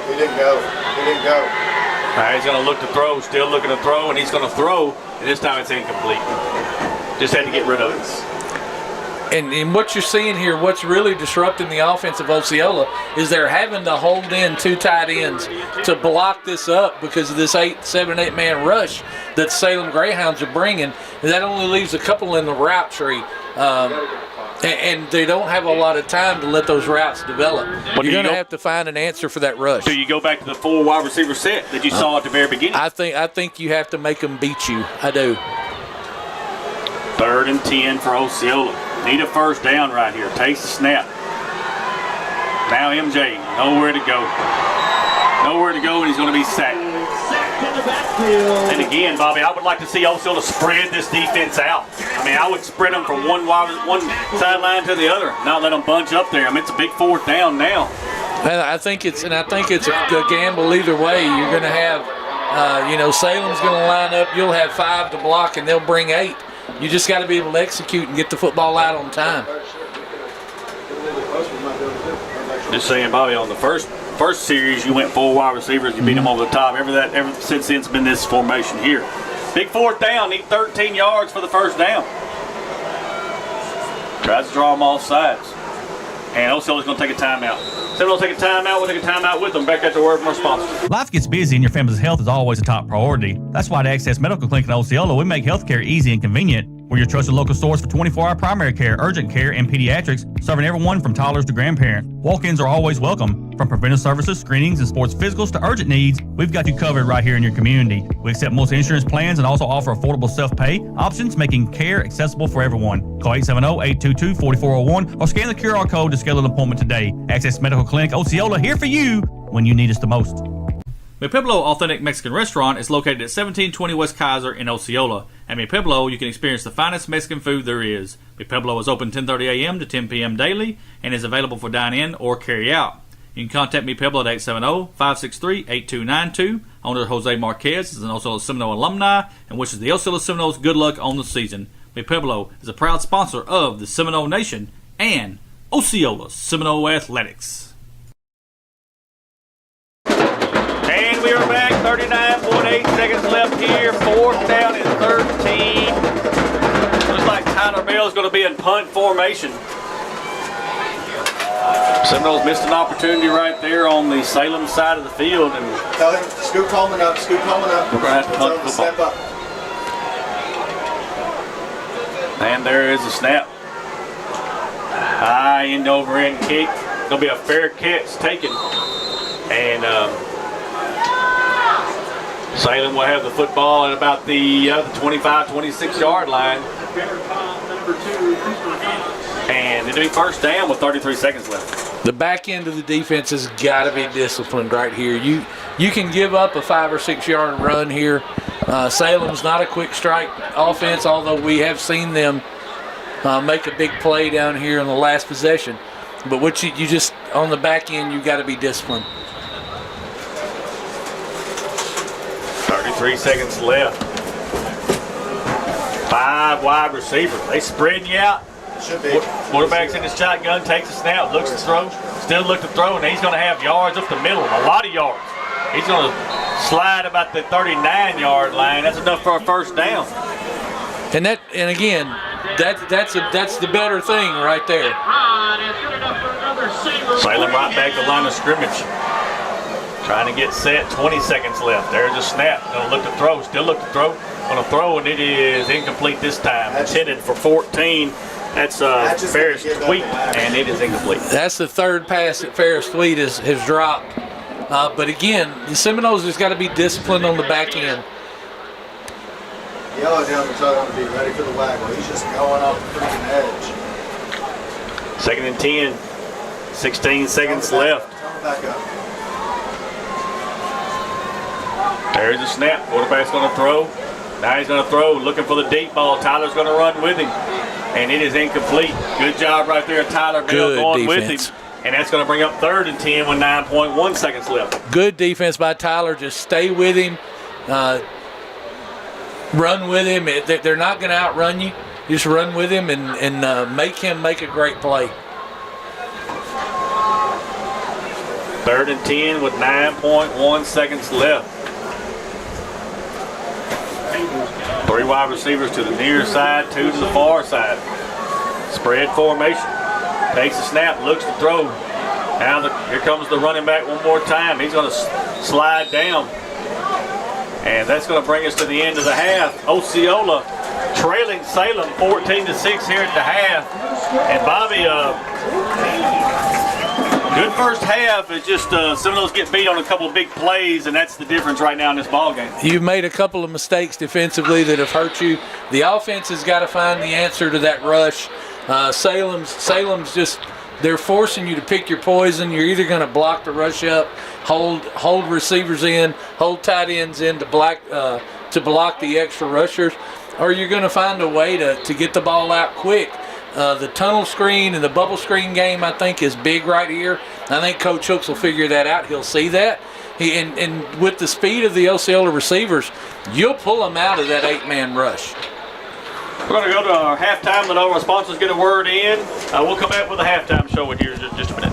He didn't go. All right, he's going to look to throw, still looking to throw, and he's going to throw, and this time it's incomplete. Just had to get rid of it. And what you're seeing here, what's really disrupting the offense of Osceola is they're having to hold in 2 tight ends to block this up because of this 7 and 8 man rush that Salem Greyhounds are bringing. And that only leaves a couple in the route tree. And they don't have a lot of time to let those routes develop. You're going to have to find an answer for that rush. Do you go back to the 4 wide receiver set that you saw at the very beginning? I think you have to make them beat you. I do. 3rd and 10 for Osceola. Need a first down right here. Takes the snap. Now MJ, nowhere to go. And he's going to be sacked. And again, Bobby, I would like to see Osceola spread this defense out. I mean, I would spread them from one sideline to the other, not let them bunch up there. I mean, it's a big 4th down now. And I think it's a gamble either way. You're going to have, Salem's going to line up. You'll have 5 to block, and they'll bring 8. You just got to be able to execute and get the football out on time. Just saying, Bobby, on the first series, you went 4 wide receivers, you beat them over the top. Ever since then, it's been this formation here. Big 4th down, need 13 yards for the first down. Tries to draw them off sides. And Osceola's going to take a timeout. Seminoles take a timeout. We'll take a timeout with them. Back after word from our sponsors. Life gets busy and your family's health is always a top priority. That's why at Access Medical Clinic in Osceola, we make healthcare easy and convenient. We're your trusted local source for 24-hour primary care, urgent care, and pediatrics, serving everyone from toddlers to grandparents. Walk-ins are always welcome. From preventive services, screenings, and sports physicals to urgent needs, we've got you covered right here in your community. We accept most insurance plans and also offer affordable self-pay options, making care accessible for everyone. Call 870-822-4401 or scan the QR code to schedule an appointment today. Access Medical Clinic Osceola, here for you when you need us the most. Mi Pueblo Authentic Mexican Restaurant is located at 1720 West Kaiser in Osceola. At Mi Pueblo, you can experience the finest Mexican food there is. Mi Pueblo is open 10:30 a.m. to 10 p.m. daily and is available for dine-in or carry-out. You can contact Mi Pueblo at 870-563-8292. Owner Jose Marquez is an Osceola Seminole alumni and wishes the Osceola Seminoles good luck on the season. Mi Pueblo is a proud sponsor of the Seminole Nation and Osceola Seminole Athletics. And we are back, 39.8 seconds left here, 4th down and 13. Looks like Tyler Bell is going to be in punt formation. Seminoles missed an opportunity right there on the Salem side of the field. And tell him, scoop Coleman up. We're going to have to punt the football. Step up. And there is a snap. High end over end kick. Going to be a fair catch taken. And Salem will have the football at about the 25, 26 yard line. And it'll be first down with 33 seconds left. The back end of the defense has got to be disciplined right here. You can give up a 5 or 6 yard run here. Salem's not a quick strike offense, although we have seen them make a big play down here in the last possession. But what you just, on the back end, you got to be disciplined. 33 seconds left. 5 wide receivers. They spread you out. Should be. Quarterback's in his shotgun, takes a snap, looks to throw, still look to throw, and he's going to have yards up the middle, a lot of yards. He's going to slide about the 39-yard line. That's enough for a first down. And again, that's the better thing right there. Salem right back to line of scrimmage. Trying to get set, 20 seconds left. There's a snap. Going to look to throw, still look to throw. Going to throw, and it is incomplete this time. Intended for 14. That's Ferris Tweet, and it is incomplete. That's the third pass that Ferris Tweet has dropped. But again, the Seminoles has got to be disciplined on the back end. Yellow down the tug to be ready for the waggle. He's just going off the freaking edge. 2nd and 10. 16 seconds left. Back up. There's the snap. Quarterback's going to throw. Now he's going to throw, looking for the deep ball. Tyler's going to run with him. And it is incomplete. Good job right there, Tyler Bell going with him. And that's going to bring up 3rd and 10 with 9.1 seconds left. Good defense by Tyler. Just stay with him. Run with him. They're not going to outrun you. Just run with him and make him make a great play. 3rd and 10 with 9.1 seconds left. 3 wide receivers to the near side, 2 to the far side. Spread formation. Takes the snap, looks to throw. Now here comes the running back one more time. He's going to slide down. And that's going to bring us to the end of the half. Osceola trailing Salem 14-6 here at the half. And Bobby, good first half. It's just Seminoles get beat on a couple of big plays, and that's the difference right now in this ball game. You've made a couple of mistakes defensively that have hurt you. The offense has got to find the answer to that rush. Salem's just, they're forcing you to pick your poison. You're either going to block the rush up, hold receivers in, hold tight ends in to block the extra rushers, or you're going to find a way to get the ball out quick. The tunnel screen and the bubble screen game, I think, is big right here. I think Coach Hooks will figure that out. He'll see that. And with the speed of the Osceola receivers, you'll pull them out of that 8-man rush. We're going to go to our halftime. Let all our sponsors get a word in. We'll come back with a halftime show in here in just a minute.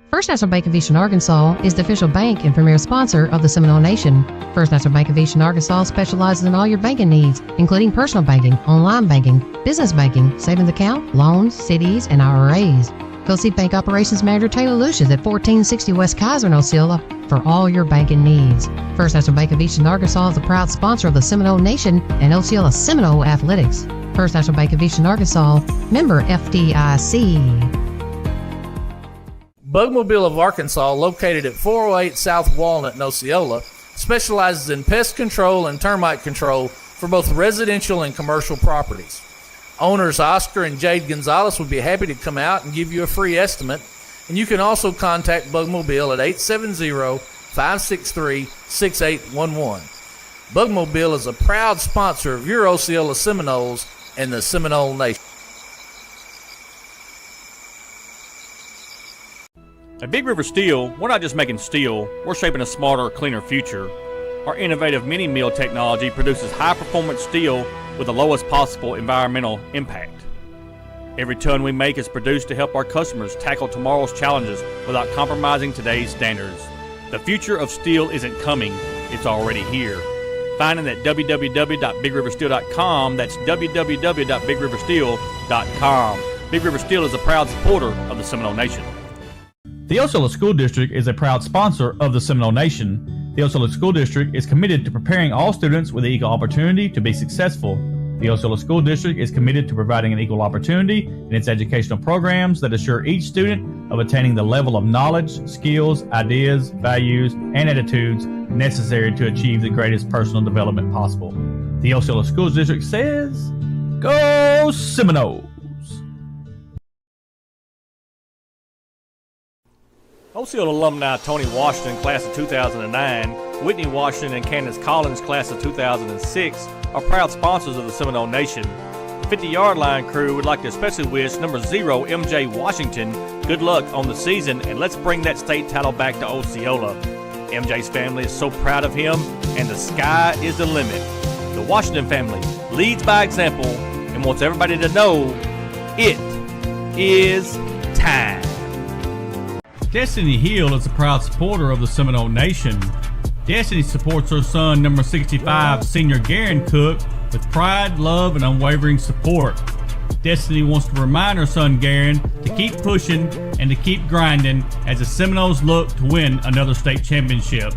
First National Bank of Eastern Arkansas is the official bank and premier sponsor of the Seminole Nation. First National Bank of Eastern Arkansas specializes in all your banking needs, including personal banking, online banking, business banking, savings account, loans, CDs, and IRAs. Go see Bank Operations Manager Taylor Lucius at 1460 West Kaiser in Osceola for all your banking needs. First National Bank of Eastern Arkansas is the proud sponsor of the Seminole Nation and Osceola Seminole Athletics. First National Bank of Eastern Arkansas, member FDIC. Bugmobile of Arkansas, located at 408 South Walnut in Osceola, specializes in pest control and termite control for both residential and commercial properties. Owners Oscar and Jade Gonzalez would be happy to come out and give you a free estimate, and you can also contact Bugmobile at 870-563-6811. Bugmobile is a proud sponsor of your Osceola Seminoles and the Seminole Nation. At Big River Steel, we're not just making steel, we're shaping a smarter, cleaner future. Our innovative mini-mill technology produces high-performance steel with the lowest possible environmental impact. Every ton we make is produced to help our customers tackle tomorrow's challenges without compromising today's standards. The future of steel isn't coming, it's already here. Find it at www.bigriversteel.com. That's www.bigriversteel.com. Big River Steel is a proud supporter of the Seminole Nation. The Osceola School District is a proud sponsor of the Seminole Nation. The Osceola School District is committed to preparing all students with an equal opportunity to be successful. The Osceola School District is committed to providing an equal opportunity in its educational programs that assure each student of attaining the level of knowledge, skills, ideas, values, and attitudes necessary to achieve the greatest personal development possible. The Osceola School District says, Go Seminoles! Osceola alumni Tony Washington, class of 2009, Whitney Washington and Candace Collins, class of 2006, are proud sponsors of the Seminole Nation. The 50-yard line crew would like to especially wish number 0, MJ Washington, good luck on the season, and let's bring that state title back to Osceola. MJ's family is so proud of him, and the sky is the limit. The Washington family leads by example and wants everybody to know it is time. Destiny Hill is a proud supporter of the Seminole Nation. Destiny supports her son, number 65, senior Garen Cook, with pride, love, and unwavering support. Destiny wants to remind her son, Garen, to keep pushing and to keep grinding as the Seminoles look to win another state championship.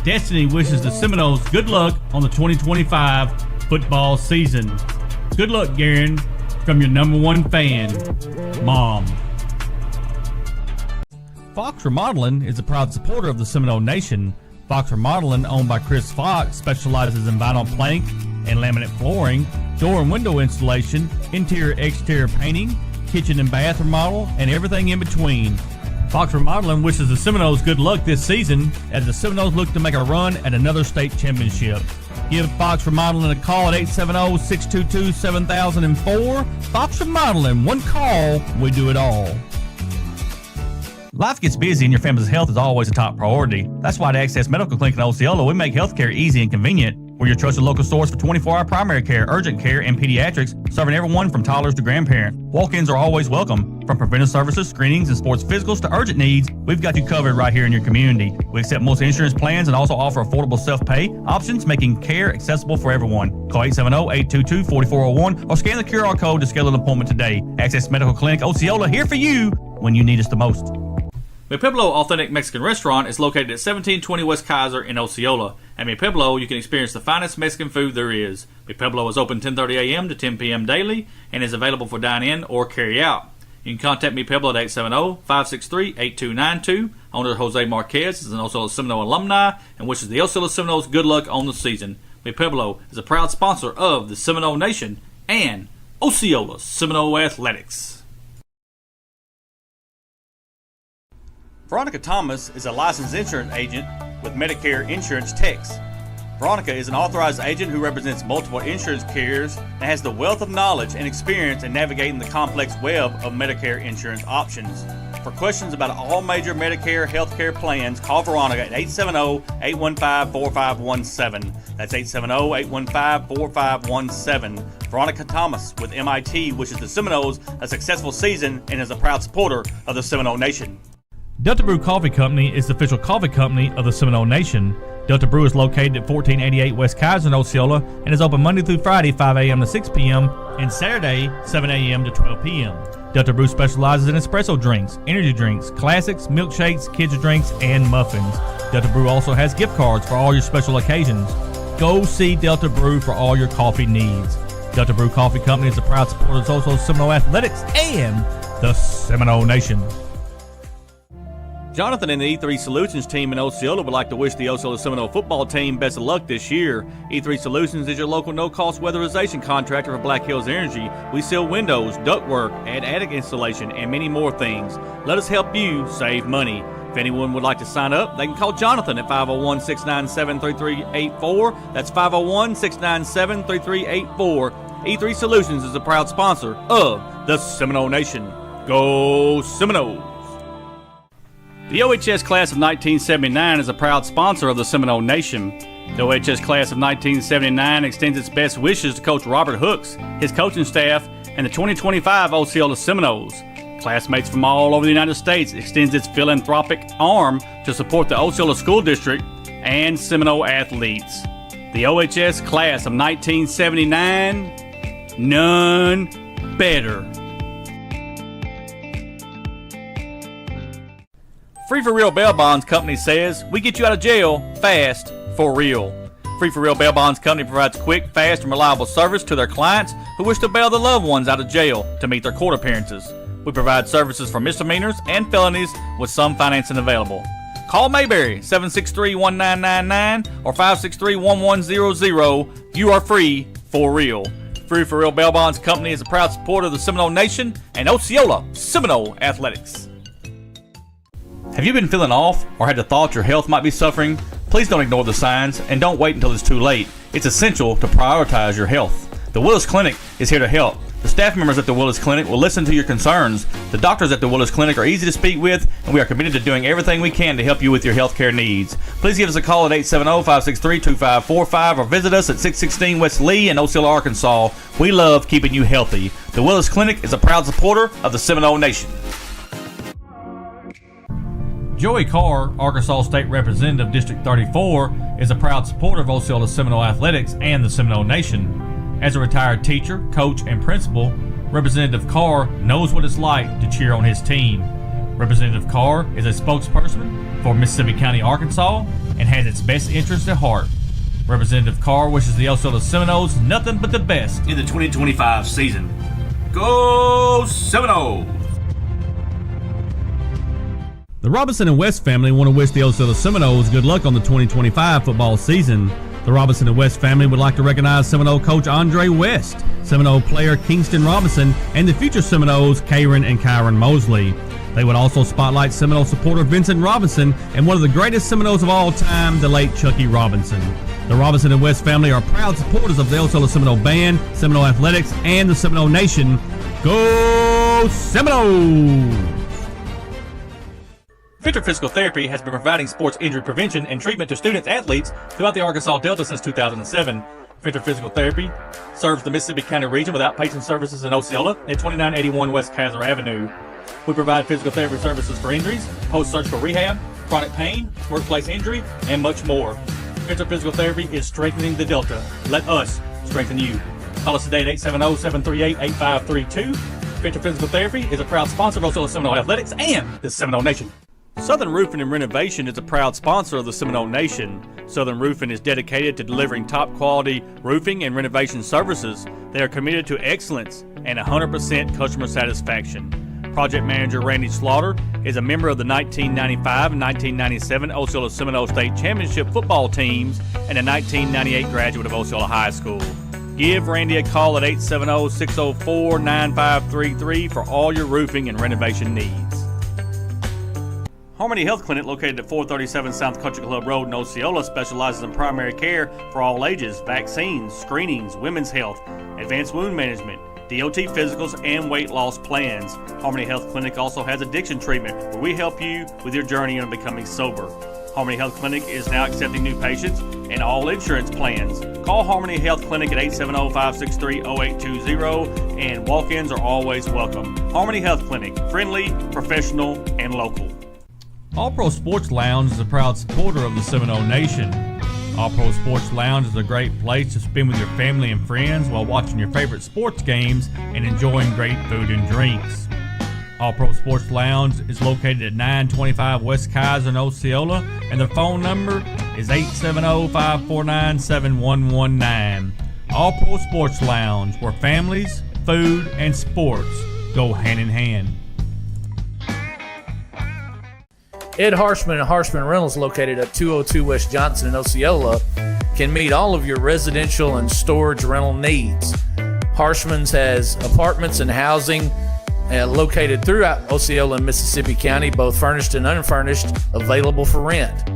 Destiny wishes the Seminoles good luck on the 2025 football season. Good luck, Garen, from your number one fan, Mom. Fox Remodeling is a proud supporter of the Seminole Nation. Fox Remodeling, owned by Chris Fox, specializes in vinyl plank and laminate flooring, door and window installation, interior-exterior painting, kitchen and bath remodel, and everything in between. Fox Remodeling wishes the Seminoles good luck this season as the Seminoles look to make a run at another state championship. Give Fox Remodeling a call at 870-622-7004. Fox Remodeling, one call, we do it all. Life gets busy and your family's health is always a top priority. That's why at Access Medical Clinic in Osceola, we make healthcare easy and convenient. We're your trusted local source for 24-hour primary care, urgent care, and pediatrics, serving everyone from toddlers to grandparent. Walk-ins are always welcome. From preventive services, screenings, and sports physicals to urgent needs, we've got you covered right here in your community. We accept most insurance plans and also offer affordable self-pay options, making care accessible for everyone. Call 870-822-4401 or scan the QR code to schedule an appointment today. Access Medical Clinic Osceola, here for you when you need us the most. Mi Pueblo Authentic Mexican Restaurant is located at 1720 West Kaiser in Osceola. At Mi Pueblo, you can experience the finest Mexican food there is. Mi Pueblo is open 10:30 a.m. to 10 p.m. daily and is available for dine-in or carry-out. You can contact Mi Pueblo at 870-563-8292. Owner Jose Marquez is an Osceola Seminole alumni and wishes the Osceola Seminoles good luck on the season. Mi Pueblo is a proud sponsor of the Seminole Nation and Osceola Seminole Athletics. Veronica Thomas is a licensed insurance agent with Medicare Insurance Techs. Veronica is an authorized agent who represents multiple insurance carriers and has the wealth of knowledge and experience in navigating the complex web of Medicare insurance options. For questions about all major Medicare healthcare plans, call Veronica at 870-815-4517. That's 870-815-4517. Veronica Thomas with MIT wishes the Seminoles a successful season and is a proud supporter of the Seminole Nation. Delta Brew Coffee Company is the official coffee company of the Seminole Nation. Delta Brew is located at 1488 West Kaiser in Osceola and is open Monday through Friday 5 a.m. to 6 p.m. and Saturday 7 a.m. to 12 p.m. Delta Brew specializes in espresso drinks, energy drinks, classics, milkshakes, kids drinks, and muffins. Delta Brew also has gift cards for all your special occasions. Go see Delta Brew for all your coffee needs. Delta Brew Coffee Company is a proud supporter of Osceola Seminole Athletics and the Seminole Nation. Jonathan and the E3 Solutions team in Osceola would like to wish the Osceola Seminole football team best of luck this year. E3 Solutions is your local no-cost weatherization contractor for Black Hills Energy. We sell windows, ductwork, add attic installation, and many more things. Let us help you save money. If anyone would like to sign up, they can call Jonathan at 501-697-3384. That's 501-697-3384. E3 Solutions is a proud sponsor of the Seminole Nation. Go Seminoles! The OHS Class of 1979 is a proud sponsor of the Seminole Nation. The OHS Class of 1979 extends its best wishes to Coach Robert Hooks, his coaching staff, and the 2025 Osceola Seminoles. Classmates from all over the United States extends its philanthropic arm to support the Osceola School District and Seminole athletes. The OHS Class of 1979, none better. Free for Real Bail Bonds Company says, we get you out of jail fast for real. Free for Real Bail Bonds Company provides quick, fast, and reliable service to their clients who wish to bail their loved ones out of jail to meet their court appearances. We provide services for misdemeanors and felonies with some financing available. Call Mayberry 763-1999 or 563-1100. You are free for real. Free for Real Bail Bonds Company is a proud supporter of the Seminole Nation and Osceola Seminole Athletics. Have you been feeling off or had the thought your health might be suffering? Please don't ignore the signs and don't wait until it's too late. It's essential to prioritize your health. The Willis Clinic is here to help. The staff members at the Willis Clinic will listen to your concerns. The doctors at the Willis Clinic are easy to speak with, and we are committed to doing everything we can to help you with your health care needs. Please give us a call at 870-563-2545 or visit us at 616 West Lee in Osceola, Arkansas. We love keeping you healthy. The Willis Clinic is a proud supporter of the Seminole Nation. Joey Carr, Arkansas State Representative District 34, is a proud supporter of Osceola Seminole Athletics and the Seminole Nation. As a retired teacher, coach, and principal, Representative Carr knows what it's like to cheer on his team. Representative Carr is a spokesperson for Mississippi County, Arkansas, and has its best interests at heart. Representative Carr wishes the Osceola Seminoles nothing but the best in the 2025 season. Go Seminoles! The Robinson and West family want to wish the Osceola Seminoles good luck on the 2025 football season. The Robinson and West family would like to recognize Seminole coach Andre West, Seminole player Kingston Robinson, and the future Seminoles Karen and Kyron Mosley. They would also spotlight Seminole supporter Vincent Robinson and one of the greatest Seminoles of all time, the late Chucky Robinson. The Robinson and West family are proud supporters of the Osceola Seminole Band, Seminole Athletics, and the Seminole Nation. Go Seminoles! Venture Physical Therapy has been providing sports injury prevention and treatment to students athletes throughout the Arkansas Delta since 2007. Venture Physical Therapy serves the Mississippi County region with outpatient services in Osceola at 2981 West Kaiser Avenue. We provide physical therapy services for injuries, post-surgical rehab, chronic pain, workplace injury, and much more. Venture Physical Therapy is strengthening the Delta. Let us strengthen you. Call us today at 870-738-8532. Venture Physical Therapy is a proud sponsor of Osceola Seminole Athletics and the Seminole Nation. Southern Roofing and Renovation is a proud sponsor of the Seminole Nation. Southern Roofing is dedicated to delivering top quality roofing and renovation services. They are committed to excellence and 100% customer satisfaction. Project Manager Randy Slaughter is a member of the 1995 and 1997 Osceola Seminole State Championship football teams and a 1998 graduate of Osceola High School. Give Randy a call at 870-604-9533 for all your roofing and renovation needs. Harmony Health Clinic, located at 437 South Country Club Road in Osceola, specializes in primary care for all ages, vaccines, screenings, women's health, advanced wound management, DOT physicals, and weight loss plans. Harmony Health Clinic also has addiction treatment, where we help you with your journey on becoming sober. Harmony Health Clinic is now accepting new patients and all insurance plans. Call Harmony Health Clinic at 870-563-0820, and walk-ins are always welcome. Harmony Health Clinic, friendly, professional, and local. All Pro Sports Lounge is a proud supporter of the Seminole Nation. All Pro Sports Lounge is a great place to spend with your family and friends while watching your favorite sports games and enjoying great food and drinks. All Pro Sports Lounge is located at 925 West Kaiser in Osceola, and their phone number is 870-549-7119. All Pro Sports Lounge, where families, food, and sports go hand in hand. Ed Harshman and Harshman Rentals, located at 202 West Johnson in Osceola, can meet all of your residential and storage rental needs. Harshman's has apartments and housing located throughout Osceola and Mississippi County, both furnished and unfurnished, available for rent.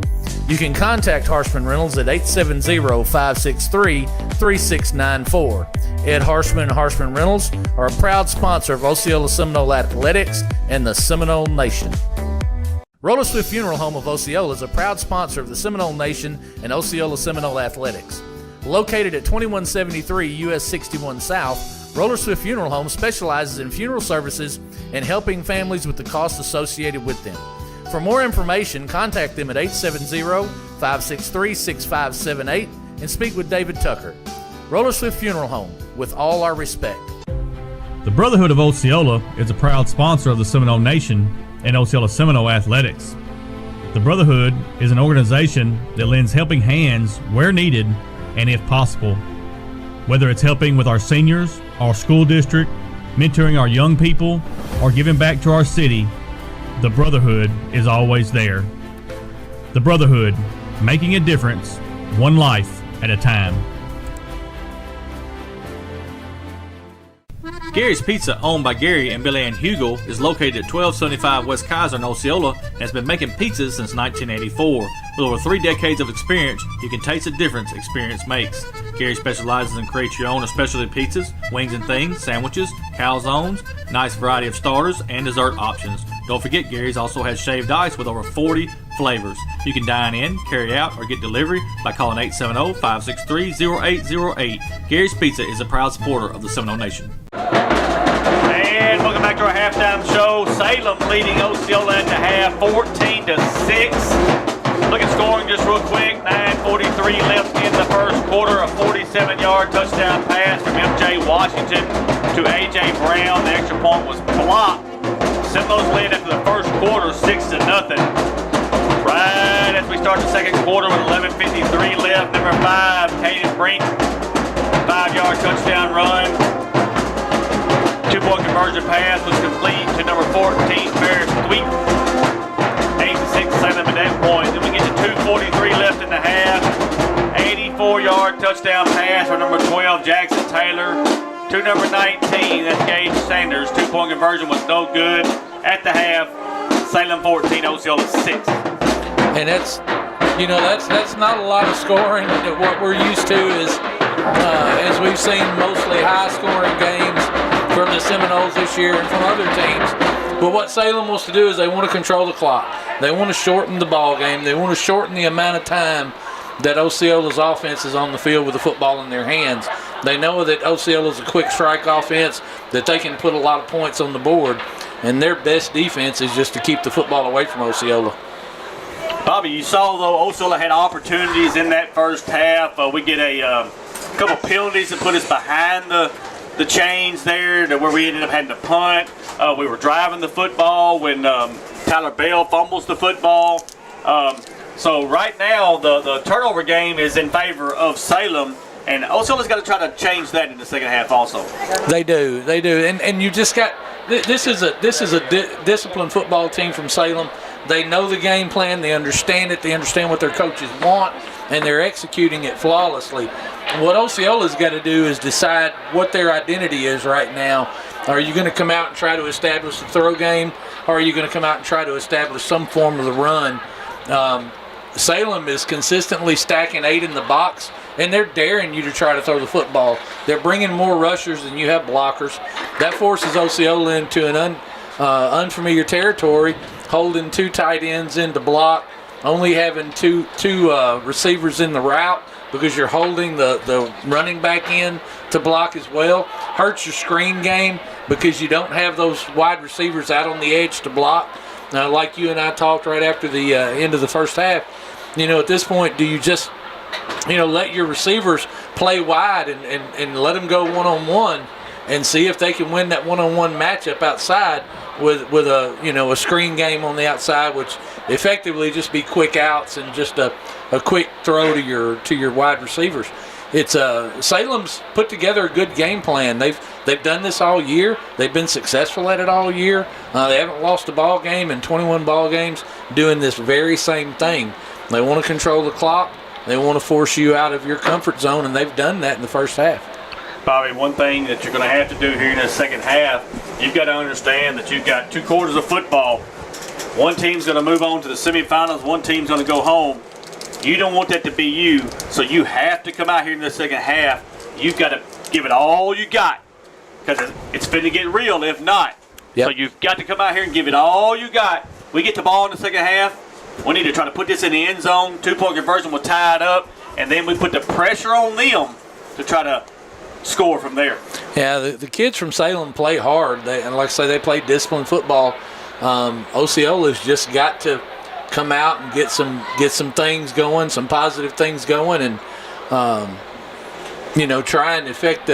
You can contact Harshman Rentals at 870-563-3694. Ed Harshman and Harshman Rentals are a proud sponsor of Osceola Seminole Athletics and the Seminole Nation. Roller Swift Funeral Home of Osceola is a proud sponsor of the Seminole Nation and Osceola Seminole Athletics. Located at 2173 US 61 South, Roller Swift Funeral Home specializes in funeral services and helping families with the costs associated with them. For more information, contact them at 870-563-6578 and speak with David Tucker. Roller Swift Funeral Home, with all our respect. The Brotherhood of Osceola is a proud sponsor of the Seminole Nation and Osceola Seminole Athletics. The Brotherhood is an organization that lends helping hands where needed and if possible. Whether it's helping with our seniors, our school district, mentoring our young people, or giving back to our city, the Brotherhood is always there. The Brotherhood, making a difference, one life at a time. Gary's Pizza, owned by Gary and Billy Ann Hugel, is located at 1275 West Kaiser in Osceola and has been making pizzas since 1984. With over 3 decades of experience, you can taste the difference experience makes. Gary specializes in create your own specialty pizzas, wings and things, sandwiches, calzones, nice variety of starters, and dessert options. Don't forget, Gary's also has shaved ice with over 40 flavors. You can dine in, carry out, or get delivery by calling 870-563-0808. Gary's Pizza is a proud supporter of the Seminole Nation. And welcome back to our halftime show. Salem leading Osceola at the half, 14-6. Look at scoring just real quick. 9:43 left in the first quarter. A 47-yard touchdown pass from M.J. Washington to A.J. Brown. The extra point was blocked. Seminoles led after the first quarter, 6-0. Right as we start the second quarter with 11:53 left. Number 5, Caden Brink, 5-yard touchdown run. 2-point conversion pass was complete to number 14, Ferris Sweet. 8-6 Salem at that point. Then we get to 2:43 left in the half. 84 4-yard touchdown pass for number 12, Jackson Taylor, to number 19, that's Gage Sanders. 2-point conversion was no good. At the half, Salem 14, Osceola 6. And that's not a lot of scoring. What we're used to is, as we've seen, mostly high-scoring games from the Seminoles this year and from other teams. But what Salem wants to do is they want to control the clock. They want to shorten the ball game. They want to shorten the amount of time that Osceola's offense is on the field with the football in their hands. They know that Osceola's a quick strike offense, that they can put a lot of points on the board, and their best defense is just to keep the football away from Osceola. Bobby, you saw, though, Osceola had opportunities in that first half. We get a couple penalties that put us behind the chains there, to where we ended up having to punt. We were driving the football when Tyler Bell fumbles the football. So right now, the turnover game is in favor of Salem, and Osceola's got to try to change that in the second half also. They do, and you just got this is a disciplined football team from Salem. They know the game plan, they understand it, they understand what their coaches want, and they're executing it flawlessly. What Osceola's got to do is decide what their identity is right now. Are you going to come out and try to establish the throw game, or are you going to come out and try to establish some form of the run? Salem is consistently stacking 8 in the box, and they're daring you to try to throw the football. They're bringing more rushers than you have blockers. That forces Osceola into an unfamiliar territory, holding 2 tight ends in to block, only having two receivers in the route because you're holding the running back in to block as well. Hurts your screen game because you don't have those wide receivers out on the edge to block. Now, like you and I talked right after the end of the first half, at this point, do you just, let your receivers play wide and let them go one-on-one and see if they can win that one-on-one matchup outside with a screen game on the outside, which effectively just be quick outs and just a quick throw to your wide receivers. It's Salem's put together a good game plan. They've done this all year. They've been successful at it all year. They haven't lost a ball game in 21 ball games doing this very same thing. They want to control the clock. They want to force you out of your comfort zone, and they've done that in the first half. Bobby, one thing that you're going to have to do here in the second half, you've got to understand that you've got 2 quarters of football. One team's going to move on to the semifinals. One team's going to go home. You don't want that to be you, so you have to come out here in the second half. You've got to give it all you got, because it's finna get real if not. Yep. So you've got to come out here and give it all you got. We get the ball in the second half. We need to try to put this in the end zone. 2-point conversion will tie it up, and then we put the pressure on them to try to score from there. Yeah, the kids from Salem play hard. And like I say, they play disciplined football. Osceola's just got to come out and get some things going, some positive things going, and try and affect.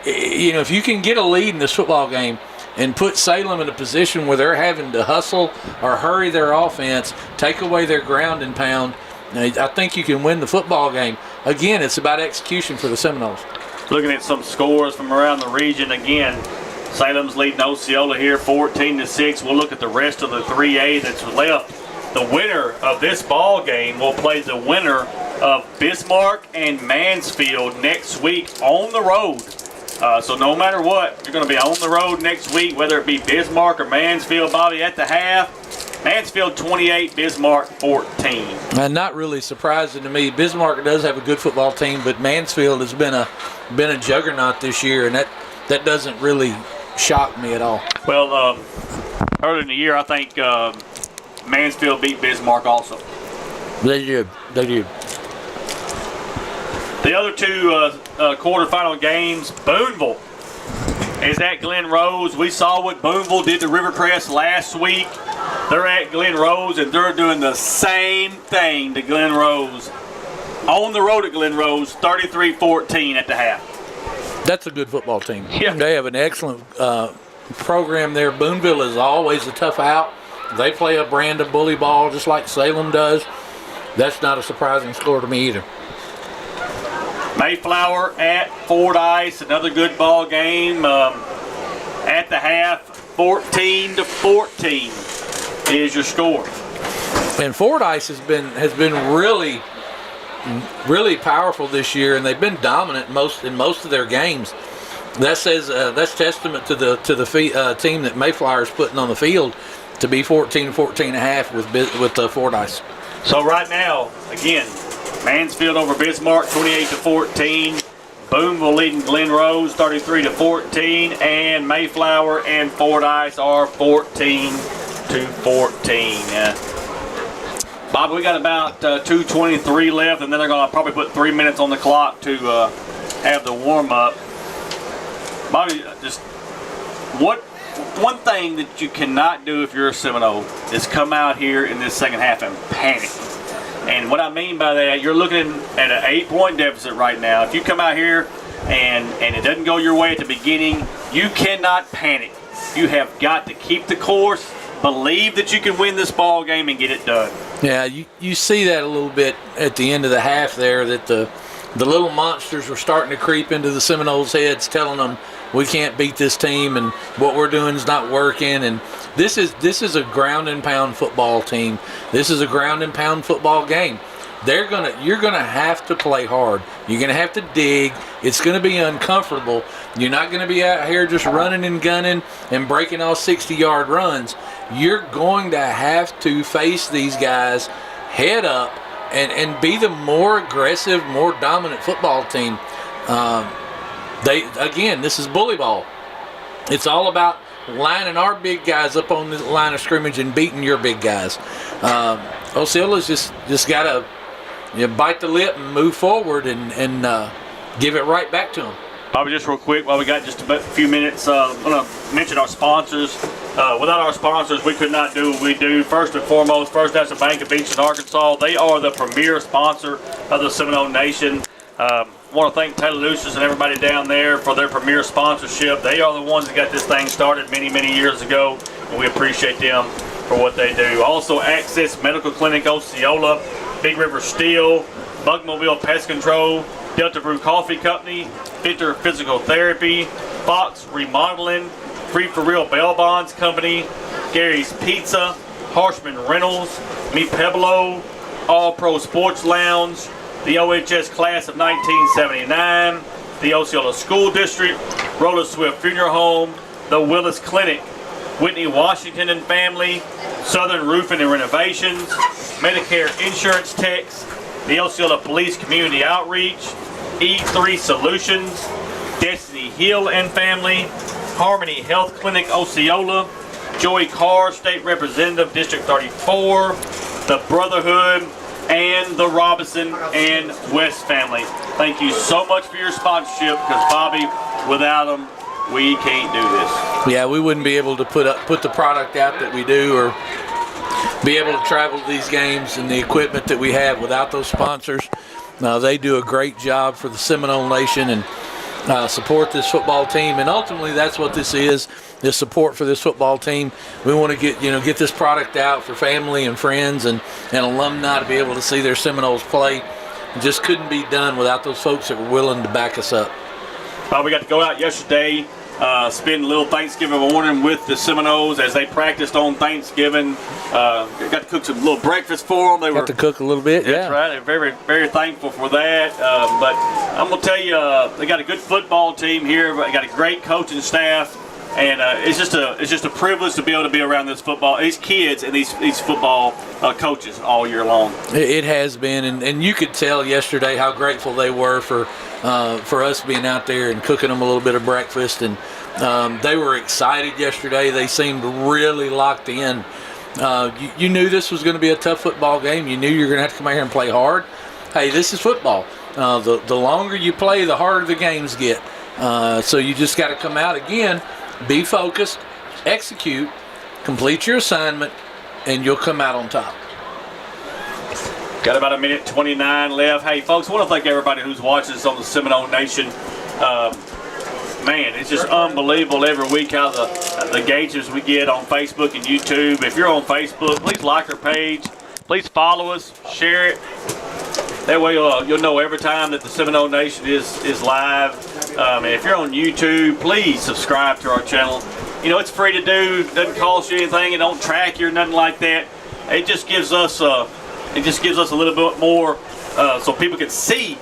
If you can get a lead in this football game and put Salem in a position where they're having to hustle or hurry their offense, take away their ground and pound, I think you can win the football game. Again, it's about execution for the Seminoles. Looking at some scores from around the region again, Salem's leading Osceola here 14-6. We'll look at the rest of the 3A that's left. The winner of this ball game will play the winner of Bismarck and Mansfield next week on the road. So no matter what, you're going to be on the road next week, whether it be Bismarck or Mansfield. Bobby, at the half, Mansfield 28, Bismarck 14. And not really surprising to me. Bismarck does have a good football team, but Mansfield has been a juggernaut this year, and that doesn't really shock me at all. Well, early in the year, I think Mansfield beat Bismarck also. They did. The other 2 quarterfinal games, Boonville is at Glen Rose. We saw what Boonville did to Rivercrest last week. They're at Glen Rose, and they're doing the same thing to Glen Rose. On the road at Glen Rose, 33-14 at the half. That's a good football team. Yeah. They have an excellent program there. Boonville is always a tough out. They play a brand of bully ball just like Salem does. That's not a surprising score to me either. Mayflower at Fordyce, another good ball game. At the half, 14-14 is your score. And Fordyce has been really really powerful this year, and they've been dominant in most of their games. That says that's testament to the team that Mayflower's putting on the field to be 14-14.5 with Fordyce. So right now, again, Mansfield over Bismarck 28-14. Boonville leading Glen Rose 33-14, and Mayflower and Fordyce are 14-14. Bob, we got about 2:23 left, and then they're going to probably put 3 minutes on the clock to have the warm up. Bobby, just one thing that you cannot do if you're a Seminole is come out here in this second half and panic. And what I mean by that, you're looking at an 8-point deficit right now. If you come out here and it doesn't go your way at the beginning, you cannot panic. You have got to keep the course, believe that you can win this ball game and get it done. Yeah, you see that a little bit at the end of the half there, that the little monsters were starting to creep into the Seminoles' heads, telling them we can't beat this team and what we're doing is not working. And this is a ground and pound football team. This is a ground and pound football game. You're gonna have to play hard. You're gonna have to dig. It's gonna be uncomfortable. You're not gonna be out here just running and gunning and breaking all 60-yard runs. You're going to have to face these guys head up and be the more aggressive, more dominant football team. This is bully ball. It's all about lining our big guys up on the line of scrimmage and beating your big guys. Osceola's just got to bite the lip and move forward and give it right back to them. Bobby, just real quick, while we got just a few minutes, I'm going to mention our sponsors. Without our sponsors, we could not do what we do. First and foremost, First National Bank of Eastern Arkansas. They are the premier sponsor of the Seminole Nation. I want to thank Taylor Lucius and everybody down there for their premier sponsorship. They are the ones that got this thing started many, many years ago, and we appreciate them for what they do. Also, Access Medical Clinic Osceola, Big River Steel, Bugmobile Pest Control, Delta Brew Coffee Company, Victor Physical Therapy, Fox Remodeling, Free For Real Bail Bonds Company, Gary's Pizza, Harshman Reynolds, Me Pueblo, All Pro Sports Lounge, the OHS Class of 1979, the Osceola School District, Roller Swift Funeral Home, the Willis Clinic, Whitney Washington and Family, Southern Roofing and Renovations, Medicare Insurance Techs, the Osceola Police Community Outreach, E3 Solutions, Destiny Hill and Family, Harmony Health Clinic Osceola, Joey Carr, State Representative, District 34, the Brotherhood, and the Robinson and West family. Thank you so much for your sponsorship, because Bobby, without them, we can't do this. Yeah, we wouldn't be able to put the product out that we do, or be able to travel to these games and the equipment that we have without those sponsors. They do a great job for the Seminole Nation and support this football team, and ultimately that's what this is support for this football team. We want to get this product out for family and friends and alumni to be able to see their Seminoles play. It just couldn't be done without those folks that were willing to back us up. We got to go out yesterday, spend a little Thanksgiving morning with the Seminoles as they practiced on Thanksgiving. Got to cook some little breakfast for them. They got to cook a little bit. That's right. They're very, very thankful for that. But I'm gonna tell you, they got a good football team here. They got a great coaching staff, and it's just a privilege to be able to be around these kids and these football coaches all year long. It has been, and you could tell yesterday how grateful they were for us being out there and cooking them a little bit of breakfast, and they were excited yesterday. They seemed really locked in. You knew this was going to be a tough football game. You knew you were going to have to come out here and play hard. Hey, this is football. The longer you play, the harder the games get. So you just got to come out again, be focused, execute, complete your assignment, and you'll come out on top. Got about 1:29 left. Hey, folks, I want to thank everybody who's watching us on the Seminole Nation. Man, it's just unbelievable every week how the engagements we get on Facebook and YouTube. If you're on Facebook, please like our page. Please follow us, share it. That way you'll know every time that the Seminole Nation is live. And if you're on YouTube, please subscribe to our channel. It's free to do. It doesn't cost you anything. It don't track you or nothing like that. It just gives us a little bit more so people can see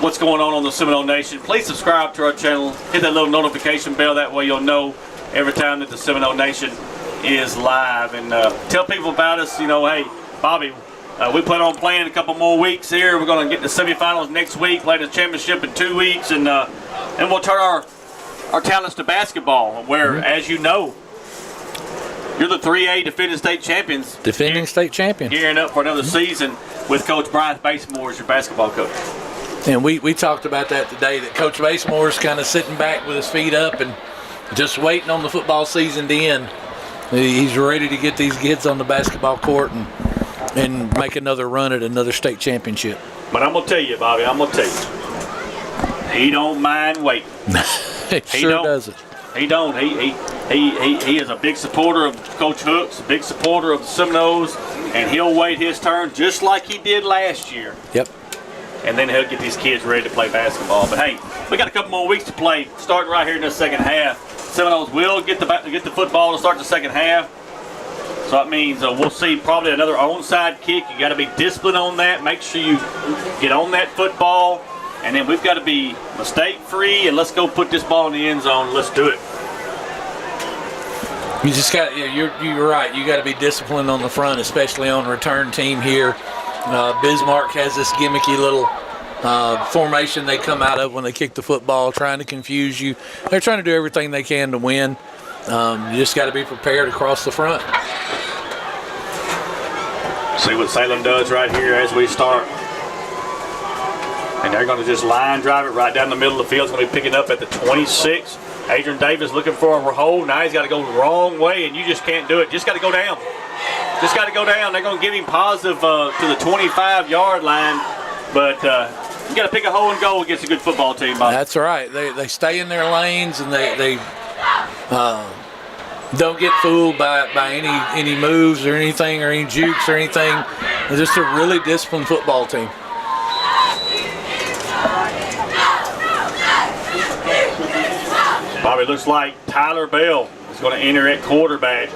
what's going on the Seminole Nation, please subscribe to our channel. Hit that little notification bell. That way you'll know every time that the Seminole Nation is live. And tell people about us. You know, hey, Bobby, we plan on playing a couple more weeks here. We're going to get the semifinals next week, play the championship in 2 weeks, and we'll turn our talents to basketball, where, as you know, you're the 3A defending state champions. Defending state champion. Gearing up for another season with Coach Brian Basemore as your basketball coach. And we talked about that today, that Coach Basemore's kind of sitting back with his feet up and just waiting on the football season to end. He's ready to get these kids on the basketball court and make another run at another state championship. But I'm going to tell you, Bobby, he don't mind waiting. He sure doesn't. He don't. He is a big supporter of Coach Hooks, a big supporter of the Seminoles, and he'll wait his turn just like he did last year. Yep. And then he'll get these kids ready to play basketball. But hey, we got a couple more weeks to play, starting right here in the second half. Seminoles will get the football to start the second half. So that means we'll see probably another onside kick. You got to be disciplined on that. Make sure you get on that football. And then we've got to be mistake-free, and let's go put this ball in the end zone. Let's do it. You just got, you're right. You got to be disciplined on the front, especially on the return team here. Bismarck has this gimmicky little formation they come out of when they kick the football, trying to confuse you. They're trying to do everything they can to win. You just got to be prepared across the front. See what Salem does right here as we start. And they're going to just line drive it right down the middle of the field. It's going to be picking up at the 26. Adrian Davis looking for a hold. Now he's got to go the wrong way, and you just can't do it. Just got to go down. Just got to go down. They're going to give him positive to the 25-yard line. But you got to pick a hole and go against a good football team, Bob. That's right. They stay in their lanes, and they don't get fooled by any moves or anything or any jukes or anything. They're just a really disciplined football team. Bobby, looks like Tyler Bell is going to enter at quarterback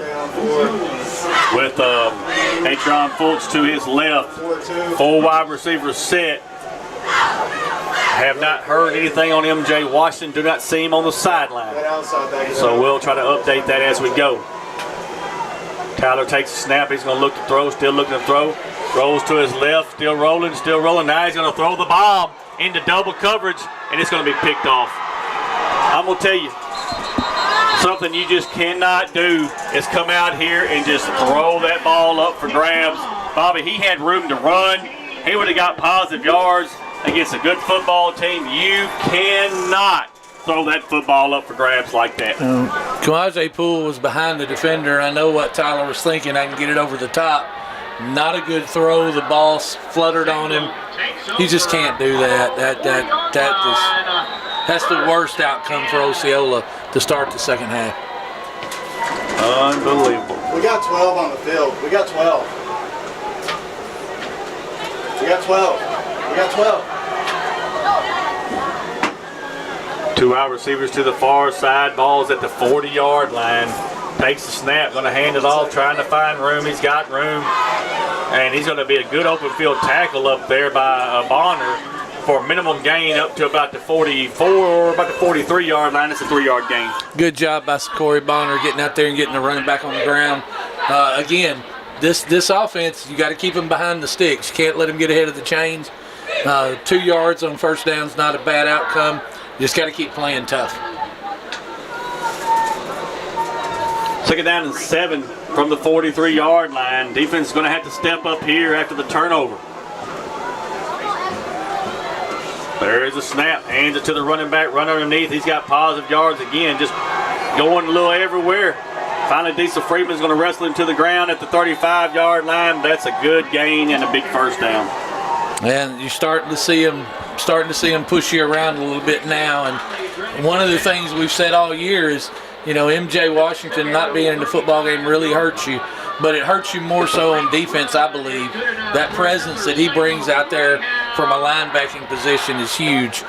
with Atron Fultz to his left. 4 wide receivers set. Have not heard anything on MJ Washington. Do not see him on the sideline. So we'll try to update that as we go. Tyler takes a snap. He's going to look to throw. Still looking to throw. Rolls to his left. Still rolling. Still rolling. Now he's going to throw the bomb into double coverage, and it's going to be picked off. I'm going to tell you, something you just cannot do is come out here and just throw that ball up for grabs. Bobby, he had room to run. He would have got positive yards against a good football team. You cannot throw that football up for grabs like that. Kawaje Poole was behind the defender. I know what Tyler was thinking. I can get it over the top. Not a good throw. The ball fluttered on him. You just can't do that. That's the worst outcome for Osceola to start the second half. Unbelievable. We got 12 on the field. We got 12. We got 12. We got 12. 2 wide receivers to the far side. Ball's at the 40-yard line. Takes the snap. Going to hand it off. Trying to find room. He's got room. And he's going to be a good open field tackle up there by Bonner for a minimum gain up to about the 44 or about the 43-yard line. It's a 3-yard gain. Good job by Corey Bonner getting out there and getting the running back on the ground. Again, this offense, you got to keep them behind the sticks. You can't let them get ahead of the chains. 2 yards on first down is not a bad outcome. You just got to keep playing tough. 2nd down and 7 from the 43-yard line. Defense is going to have to step up here after the turnover. There is a snap. Hands it to the running back. Run underneath. He's got positive yards again. Just going a little everywhere. Finally, Diesel Freeman's going to wrestle him to the ground at the 35-yard line. That's a good gain and a big first down. And you're starting to see him push you around a little bit now. And one of the things we've said all year is, MJ Washington not being in the football game really hurts you. But it hurts you more so on defense, I believe. That presence that he brings out there from a linebacking position is huge.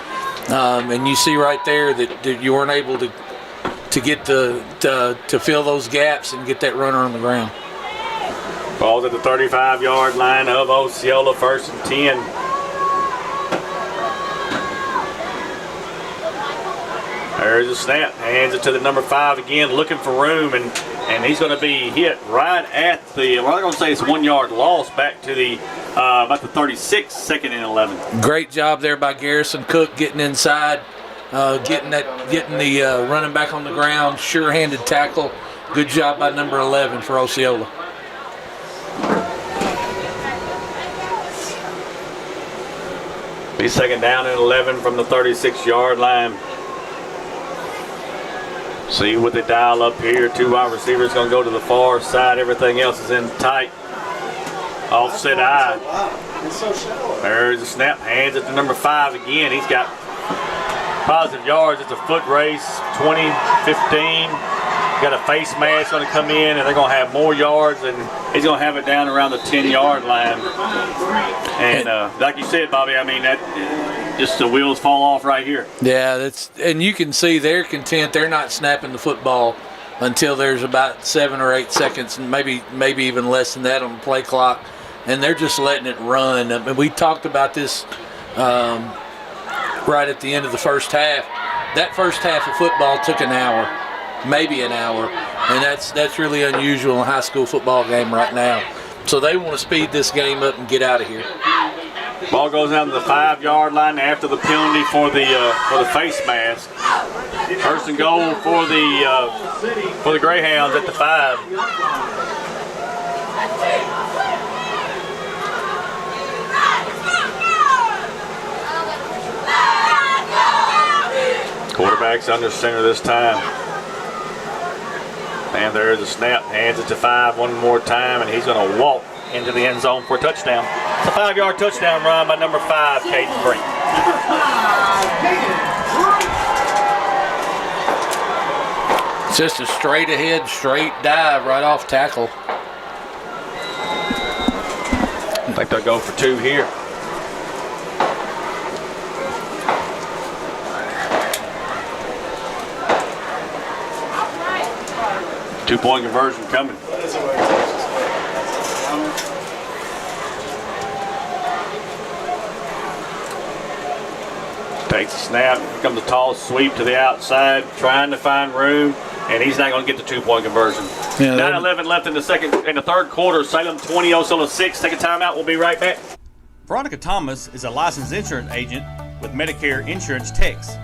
And you see right there that you weren't able to get to fill those gaps and get that runner on the ground. Ball's at the 35-yard line of Osceola, 1st and 10. There's a snap. Hands it to the number 5 again, looking for room, and he's going to be hit right at the, well, I'm going to say it's 1 yard loss back to the about the 36, 2nd and 11. Great job there by Garrison Cook getting inside, getting the running back on the ground, sure-handed tackle. Good job by number 11 for Osceola. Be 2nd down and 11 from the 36-yard line. See what they dial up here. 2 wide receivers going to go to the far side. Everything else is in tight. Offset eye. There's a snap. Hands it to number 5 again. He's got positive yards. It's a foot race. 20, 15. Got a face mask going to come in, and they're going to have more yards, and he's going to have it down around the 10-yard line. And like you said, Bobby, I mean, that just the wheels fall off right here. Yeah, and you can see they're content. They're not snapping the football until there's about 7 or 8 seconds, and maybe even less than that on the play clock, and they're just letting it run. I mean, we talked about this right at the end of the first half. That first half of football took an hour. Maybe an hour, and that's really unusual in a high school football game right now. So they want to speed this game up and get out of here. Ball goes down to the 5-yard line after the penalty for the face mask. First and goal for the Greyhounds at the 5. Quarterback's under center this time. And there's a snap. Hands it to 5 one more time, and he's going to walk into the end zone for a touchdown. It's a 5-yard touchdown run by number 5, Caden Brink. It's just a straight ahead, straight dive right off tackle. I think they'll go for 2 here. Two-point conversion coming. Takes a snap. Here comes a tall sweep to the outside, trying to find room, and he's not going to get the 2-point conversion. Yeah, 9-11 left in the third quarter. Salem 20, Osceola 6. Take a timeout. We'll be right back. Veronica Thomas is a licensed insurance agent with Medicare Insurance Techs.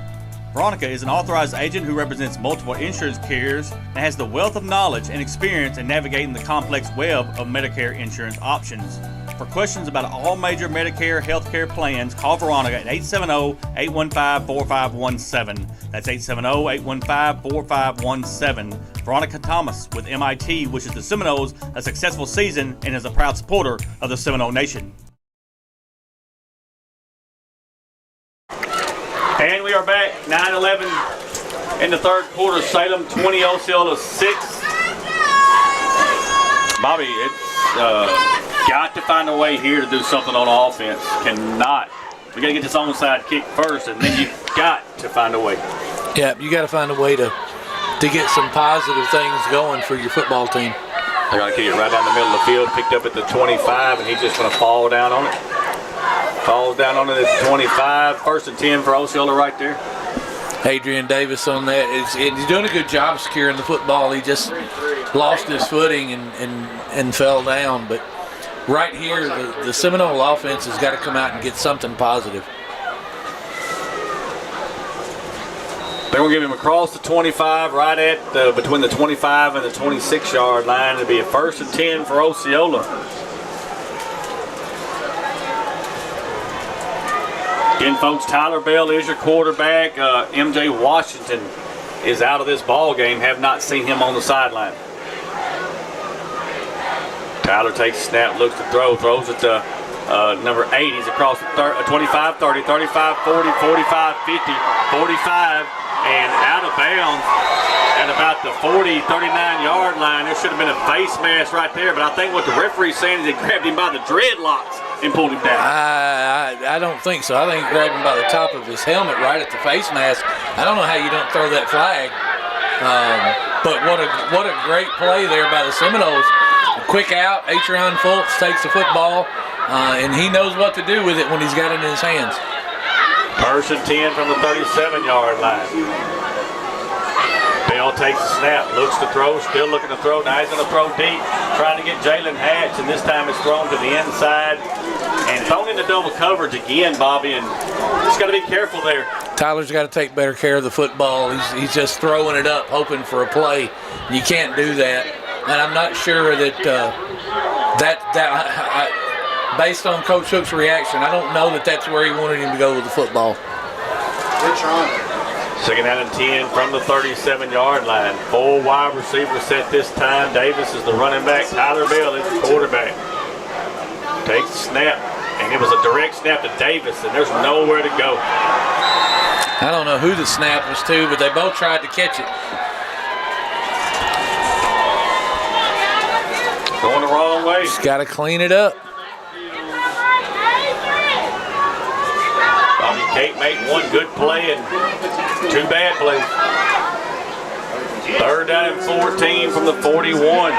Veronica is an authorized agent who represents multiple insurance carriers and has the wealth of knowledge and experience in navigating the complex web of Medicare insurance options. For questions about all major Medicare healthcare plans, call Veronica at 870-815-4517. That's 870-815-4517. Veronica Thomas with MIT wishes the Seminoles a successful season and is a proud supporter of the Seminole Nation. And we are back, 9-11 in the third quarter. Salem 20, Osceola 6. Bobby, it's got to find a way here to do something on offense. Cannot. We got to get this onside kick first, and then you got to find a way. Yeah, you got to find a way to get some positive things going for your football team. They're going to kick it right down the middle of the field, picked up at the 25, and he's just going to fall down on it. Falls down on it at 25. 1st and 10 for Osceola right there. Adrian Davis on that. He's doing a good job securing the football. He just lost his footing and fell down. But right here, the Seminole offense has got to come out and get something positive. They're going to give him across the 25, right at between the 25 and the 26-yard line. It'll be a 1st and 10 for Osceola. Again, folks, Tyler Bell is your quarterback. MJ Washington is out of this ball game. Have not seen him on the sideline. Tyler takes a snap, looks to throw, throws it to number 8. He's across the 25, 30, 35, 40, 45, 50, 45, and out of bounds at about the 40, 39-yard line. There should have been a face mask right there, but I think what the referee's saying is he grabbed him by the dreadlocks and pulled him down. I don't think so. I think he grabbed him by the top of his helmet right at the face mask. I don't know how you don't throw that flag. But what a great play there by the Seminoles. A quick out. Atron Fultz takes the football, and he knows what to do with it when he's got it in his hands. 1st and 10 from the 37-yard line. Ball takes the snap, looks to throw, still looking to throw. Now he's going to throw deep, trying to get Jalen Hatch, and this time it's thrown to the inside and thrown into double coverage again, Bobby, and just got to be careful there. Tyler's got to take better care of the football. He's just throwing it up, hoping for a play. You can't do that, and I'm not sure that based on Coach Hook's reaction, I don't know that that's where he wanted him to go with the football. Good try. Second down and 10 from the 37-yard line. 4 wide receivers set this time. Davis is the running back. Tyler Bell is the quarterback. Takes the snap, and it was a direct snap to Davis, and there's nowhere to go. I don't know who the snap was to, but they both tried to catch it. Going the wrong way. Just got to clean it up. Bobby Kate made one good play and 2 bad plays. Third down and 14 from the 41.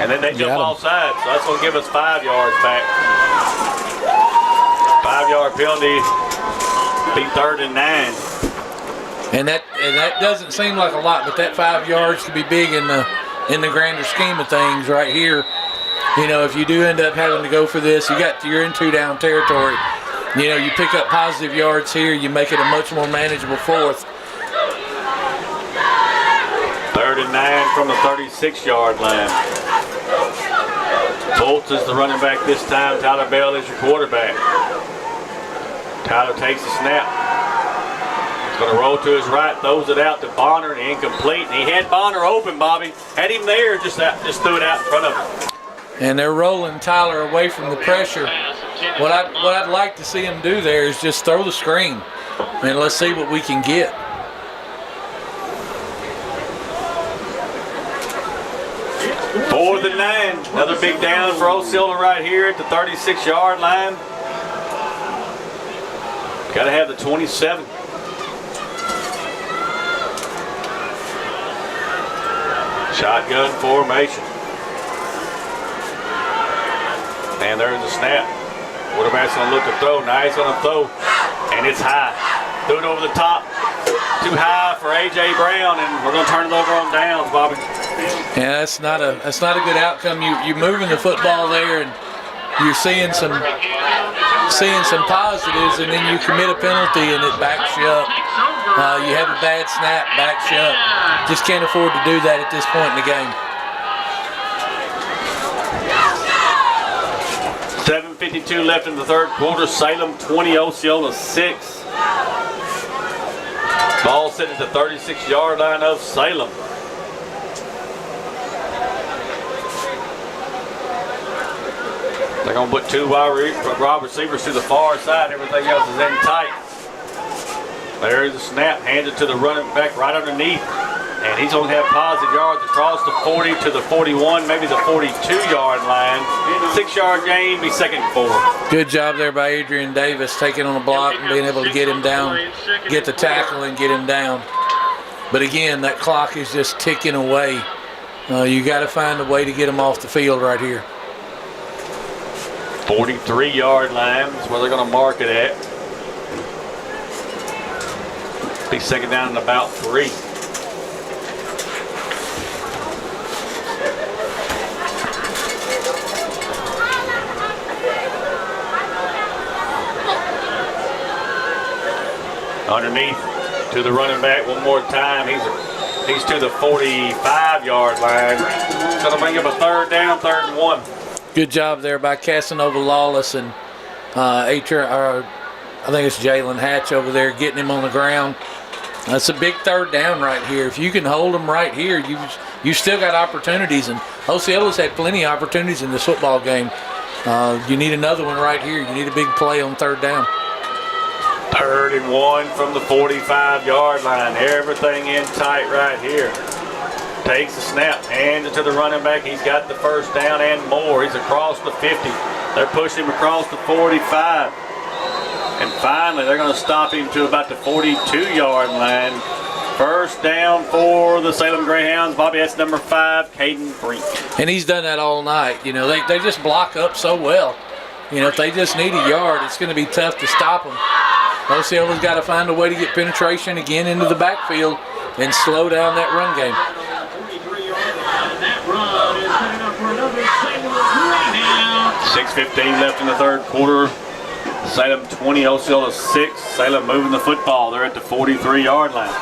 And then they jump offside, so that's going to give us 5 yards back. 5-yard penalty, be 3rd and 9. And that doesn't seem like a lot, but that 5 yards could be big in the grander scheme of things right here. You know, if you do end up having to go for this, you're in 2-down territory. You know, you pick up positive yards here, you make it a much more manageable 4th. 3rd and 9 from the 36-yard line. Bolts is the running back this time. Tyler Bell is your quarterback. Tyler takes the snap. He's going to roll to his right, throws it out to Bonner, and incomplete. And he had Bonner open, Bobby. Had him there, just threw it out in front of him. And they're rolling Tyler away from the pressure. What I'd like to see him do there is just throw the screen, and let's see what we can get. Fourth and 9. Another big down for Osceola right here at the 36-yard line. Got to have the 27. Shotgun formation. And there's the snap. Quarterback's going to look to throw. Now he's going to throw. And it's high. Threw it over the top. Too high for A.J. Brown, and we're going to turn it over on downs, Bobby. Yeah, that's not a good outcome. You're moving the football there, and you're seeing some positives, and then you commit a penalty, and it backs you up. You have a bad snap, backs you up. Just can't afford to do that at this point in the game. 7:52 left in the third quarter. Salem 20, Osceola 6. Ball set at the 36-yard line of Salem. They're going to put 2 wide receivers to the far side. Everything else is in tight. There's the snap. Handed to the running back right underneath. And he's going to have positive yards across the 40 to the 41, maybe the 42-yard line. 6-yard gain, be 2nd and 4. Good job there by Adrian Davis, taking on a block and being able to get him down, get the tackle and get him down. But again, that clock is just ticking away. You got to find a way to get him off the field right here. 43-yard line is where they're going to mark it at. Be 2nd down and about 3. Underneath to the running back one more time. He's to the 45-yard line. It's going to bring up a 3rd down, 3rd and 1. Good job there by Casanova Lawless and I think it's Jalen Hatch over there getting him on the ground. That's a big 3rd down right here. If you can hold them right here, you still got opportunities. And Osceola's had plenty of opportunities in this football game. You need another one right here. You need a big play on 3rd down. 3rd and 1 from the 45-yard line. Everything in tight right here. Takes the snap, hands it to the running back. He's got the 1st down and more. He's across the 50. They're pushing him across the 45. And finally, they're going to stop him to about the 42-yard line. 1st down for the Salem Greyhounds. Bobby, that's number 5, Caden Brink. And he's done that all night. You know, they just block up so well. You know, if they just need a yard, it's going to be tough to stop them. Osceola's got to find a way to get penetration again into the backfield and slow down that run game. That run is good enough for another Salem Greyhound. 6:15 left in the third quarter. Salem 20, Osceola 6. Salem moving the football. They're at the 43-yard line.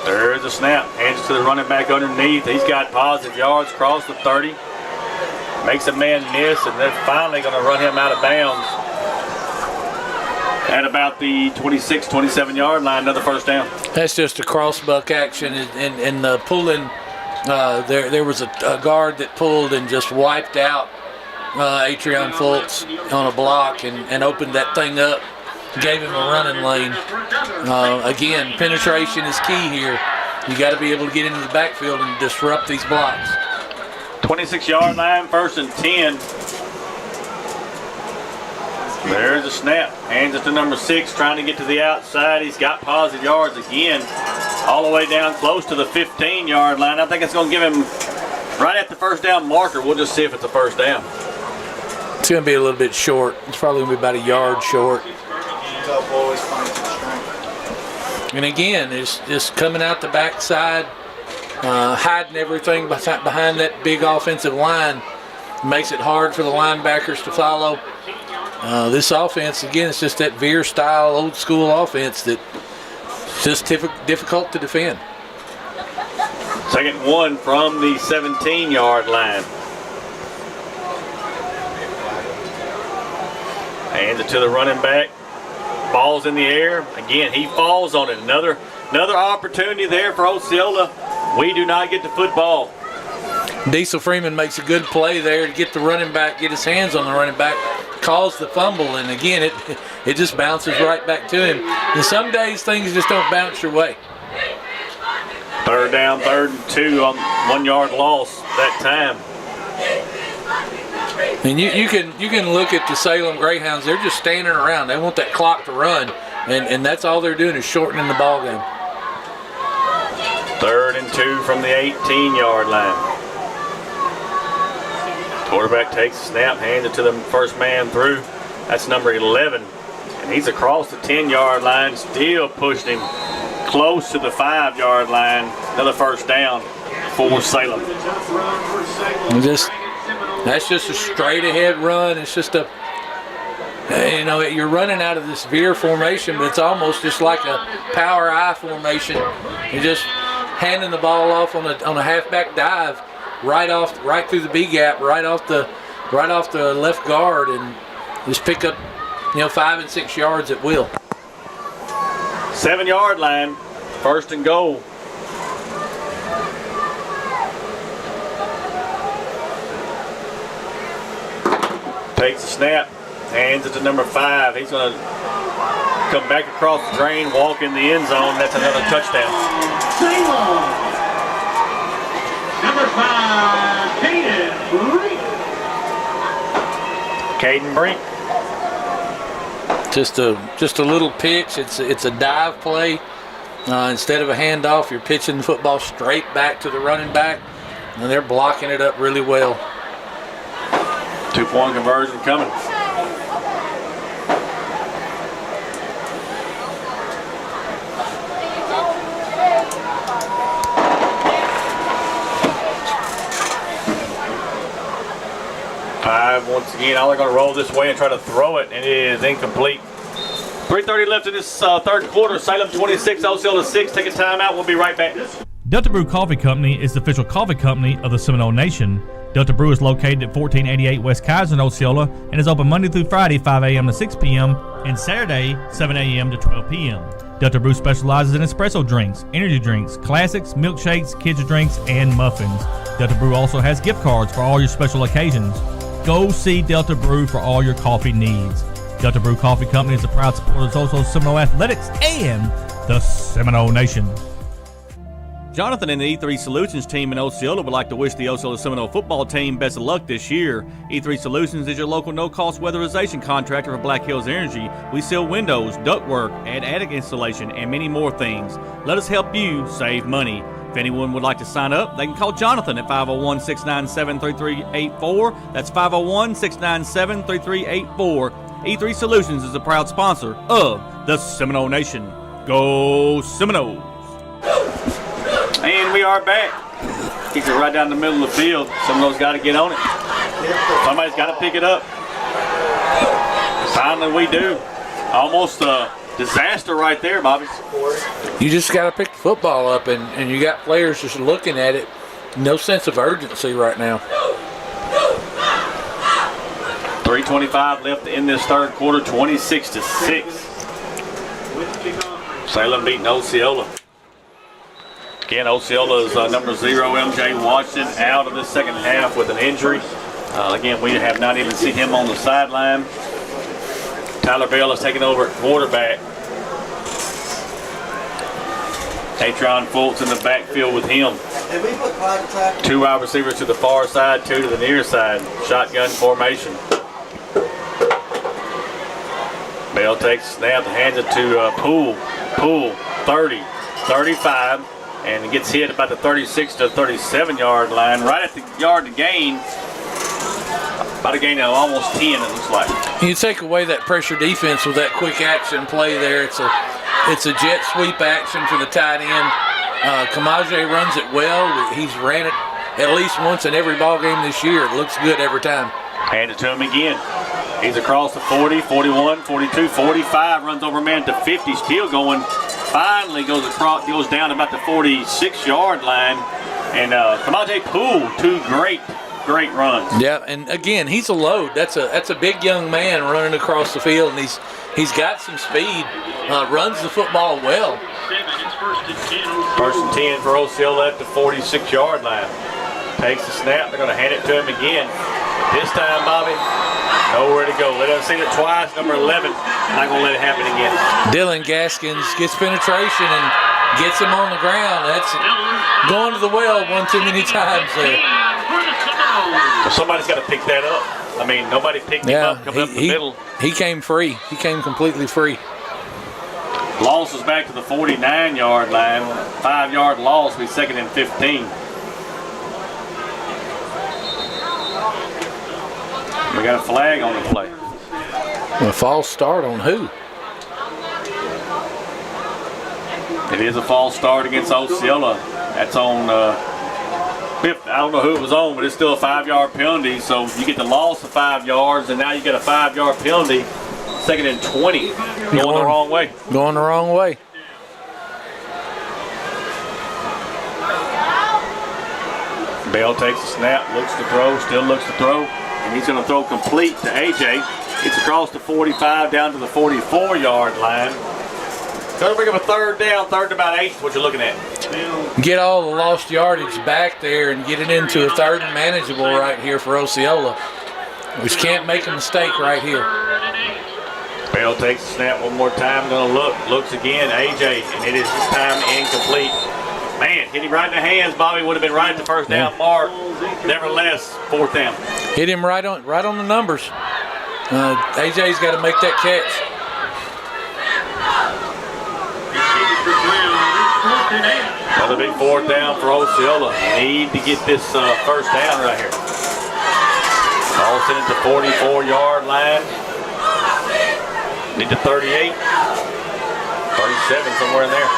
There's a snap. Hands it to the running back underneath. He's got positive yards across the 30. Makes a man miss, and they're finally going to run him out of bounds at about the 26, 27-yard line. Another first down. That's just a crossbuck action, and the pulling. There was a guard that pulled and just wiped out Atrion Fultz on a block and opened that thing up, gave him a running lane. Again, penetration is key here. You got to be able to get into the backfield and disrupt these blocks. 26-yard line, 1st and 10. There's a snap. Hands it to number 6, trying to get to the outside. He's got positive yards again, all the way down close to the 15-yard line. I think it's going to give him right at the first down marker. We'll just see if it's a first down. It's going to be a little bit short. It's probably going to be about a yard short. And again, it's just coming out the backside, hiding everything behind that big offensive line. Makes it hard for the linebackers to follow. This offense, again, it's just that veer style, old school offense that's just difficult to defend. 2nd and 1 from the 17-yard line. Hands it to the running back. Ball's in the air. Again, he falls on it. Another opportunity there for Osceola. We do not get the football. Diesel Freeman makes a good play there to get the running back, get his hands on the running back, calls the fumble, and again, it just bounces right back to him. And some days things just don't bounce your way. 3rd down, 3rd and 2 on 1-yard loss that time. And you can look at the Salem Greyhounds. They're just standing around. They want that clock to run, and that's all they're doing is shortening the ball game. 3rd and 2 from the 18-yard line. Quarterback takes a snap, hands it to the first man through. That's number 11. And he's across the 10-yard line, still pushing him close to the 5-yard line. Another first down for Salem. That's just a straight ahead run. It's just you're running out of this veer formation, but it's almost just like a power I formation. You're just handing the ball off on a halfback dive. Right through the B gap, right off the left guard, and just pick up, 5 and 6 yards at will. 7-yard line, 1st and goal. Takes the snap, hands it to number 5. He's going to come back across the drain, walk in the end zone. That's another touchdown. Number 5, Caden Brink. Just a little pitch. It's a dive play. Instead of a handoff, you're pitching the football straight back to the running back, and they're blocking it up really well. 2-point conversion coming. Once again, all they're going to roll this way and try to throw it, and it is incomplete. 3:30 left in this third quarter. Salem 26, Osceola 6. Take a timeout. We'll be right back. Delta Brew Coffee Company is the official coffee company of the Seminole Nation. Delta Brew is located at 1488 West Kaiser in Osceola and is open Monday through Friday, 5 a.m. to 6 p.m. and Saturday, 7 a.m. to 12 p.m. Delta Brew specializes in espresso drinks, energy drinks, classics, milkshakes, kids' drinks, and muffins. Delta Brew also has gift cards for all your special occasions. Go see Delta Brew for all your coffee needs. Delta Brew Coffee Company is a proud supporter of Osceola Seminole Athletics and the Seminole Nation. Jonathan and the E3 Solutions team in Osceola would like to wish the Osceola Seminole football team best of luck this year. E3 Solutions is your local no-cost weatherization contractor for Black Hills Energy. We sell windows, ductwork, attic installation, and many more things. Let us help you save money. If anyone would like to sign up, they can call Jonathan at 501-697-3384. That's 501-697-3384. E3 Solutions is a proud sponsor of the Seminole Nation. Go Seminoles! And we are back. Kicks it right down the middle of the field. Seminoles got to get on it. Somebody's got to pick it up. Finally we do. Almost a disaster right there, Bobby. You just got to pick the football up, and you got players just looking at it. No sense of urgency right now. 3:25 left in this third quarter, 26-6. Salem beating Osceola. Again, Osceola's number 0, MJ Washington, out of the second half with an injury. Again, we have not even seen him on the sideline. Tyler Bell is taking over at quarterback. Atron Fultz in the backfield with him. Two wide receivers to the far side, two to the near side. Shotgun formation. Bell takes a snap, hands it to Poole. Poole, 30, 35, and gets hit about the 36 to 37 yard line. Right at the yard to gain. About a gain of almost 10, it looks like. You take away that pressure defense with that quick action play there. It's a jet sweep action for the tight end. Kamaje runs it well. He's ran it at least once in every ball game this year. It looks good every time. Hand it to him again. He's across the 40, 41, 42, 45, runs over man to 50, still going. Finally goes across, goes down about the 46-yard line. And Kamaje Poole, two great runs. Yeah, and again, he's a load. That's a big young man running across the field, and he's got some speed. Runs the football well. First and 10 for Osceola at the 46-yard line. Takes the snap. They're going to hand it to him again. This time, Bobby, nowhere to go. Let us see it twice. Number 11, not going to let it happen again. Dylan Gaskins gets penetration and gets him on the ground. That's going to the well one too many times there. So somebody's got to pick that up. I mean, nobody picked him up coming up the middle. He came free. He came completely free. Loss is back to the 49-yard line. 5-yard loss will be 2nd and 15. We got a flag on the play. A false start on who? It is a false start against Osceola. That's on fifth. I don't know who it was on, but it's still a 5-yard penalty. So you get the loss of 5 yards, and now you get a 5-yard penalty. 2nd and 20. Going the wrong way. Going the wrong way. Bell takes a snap, looks to throw, still looks to throw. And he's going to throw complete to AJ. It's across the 45 down to the 44-yard line. Going to bring up a third down, third and about 8 is what you're looking at. Get all the lost yardage back there and get it into a third and manageable right here for Osceola. We just can't make a mistake right here. Bell takes the snap one more time, going to looks again, AJ, and it is this time incomplete. Man, hit him right in the hands. Bobby would have been right at the first down mark. Nevertheless, 4th down. Hit him right on the numbers. AJ's got to make that catch. Another big 4th down for Osceola. Need to get this first down right here. Ball sent it to 44-yard line. Need to 38. 37, somewhere in there.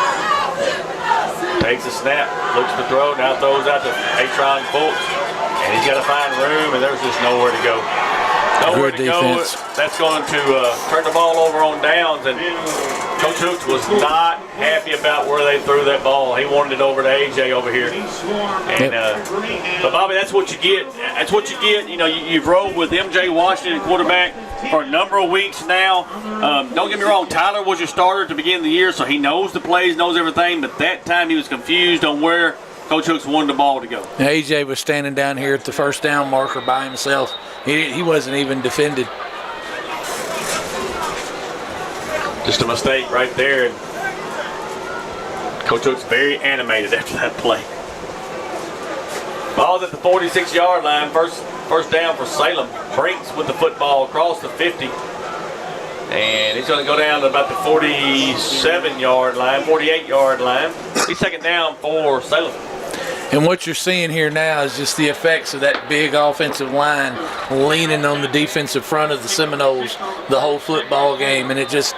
Takes a snap, looks to throw, now throws out to Atron Fultz. And he's got to find room, and there's just nowhere to go. Nowhere to go. That's going to turn the ball over on downs, and Coach Hooks was not happy about where they threw that ball. He wanted it over to AJ over here. And but Bobby, that's what you get. That's what you get. You know, you've rolled with MJ Washington, quarterback, for a number of weeks now. Don't get me wrong, Tyler was your starter at the beginning of the year, so he knows the plays, knows everything, but that time he was confused on where Coach Hooks wanted the ball to go. AJ was standing down here at the first down marker by himself. He wasn't even defended. Just a mistake right there. And Coach Hooks very animated after that play. Ball's at the 46-yard line. First down for Salem. Brinks with the football across the 50. And he's going to go down to about the 47-yard line, 48-yard line. He's 2nd down for Salem. And what you're seeing here now is just the effects of that big offensive line leaning on the defensive front of the Seminoles the whole football game. And it just,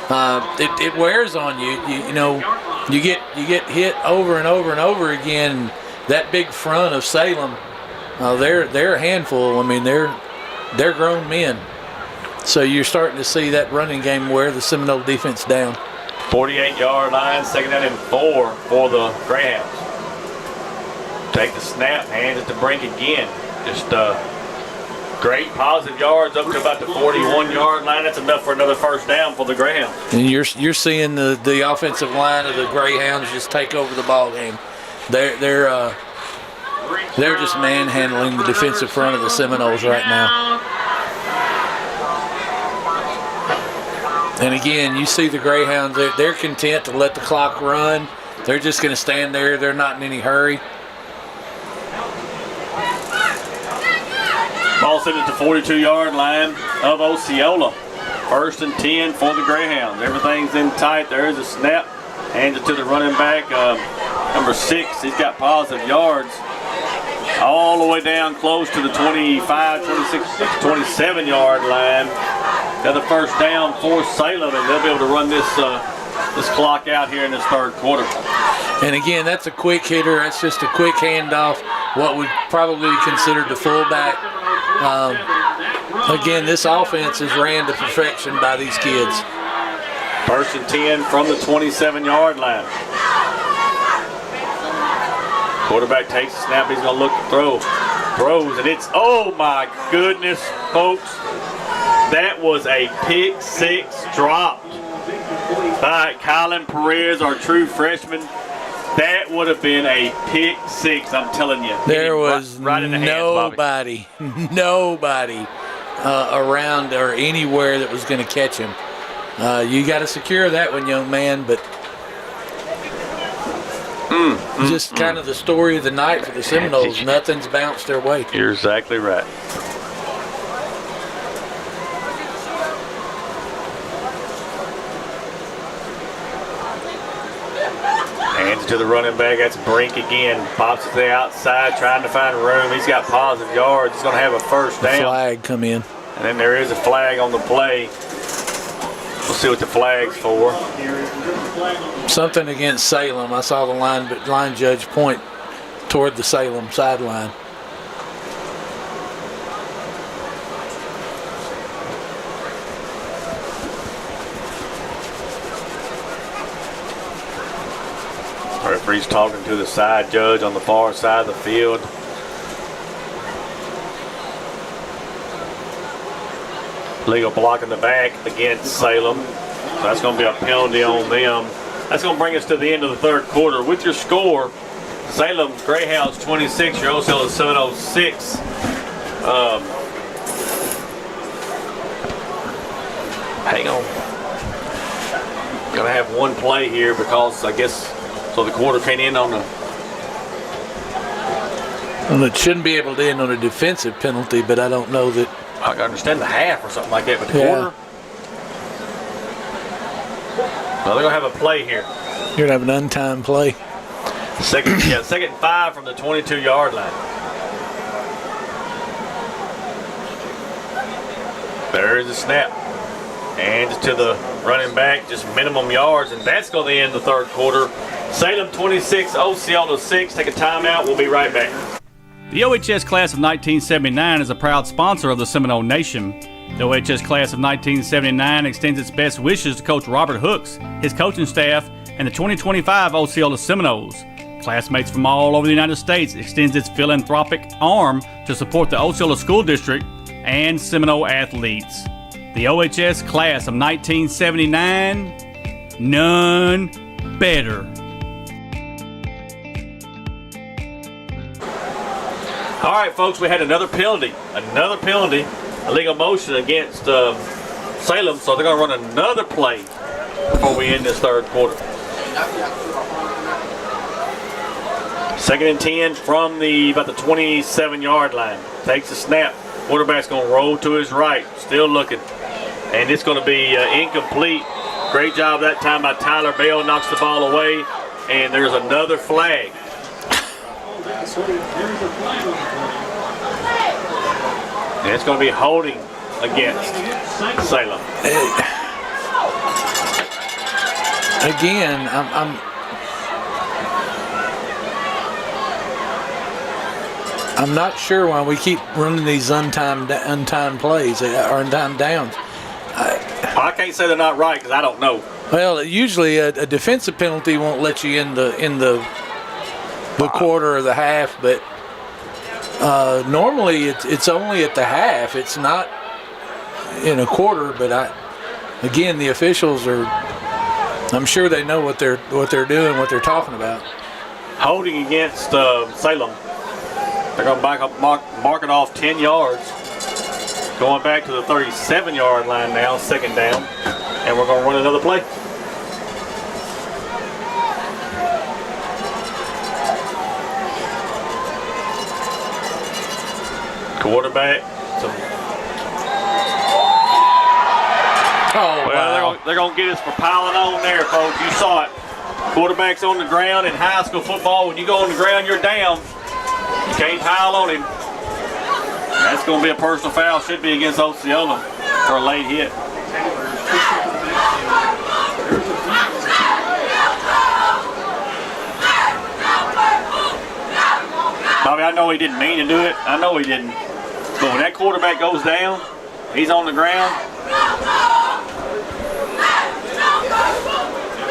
it wears on you. You know, you get hit over and over and over again. That big front of Salem, they're a handful. I mean, they're grown men. So you're starting to see that running game wear the Seminole defense down. 48-yard line, second down and 4 for the Greyhounds. Take the snap, hand it to Brink again. Just great positive yards up to about the 41-yard line. That's enough for another first down for the Greyhounds. And you're seeing the offensive line of the Greyhounds just take over the ball game. They're just manhandling the defensive front of the Seminoles right now. And again, you see the Greyhounds, they're content to let the clock run. They're just going to stand there. They're not in any hurry. Ball sent at the 42-yard line of Osceola. First and 10 for the Greyhounds. Everything's in tight. There's a snap. Hands it to the running back, number 6. He's got positive yards all the way down close to the 25, 26, 27-yard line. Got the first down for Salem, and they'll be able to run this clock out here in this third quarter. And again, that's a quick hitter. That's just a quick handoff. What would probably be considered the fullback. Again, this offense is ran to perfection by these kids. First and 10 from the 27-yard line. Quarterback takes the snap. He's going to look to throw. Throws, and it's, oh my goodness, folks. That was a pick six dropped by Kylan Perez, our true freshman. That would have been a pick six, I'm telling you. There was right in the nobody around or anywhere that was going to catch him. You got to secure that one, young man, but just kind of the story of the night for the Seminoles. Nothing's bounced their way. You're exactly right. Hands it to the running back. That's Brink again. Pops it to the outside, trying to find room. He's got positive yards. He's going to have a first down. Flag come in. And then there is a flag on the play. We'll see what the flag's for. Something against Salem. I saw the line judge point toward the Salem sideline. The referee's talking to the side judge on the far side of the field. Legal block in the back against Salem. So that's going to be a penalty on them. That's going to bring us to the end of the third quarter. With your score, Salem Greyhounds 26, your Osceola Seminoles 6. Hang on. Going to have one play here because I guess so the quarter came in on the. Well, it shouldn't be able to end on a defensive penalty, but I don't know that. I can understand the half or something like that, but the quarter. Well, they're going to have a play here. You're going to have an untimed play. Second and 5 from the 22-yard line. There's the snap. And to the running back, just minimum yards, and that's going to end the third quarter. Salem 26, Osceola 6. Take a timeout. We'll be right back. The OHS Class of 1979 is a proud sponsor of the Seminole Nation. The OHS Class of 1979 extends its best wishes to Coach Robert Hooks, his coaching staff, and the 2025 Osceola Seminoles. Classmates from all over the United States extends its philanthropic arm to support the Osceola School District and Seminole athletes. The OHS Class of 1979, none better. All right, folks, we had another penalty, illegal motion against Salem, so they're going to run another play before we end this third quarter. Second and 10 from about the 27-yard line. Takes the snap. Quarterback's going to roll to his right, still looking, and it's going to be incomplete. Great job that time by Tyler Bell, knocks the ball away, and there's another flag. And it's going to be holding against Salem. again, I'm not sure why we keep running these untimed plays or untimed downs. I can't say they're not right because I don't know. Well, usually a defensive penalty won't let you in the quarter or the half, but normally it's only at the half. It's not in a quarter. But again, the officials are. I'm sure they know what they're doing, what they're talking about. Holding against Salem. They're going to back up, mark it off 10 yards. Going back to the 37-yard line now, second down. And we're going to run another play. Quarterback. Wow. They're going to get us for piling on there, folks. You saw it. Quarterback's on the ground in high school football. When you go on the ground, you're down. You can't pile on him. That's going to be a personal foul. Should be against Osceola for a late hit. Bobby, I know he didn't mean to do it. I know he didn't. But when that quarterback goes down, he's on the ground.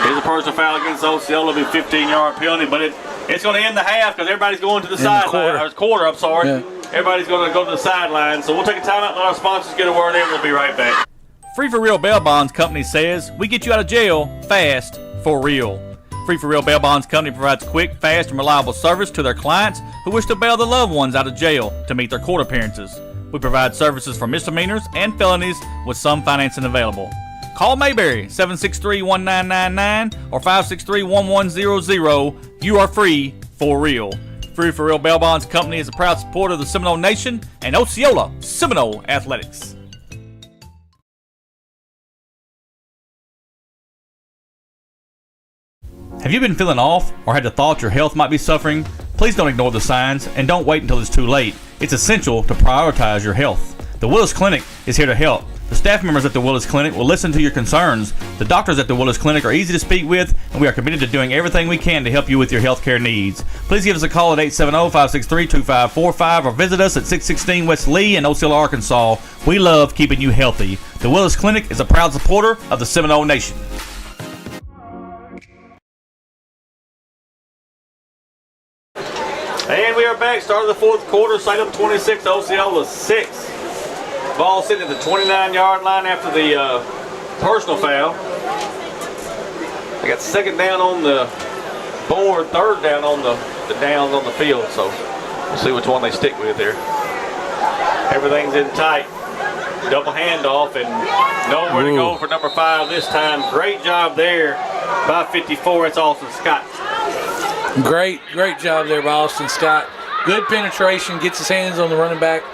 Here's a personal foul against Osceola. It'll be a 15-yard penalty, but it's going to end the half because everybody's going to the sideline. Or quarter, I'm sorry. Yeah. Everybody's going to go to the sideline. So we'll take a timeout and let our sponsors get a word in. We'll be right back. Free for Real Bail Bonds Company says we get you out of jail fast for real. Free for Real Bail Bonds Company provides quick, fast, and reliable service to their clients who wish to bail their loved ones out of jail to meet their court appearances. We provide services for misdemeanors and felonies with some financing available. Call Mayberry 763-1999 or 563-1100. You are free for real. Free for Real Bail Bonds Company is a proud supporter of the Seminole Nation and Osceola Seminole Athletics. Have you been feeling off or had the thought your health might be suffering? Please don't ignore the signs and don't wait until it's too late. It's essential to prioritize your health. The Willis Clinic is here to help. The staff members at the Willis Clinic will listen to your concerns. The doctors at the Willis Clinic are easy to speak with, and we are committed to doing everything we can to help you with your health care needs. Please give us a call at 870-563-2545 or visit us at 616 West Lee in Osceola, Arkansas. We love keeping you healthy. The Willis Clinic is a proud supporter of the Seminole Nation. And we are back. Start of the fourth quarter. Salem 26, Osceola 6. Ball sitting at the 29-yard line after the personal foul. They got second down on the board, third down on the downs on the field. So we'll see which one they stick with there. Everything's in tight. Double handoff and nowhere to go for number 5 this time. Great job there by 54. It's Austin Scott. Great job there by Austin Scott. Good penetration, gets his hands on the running back,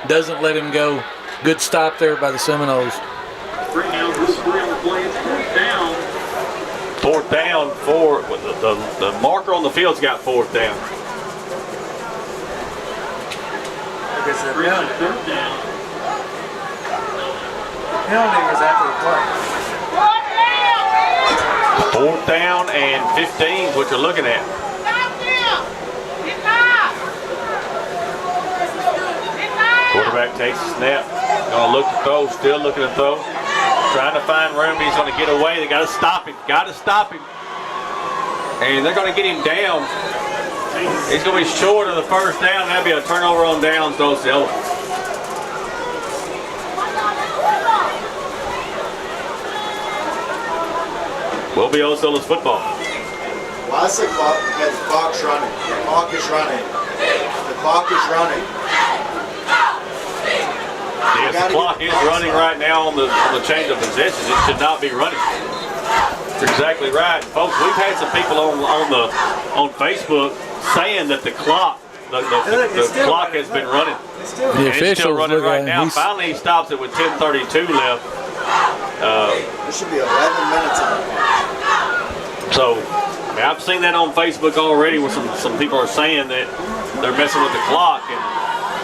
doesn't let him go. Good stop there by the Seminoles. 3 down, this 3 on the play, it's 4th down. 4th down for the marker on the field's got 4th down. Because the 3rd down. penalty was after the play. 4th down and 15 is what you're looking at. Quarterback takes a snap. Gonna look to throw, still looking to throw. Trying to find room, he's gonna get away. They gotta stop him, And they're gonna get him down. He's gonna be short of the first down. That'll be a turnover on downs to Osceola. Will be Osceola's football. Well, I say clock because the clock's running. The clock is running. The clock is running. Yes, the clock is running right now on the change of possession. It should not be running. You're exactly right, folks. We've had some people on Facebook saying that the clock has been running. It's still running right now. Finally, he stops it with 10:32 left. There should be 11 minutes on the clock. So, I mean, I've seen that on Facebook already, where some people are saying that they're messing with the clock, and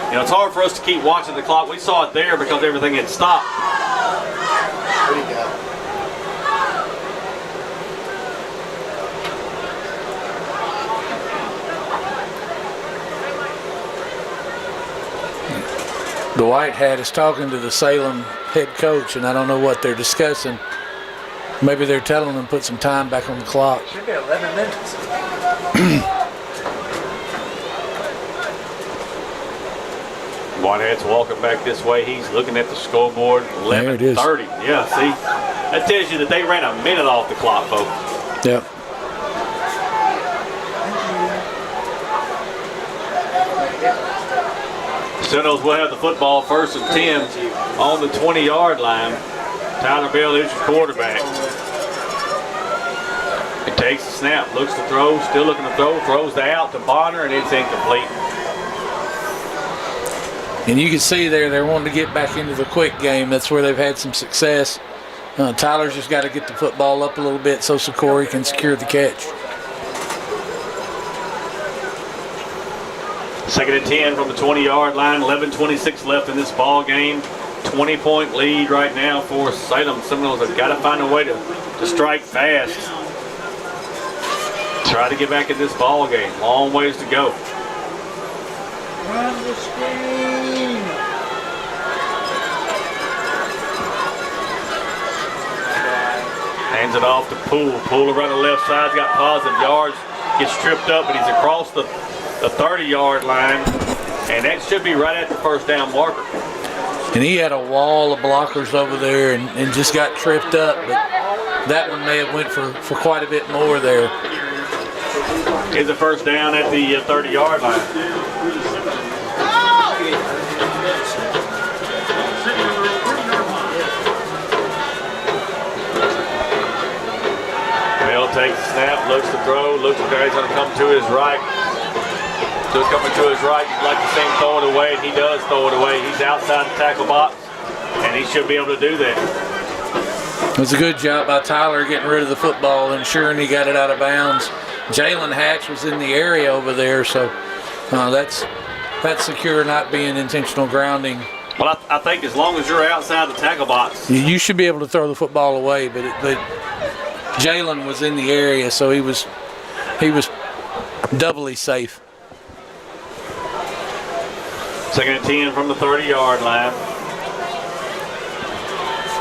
you know, it's hard for us to keep watching the clock. We saw it there because everything had stopped. What do you got? The white hat is talking to the Salem head coach, and I don't know what they're discussing. Maybe they're telling them to put some time back on the clock. Should be 11 minutes. Whitehead's walking back this way. He's looking at the scoreboard. There it is. 11:30. Yeah, see? That tells you that they ran a minute off the clock, folks. Yep. Seminoles will have the football 1st and 10 on the 20-yard line. Tyler Bell is your quarterback. He takes the snap, looks to throw, still looking to throw, throws the out to Bonner, and it's incomplete. And you can see there they're wanting to get back into the quick game. That's where they've had some success. Tyler's just got to get the football up a little bit so Sikori can secure the catch. 2nd and 10 from the 20-yard line. 11:26 left in this ball game. 20-point lead right now for Salem. Seminoles have got to find a way to strike fast. Try to get back in this ball game. Long ways to go. Run the screen. Hands it off to Poole. Poole around the left side's got positive yards. Gets tripped up, but he's across the 30-yard line. And that should be right at the first down marker. And he had a wall of blockers over there and just got tripped up. But that one may have went for quite a bit more there. Is a first down at the 30-yard line. Bell takes the snap, looks to throw, looks like he's going to come to his right. Just coming to his right, you'd like to see him throw it away, and he does throw it away. He's outside the tackle box, and he should be able to do that. It was a good job by Tyler getting rid of the football, ensuring he got it out of bounds. Jalen Hatch was in the area over there, so that's secure, not being intentional grounding. Well, I think as long as you're outside the tackle box, You should be able to throw the football away, but Jalen was in the area, so he was doubly safe. 2nd and 10 from the 30-yard line.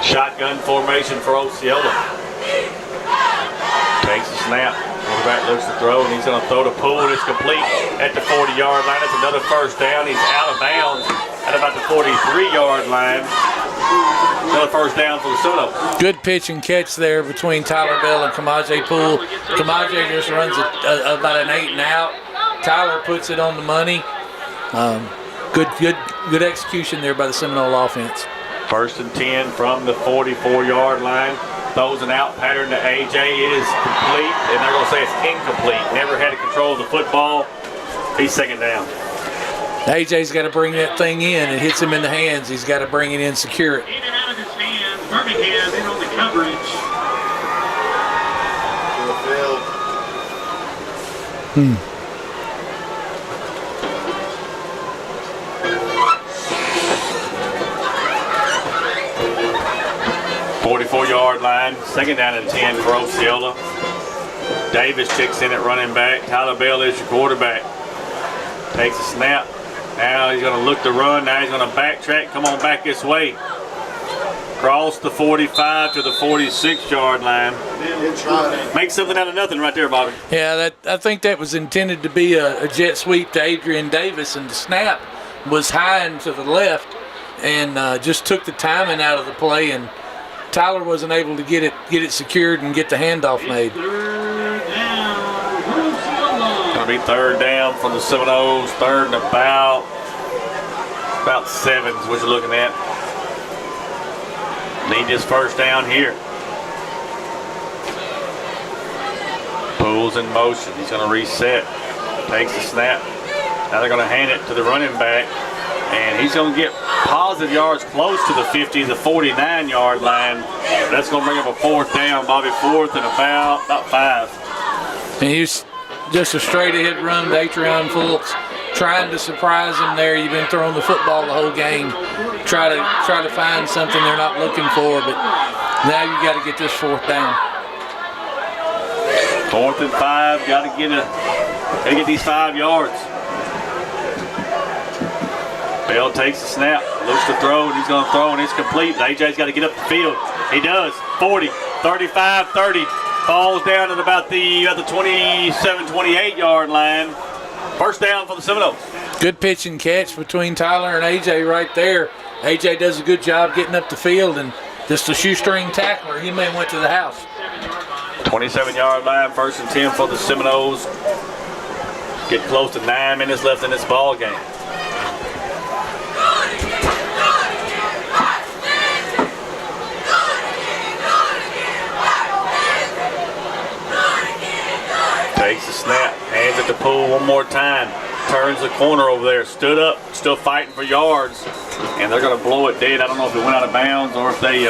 Shotgun formation for Osceola. Takes the snap. Quarterback looks to throw, and he's going to throw to Poole, and it's complete at the 40-yard line. It's another first down. He's out of bounds at about the 43-yard line. Another first down for the Seminoles. Good pitch and catch there between Tyler Bell and Kamaje Poole. Kamaje just runs about an 8 and out. Tyler puts it on the money. Good execution there by the Seminole offense. 1st and 10 from the 44-yard line. Throws an out pattern to AJ. It is complete, and they're going to say it's incomplete. Never had control of the football. He's 2nd down. AJ's got to bring that thing in. It hits him in the hands. He's got to bring it in, secure it. In and out of his hands. Birmingham in on the coverage. To the field. 44-yard line. 2nd down and 10 for Osceola. Davis checks in at running back. Tyler Bell is your quarterback. Takes a snap. Now he's going to look to run. Now he's going to backtrack. Come on back this way. Cross the 45 to the 46-yard line. Make something out of nothing right there, Bobby. Yeah, I think that was intended to be a jet sweep to Adrian Davis, and the snap was high and to the left, and just took the timing out of the play, and Tyler wasn't able to get it secured and get the handoff made. Going to be 3rd down from the Seminoles. 3rd and about 7 is what you're looking at. Need this first down here. Poole's in motion. He's going to reset. Takes the snap. Now they're going to hand it to the running back. And he's going to get positive yards close to the 50, the 49-yard line. That's going to bring up a 4th down, Bobby. 4th and about 5. And he's just a straight-ahead run to Atrion Fultz, trying to surprise him there. You've been throwing the football the whole game. Try to find something they're not looking for, but now you got to get this 4th down. 4th and 5. Got to get these 5 yards. Bell takes the snap. Looks to throw, and he's going to throw, and it's complete. AJ's got to get up the field. He does. 40, 35, 30. Falls down at about the 27, 28-yard line. First down for the Seminoles. Good pitch and catch between Tyler and AJ right there. AJ does a good job getting up the field, and just a shoestring tackler, he may have went to the house. 27-yard line, 1st and 10 for the Seminoles. Get close to 9 minutes left in this ball game. Takes the snap, hands it to Poole one more time. Turns the corner over there, stood up, still fighting for yards, and they're going to blow it dead. I don't know if it went out of bounds or if they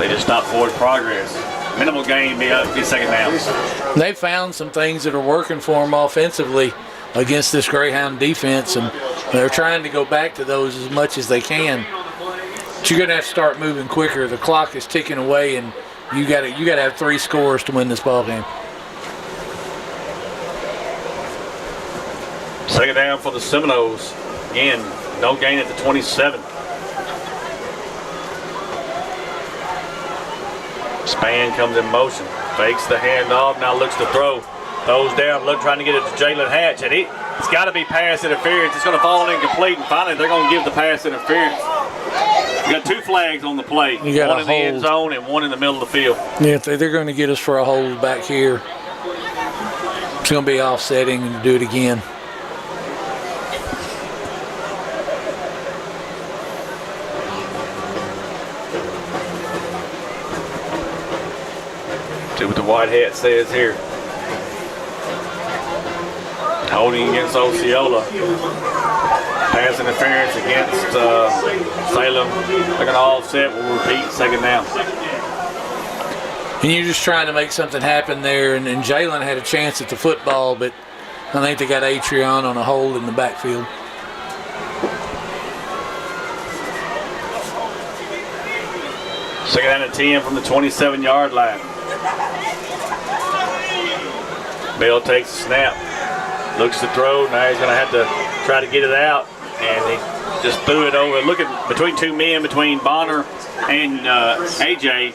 just stopped forward progress. Minimal gain, be 2nd down. They found some things that are working for them offensively against this Greyhound defense, and they're trying to go back to those as much as they can. But you're going to have to start moving quicker. The clock is ticking away, and you got to have 3 scores to win this ball game. 2nd down for the Seminoles. Again, no gain at the 27. Span comes in motion. Fakes the handoff. Now looks to throw. Throws down. Trying to get it to Jalen Hatch. And it's got to be pass interference. It's going to fall incomplete. And finally, they're going to give the pass interference. You got 2 flags on the plate. One in the end zone and one in the middle of the field. Yeah, they're going to get us for a hold back here. It's going to be offsetting and do it again. See what the white hat says here. Holding against Osceola. Pass interference against Salem. They're going to offset. We'll repeat 2nd down. And you're just trying to make something happen there. And Jalen had a chance at the football, but I think they got Atreon on a hold in the backfield. Second down and 10 from the 27-yard line. Bell takes the snap, looks to throw. Now he's going to have to try to get it out, and he just threw it over. Looking between 2 men, between Bonner and AJ,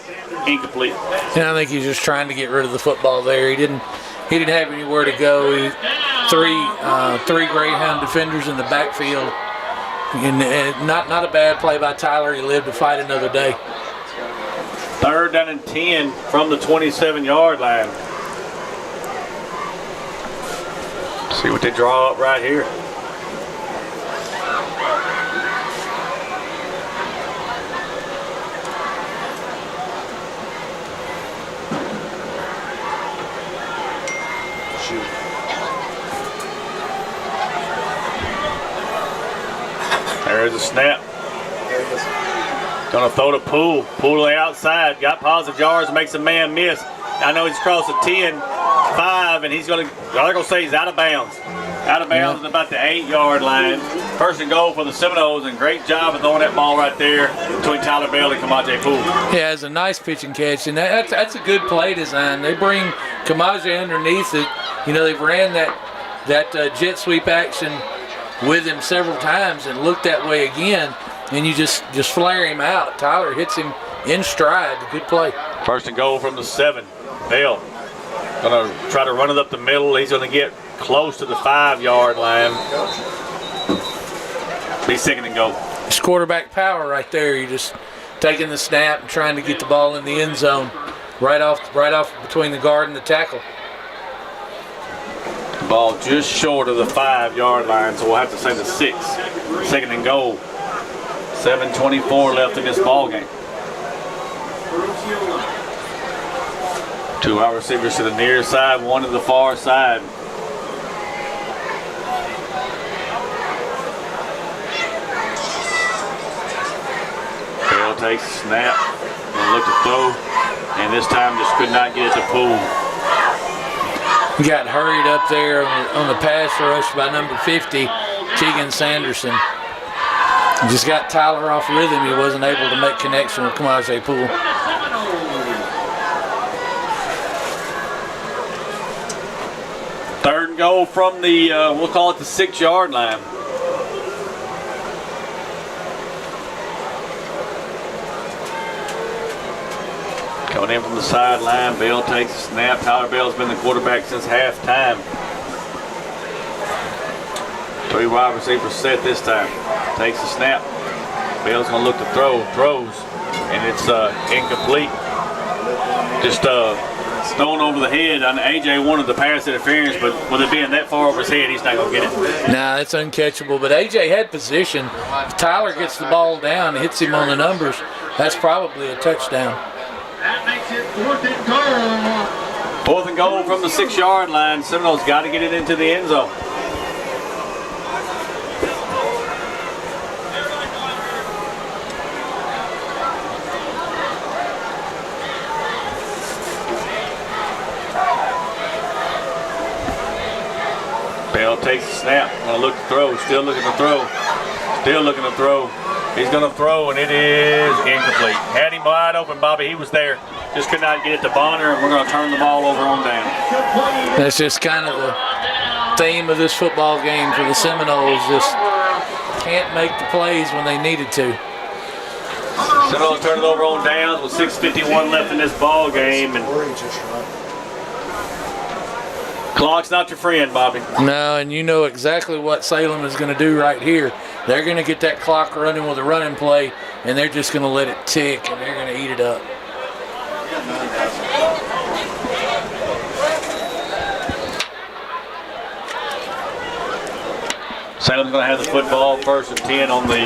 incomplete. And I think he's just trying to get rid of the football there. He didn't have anywhere to go. Three Greyhound defenders in the backfield, and not a bad play by Tyler. He lived to fight another day. 3rd down and 10 from the 27-yard line. See what they draw up right here. There's a snap. Gonna throw to Poole. Poole on the outside. Got positive yards, makes a man miss. I know he's crossed the 10-5, and they're gonna say he's out of bounds. Out of bounds at about the 8-yard line. 1st and goal for the Seminoles, and great job of throwing that ball right there between Tyler Bell and Kamaje Poole. Yeah, it's a nice pitch and catch, and that's a good play design. They bring Kamaje underneath it. You know, they've ran that jet sweep action with him several times and looked that way again, and you just flare him out. Tyler hits him in stride. Good play. 1st and goal from the 7. Bell gonna try to run it up the middle. He's gonna get close to the 5-yard line. Be 2nd and goal. It's quarterback power right there. You're just taking the snap and trying to get the ball in the end zone, right off between the guard and the tackle. Ball just short of the 5-yard line, so we'll have to say the 6. 2nd and goal. 7:24 left in this ball game. 2 wide receivers to the near side, 1 to the far side. Bell takes the snap, gonna look to throw, and this time just could not get it to Poole. He got hurried up there on the pass rush by number 50, Keegan Sanderson. He just got Tyler off rhythm. He wasn't able to make connection with Kamaje Poole. Third and goal from the, we'll call it the 6-yard line. Coming in from the sideline, Bell takes a snap. Tyler Bell's been the quarterback since halftime. 3 wide receivers set this time. Takes a snap. Bell's going to look to throw. Throws. And it's incomplete. Just thrown over the head. And AJ wanted the pass interference, but with it being that far over his head, he's not going to get it. Nah, it's uncatchable. But AJ had position. If Tyler gets the ball down and hits him on the numbers, that's probably a touchdown. That makes it 4th and goal. 4th and goal from the 6-yard line. Seminoles got to get it into the end zone. Bell takes the snap. Gonna look to throw. Still looking to throw. Still looking to throw. He's gonna throw, and it is incomplete. Had him wide open, Bobby. He was there. Just could not get it to Bonner, and we're gonna turn the ball over on down. That's just kind of the theme of this football game for the Seminoles. Just can't make the plays when they needed to. Seminoles turn it over on downs with 6:51 left in this ball game, and clock's not your friend, Bobby. No, and you know exactly what Salem is going to do right here. They're going to get that clock running with a running play, and they're just going to let it tick, and they're going to eat it up. Salem's going to have the football, 1st and 10 on the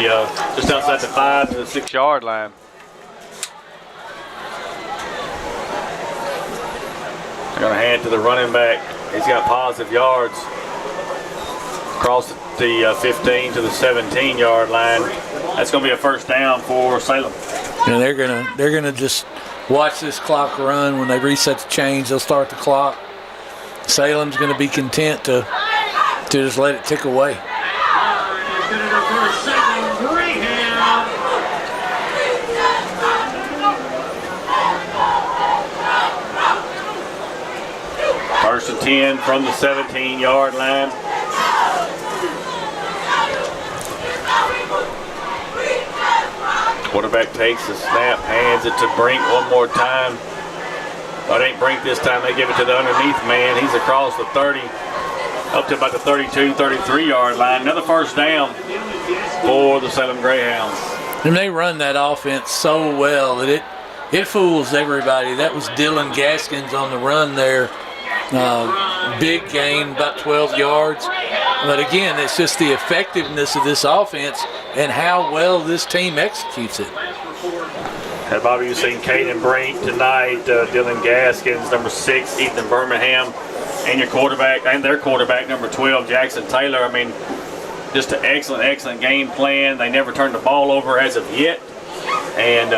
just outside the 5 to the 6-yard line. They're going to hand it to the running back. He's got positive yards. Across the 15 to the 17-yard line. That's going to be a 1st down for Salem. And they're gonna just watch this clock run. When they reset the chains, they'll start the clock. Salem's going to be content to just let it tick away. Senator for Salem Greyhounds. 1st and 10 from the 17-yard line. Quarterback takes the snap, hands it to Brink one more time. But it ain't Brink this time. They give it to the underneath man. He's across the 30, up to about the 32, 33-yard line. Another 1st down for the Salem Greyhounds. And they run that offense so well that it fools everybody. That was Dylan Gaskins on the run there. Big gain, about 12 yards. But again, it's just the effectiveness of this offense and how well this team executes it. And Bobby, you've seen Caden Brink tonight, Dylan Gaskins, number 6, Ethan Birmingham, and your quarterback, and their quarterback, number 12, Jackson Taylor. I mean, just an excellent game plan. They never turned the ball over as of yet. And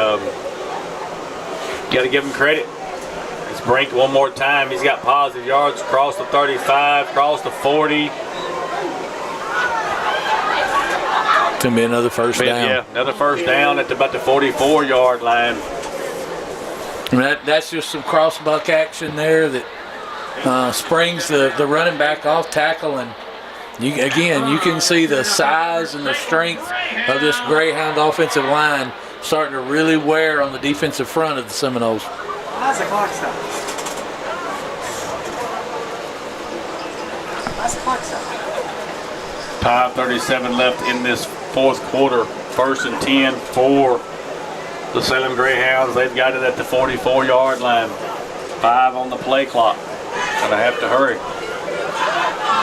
got to give them credit. It's Brink one more time. He's got positive yards across the 35, across the 40. It's going to be another 1st down. Yeah, another 1st down at about the 44-yard line. And that's just some cross-buck action there that springs the running back off tackle. And you can see the size and the strength of this Greyhound offensive line starting to really wear on the defensive front of the Seminoles. How's the clock stop? How's the clock stop? 5:37 left in this 4th quarter. 1st and 10 for the Salem Greyhounds. They've got it at the 44-yard line. 5 on the play clock. Gonna have to hurry.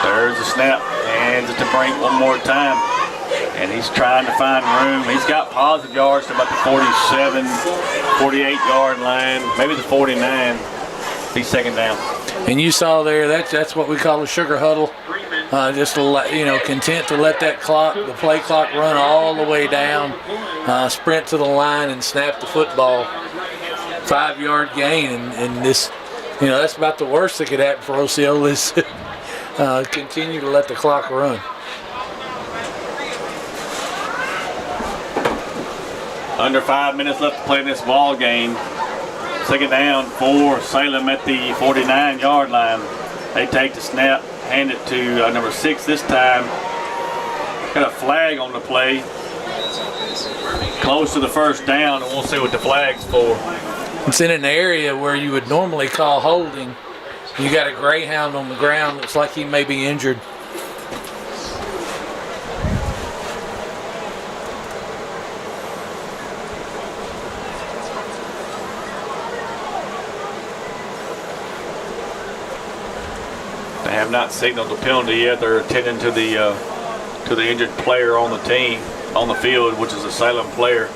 There's the snap. Hands it to Brink one more time. And he's trying to find room. He's got positive yards to about the 47, 48-yard line, maybe the 49. He's 2nd down. And you saw there, that's what we call a sugar huddle. Just content to let that clock, the play clock, run all the way down, sprint to the line and snap the football. 5-yard gain, and this, that's about the worst that could happen for Osceola is continue to let the clock run. Under 5 minutes left to play in this ball game. 2nd down for Salem at the 49-yard line. They take the snap, hand it to number 6 this time. Got a flag on the play. Close to the 1st down, and we'll see what the flag's for. It's in an area where you would normally call holding. You got a greyhound on the ground. Looks like he may be injured. They have not signaled the penalty yet. They're attending to the injured player on the team, on the field, which is a Salem player.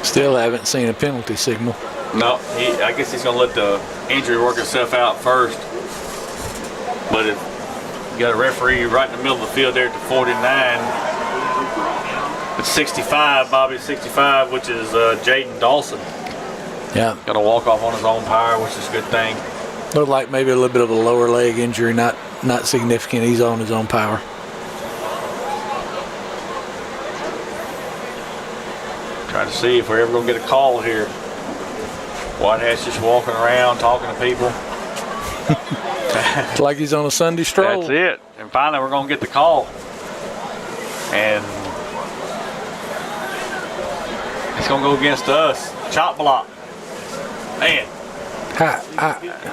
Still haven't seen a penalty signal. No, I guess he's going to let the injury work itself out first. But if you got a referee right in the middle of the field there at the 49. It's 65, Bobby 65, which is Jaden Dawson. Yeah. Got to walk off on his own power, which is a good thing. Looked like maybe a little bit of a lower leg injury, not significant. He's on his own power. Trying to see if we're ever going to get a call here. Whitehat's just walking around talking to people. It's like he's on a Sunday stroll. That's it. And finally, we're going to get the call. And it's going to go against us. Chop block. Man.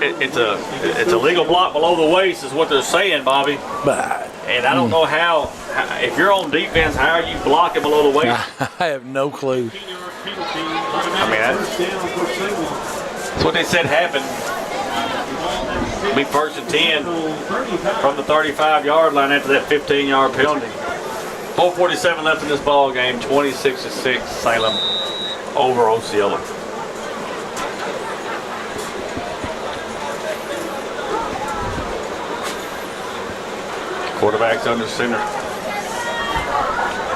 It's a legal block below the waist is what they're saying, Bobby. And I don't know how, if you're on defense, how are you blocking below the waist? I have no clue. I mean, that's what they said happened. Be first and 10 from the 35-yard line after that 15-yard penalty. 4:47 left in this ball game. 26-6 Salem over Osceola. Quarterback's under center.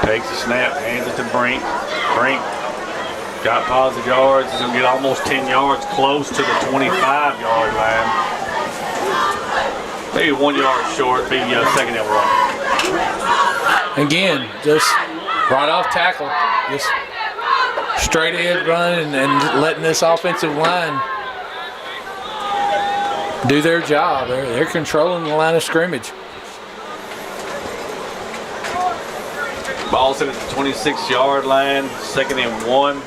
Takes the snap, hands it to Brink. Brink got positive yards. He's going to get almost 10 yards close to the 25-yard line. Maybe 1 yard short, be second and one. Again, just right off tackle. Just straight ahead run and letting this offensive line do their job. They're controlling the line of scrimmage. Ball's in at the 26-yard line, second and one.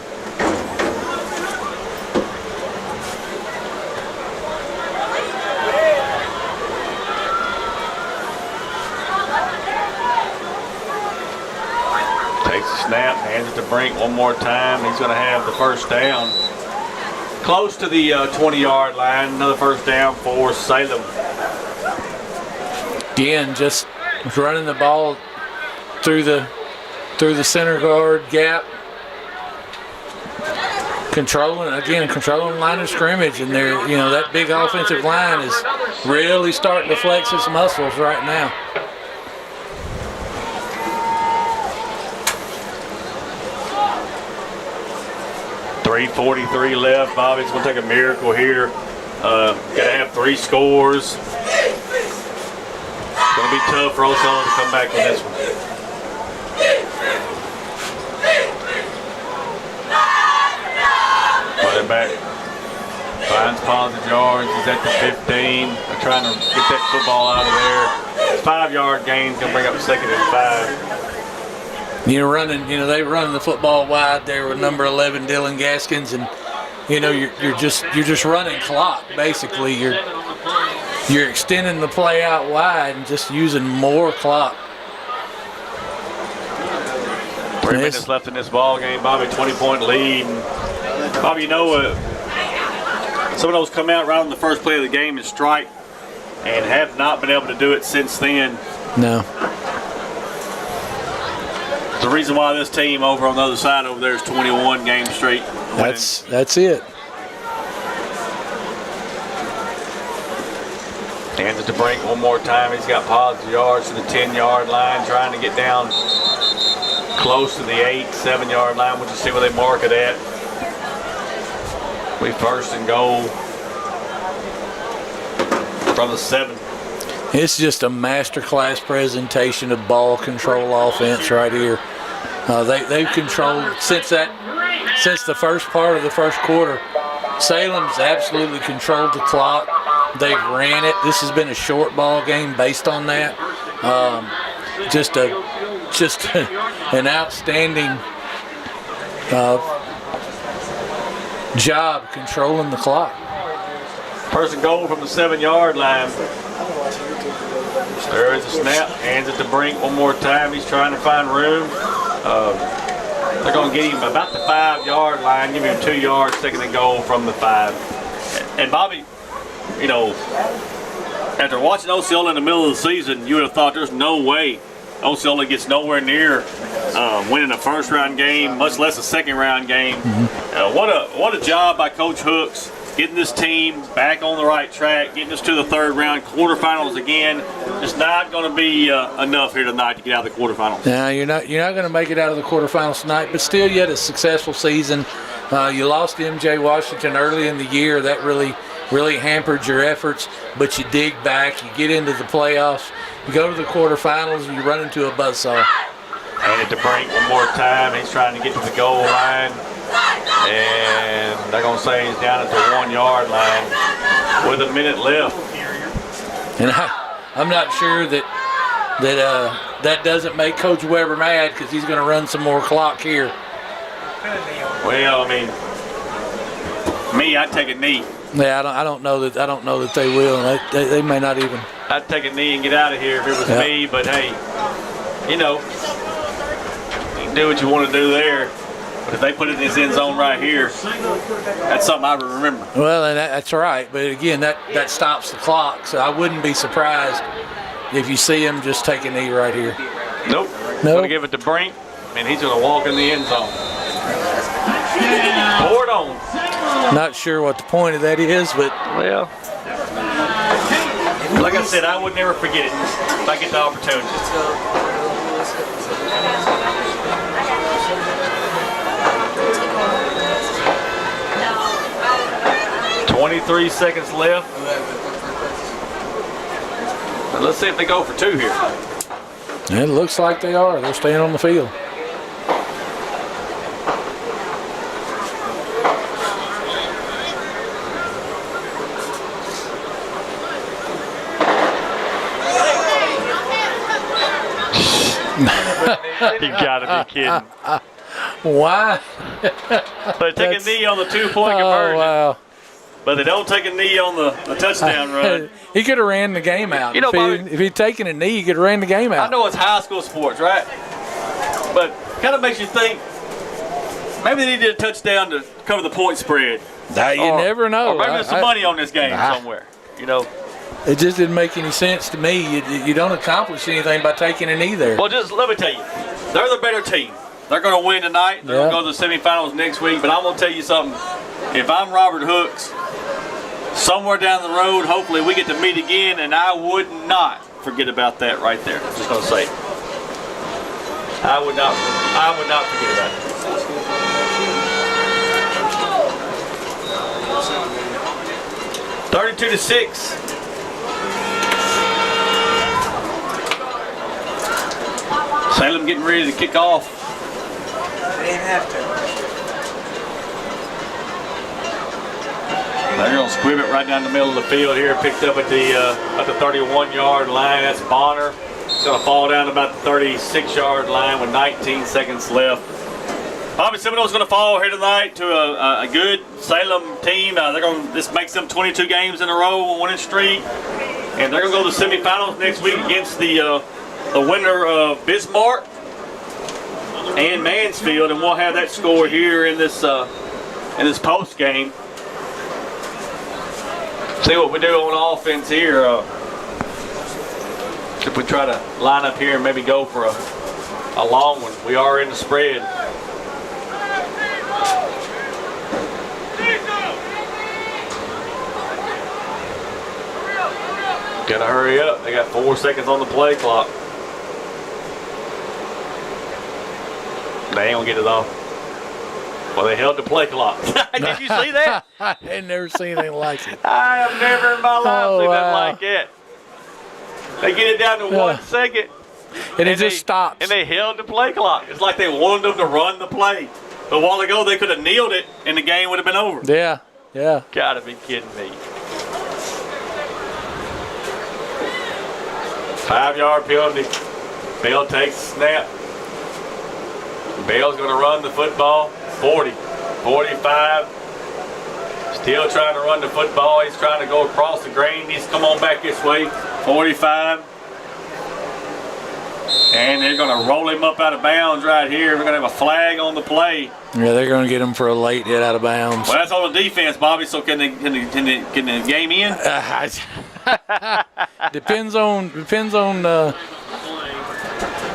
Takes the snap, hands it to Brink one more time. He's going to have the first down. Close to the 20-yard line, another first down for Salem. Again, just running the ball through the center guard gap, controlling the line of scrimmage, and that big offensive line is really starting to flex its muscles right now. .343 left. Bobby's going to take a miracle here. Got to have 3 scores. It's going to be tough for Osceola to come back with this one. Running back finds positive yards. He's at the 15. They're trying to get that football out of there. 5-yard gain is going to bring up second and 5. They run the football wide there with number 11 Dylan Gaskins, and you're just running clock basically. You're extending the play out wide and just using more clock. 3 minutes left in this ball game, Bobby. 20-point lead. Bobby, some of those come out right on the first play of the game and strike, and have not been able to do it since then. No. The reason why this team over on the other side over there is 21 games straight winning. That's it. Hands it to Brink one more time. He's got positive yards to the 10-yard line, trying to get down close to the 7-yard line. We'll just see where they mark it at. We first and goal from the 7. It's just a masterclass presentation of ball control offense right here. They've controlled since the first part of the first quarter. Salem's absolutely controlled the clock. They've ran it. This has been a short ball game based on that. Just an outstanding job controlling the clock. First and goal from the 7-yard line. There is a snap. Hands it to Brink one more time. He's trying to find room. They're going to get him about the 5-yard line. Give him 2 yards, second and goal from the 5. And Bobby, you know, after watching Osceola in the middle of the season, you would have thought there's no way Osceola gets nowhere near winning a first-round game, much less a second-round game. What a job by Coach Hooks, getting this team back on the right track, getting us to the third round, quarterfinals again. It's not going to be enough here tonight to get out of the quarterfinals. Now you're not going to make it out of the quarterfinals tonight, but still, you had a successful season. You lost MJ Washington early in the year. That really hampered your efforts, but you dig back, you get into the playoffs, you go to the quarterfinals, and you run into a buzzsaw. Hand it to Brink one more time. He's trying to get to the goal line. And they're going to say he's down at the 1-yard line with a minute left. And I'm not sure that doesn't make Coach Weber mad, because he's going to run some more clock here. Well, I mean, I'd take a knee. Yeah, I don't know that they will. They may not even. I'd take a knee and get out of here if it was me. But hey, you know, you can do what you want to do there. But if they put it in his end zone right here, that's something I would remember. Well, and that's right. But again, that stops the clock. So I wouldn't be surprised if you see him just take a knee right here. Nope. Going to give it to Brink, and he's going to walk in the end zone. Pour it on. Not sure what the point of that is, but well, like I said, I would never forget it if I get the opportunity. 23 seconds left. Now let's see if they go for 2 here. It looks like they are. They're staying on the field. You gotta be kidding. Why? They take a knee on the 2-point conversion. Wow. But they don't take a knee on the touchdown run. He could have ran the game out. You know, if he'd taken a knee, he could have ran the game out. I know it's high school sports, right? But kind of makes you think maybe they needed a touchdown to cover the point spread. You never know. Or maybe there's some money on this game somewhere, you know. It just didn't make any sense to me. You don't accomplish anything by taking a knee there. Well, just let me tell you, they're the better team. They're going to win tonight. They're going to go to the semifinals next week. But I'm going to tell you something. If I'm Robert Hooks, somewhere down the road, hopefully we get to meet again, and I would not forget about that right there. I'm just going to say it. I would not forget about it. 32-6. Salem getting ready to kick off. They didn't have to. They're going to squib it right down the middle of the field here. Picked up at the 31-yard line. That's Bonner. It's going to fall down about the 36-yard line with 19 seconds left. Bobby Seminoles going to fall here tonight to a good Salem team. This makes them 22 games in a row, winning streak, and they're going to go to the semifinals next week against the winner of Bismarck and Mansfield, and we'll have that score here in this post game. See what we do on offense here. If we try to line up here and maybe go for a long one, we are in the spread. Gotta hurry up. They got 4 seconds on the play clock. They ain't gonna get it off. Well, they held the play clock. Did you see that? I had never seen anything like it. I have never in my life seen that like that. They get it down to 1 second. And it just stops. And they held the play clock. It's like they wanted them to run the play. But a while ago, they could have kneeled it, and the game would have been over. Yeah. Yeah. Gotta be kidding me. 5-yard penalty. Bell takes the snap. Bell's gonna run the football. 40, 45. Still trying to run the football. He's trying to go across the green. He's come on back this way. 45. And they're gonna roll him up out of bounds right here. We're gonna have a flag on the play. Yeah, they're gonna get him for a late hit out of bounds. Well, that's on the defense, Bobby. So can the game in? Depends on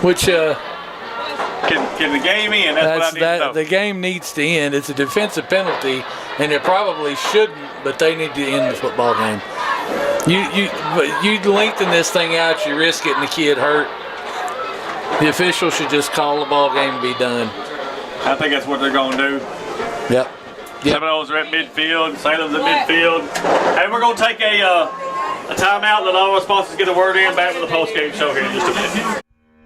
which. Can the game end? That's what I need to know. The game needs to end. It's a defensive penalty, and it probably shouldn't, but they need to end the football game. You lengthen this thing out, you risk getting the kid hurt. The official should just call the ball game and be done. I think that's what they're going to do. Yep. Seminoles are at midfield. Salem's at midfield. Hey, we're going to take a timeout and let all our sponsors get a word in. Back with the post-game show here in just a minute.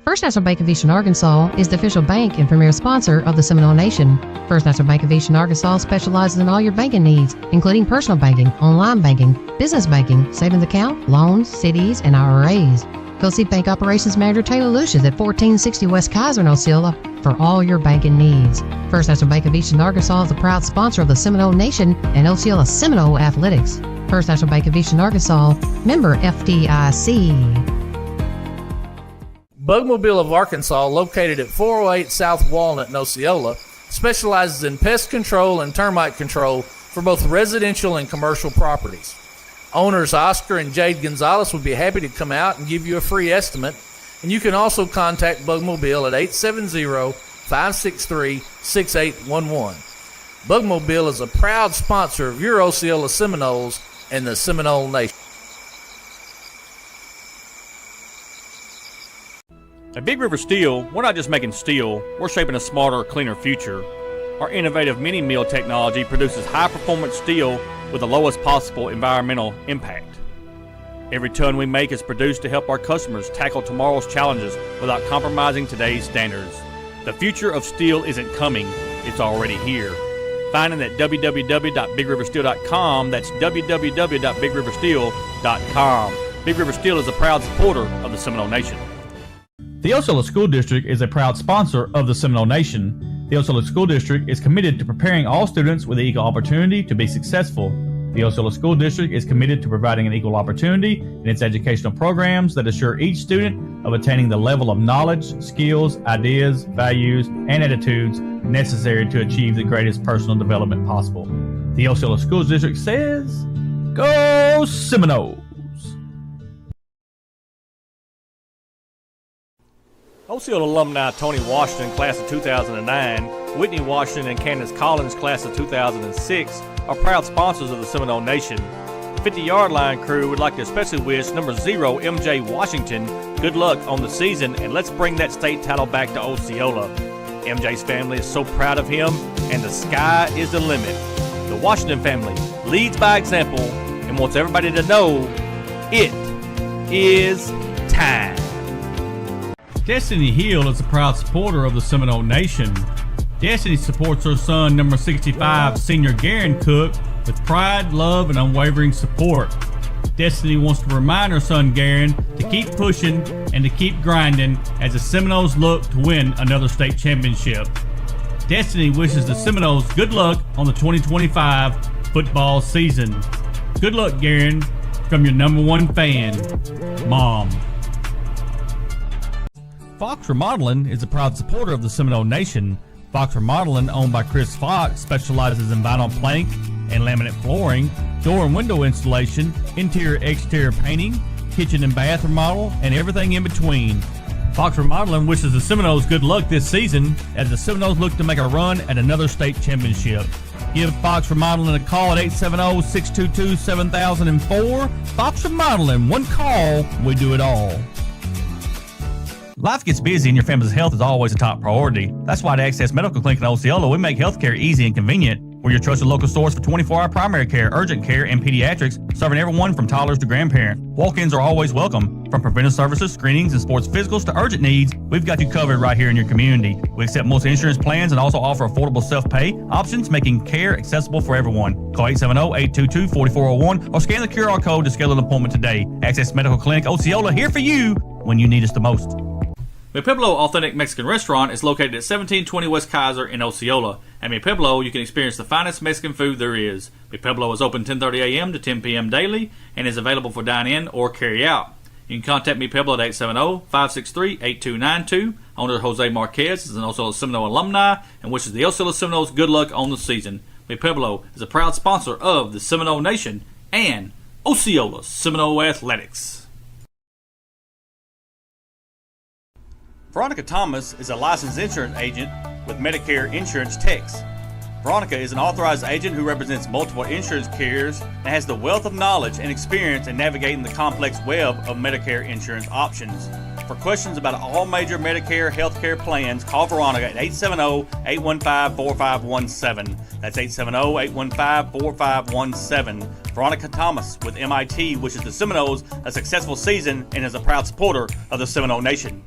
First National Bank of Eastern Arkansas is the official bank and premier sponsor of the Seminole Nation. First National Bank of Eastern Arkansas specializes in all your banking needs, including personal banking, online banking, business banking, savings account, loans, CDs, and IRAs. Go see Bank Operations Manager Taylor Lucius at 1460 West Kaiser in Osceola for all your banking needs. First National Bank of Eastern Arkansas is the proud sponsor of the Seminole Nation and Osceola Seminole Athletics. First National Bank of Eastern Arkansas, member FDIC. Bugmobile of Arkansas, located at 408 South Walnut in Osceola, specializes in pest control and termite control for both residential and commercial properties. Owners Oscar and Jade Gonzalez would be happy to come out and give you a free estimate, and you can also contact Bugmobile at 870-563-6811. Bugmobile is a proud sponsor of your Osceola Seminoles and the Seminole Nation. At Big River Steel, we're not just making steel, we're shaping a smarter, cleaner future. Our innovative mini mill technology produces high-performance steel with the lowest possible environmental impact. Every ton we make is produced to help our customers tackle tomorrow's challenges without compromising today's standards. The future of steel isn't coming, it's already here. Find it at www.bigriversteel.com. That's www.bigriversteel.com. Big River Steel is a proud supporter of the Seminole Nation. The Osceola School District is a proud sponsor of the Seminole Nation. The Osceola School District is committed to preparing all students with an equal opportunity to be successful. The Osceola School District is committed to providing an equal opportunity in its educational programs that assure each student of attaining the level of knowledge, skills, ideas, values, and attitudes necessary to achieve the greatest personal development possible. The Osceola School District says, Go Seminoles! Osceola alumni Tony Washington, class of 2009, Whitney Washington and Candace Collins, class of 2006, are proud sponsors of the Seminole Nation. The 50-yard line crew would like to especially wish number 0, MJ Washington, good luck on the season, and let's bring that state title back to Osceola. MJ's family is so proud of him, and the sky is the limit. The Washington family leads by example and wants everybody to know it is time. Destiny Hill is a proud supporter of the Seminole Nation. Destiny supports her son, number 65, senior Garen Cook, with pride, love, and unwavering support. Destiny wants to remind her son, Garen, to keep pushing and to keep grinding as the Seminoles look to win another state championship. Destiny wishes the Seminoles good luck on the 2025 football season. Good luck, Garen, from your number one fan, Mom. Fox Remodeling is a proud supporter of the Seminole Nation. Fox Remodeling, owned by Chris Fox, specializes in vinyl plank and laminate flooring, door and window installation, interior-exterior painting, kitchen and bath remodel, and everything in between. Fox Remodeling wishes the Seminoles good luck this season as the Seminoles look to make a run at another state championship. Give Fox Remodeling a call at 870-622-7004. Fox Remodeling, one call, we do it all. Life gets busy and your family's health is always a top priority. That's why at Access Medical Clinic in Osceola, we make healthcare easy and convenient. We're your trusted local source for 24-hour primary care, urgent care, and pediatrics, serving everyone from toddlers to grandparents. Walk-ins are always welcome. From preventive services, screenings, and sports physicals to urgent needs, we've got you covered right here in your community. We accept most insurance plans and also offer affordable self-pay options, making care accessible for everyone. Call 870-822-4401 or scan the QR code to schedule an appointment today. Access Medical Clinic Osceola, here for you when you need us the most. Mi Pueblo Authentic Mexican Restaurant is located at 1720 West Kaiser in Osceola. At Mi Pueblo, you can experience the finest Mexican food there is. Mi Pueblo is open 10:30 a.m. to 10 p.m. daily and is available for dine-in or carry-out. You can contact Mi Pueblo at 870-563-8292. Owner Jose Marquez is an Osceola Seminole alumni and wishes the Osceola Seminoles good luck on the season. Mi Pueblo is a proud sponsor of the Seminole Nation and Osceola Seminole Athletics. Veronica Thomas is a licensed insurance agent with Medicare Insurance Techs. Veronica is an authorized agent who represents multiple insurance carriers and has the wealth of knowledge and experience in navigating the complex web of Medicare insurance options. For questions about all major Medicare healthcare plans, call Veronica at 870-815-4517. That's 870-815-4517. Veronica Thomas with MIT wishes the Seminoles a successful season and is a proud supporter of the Seminole Nation.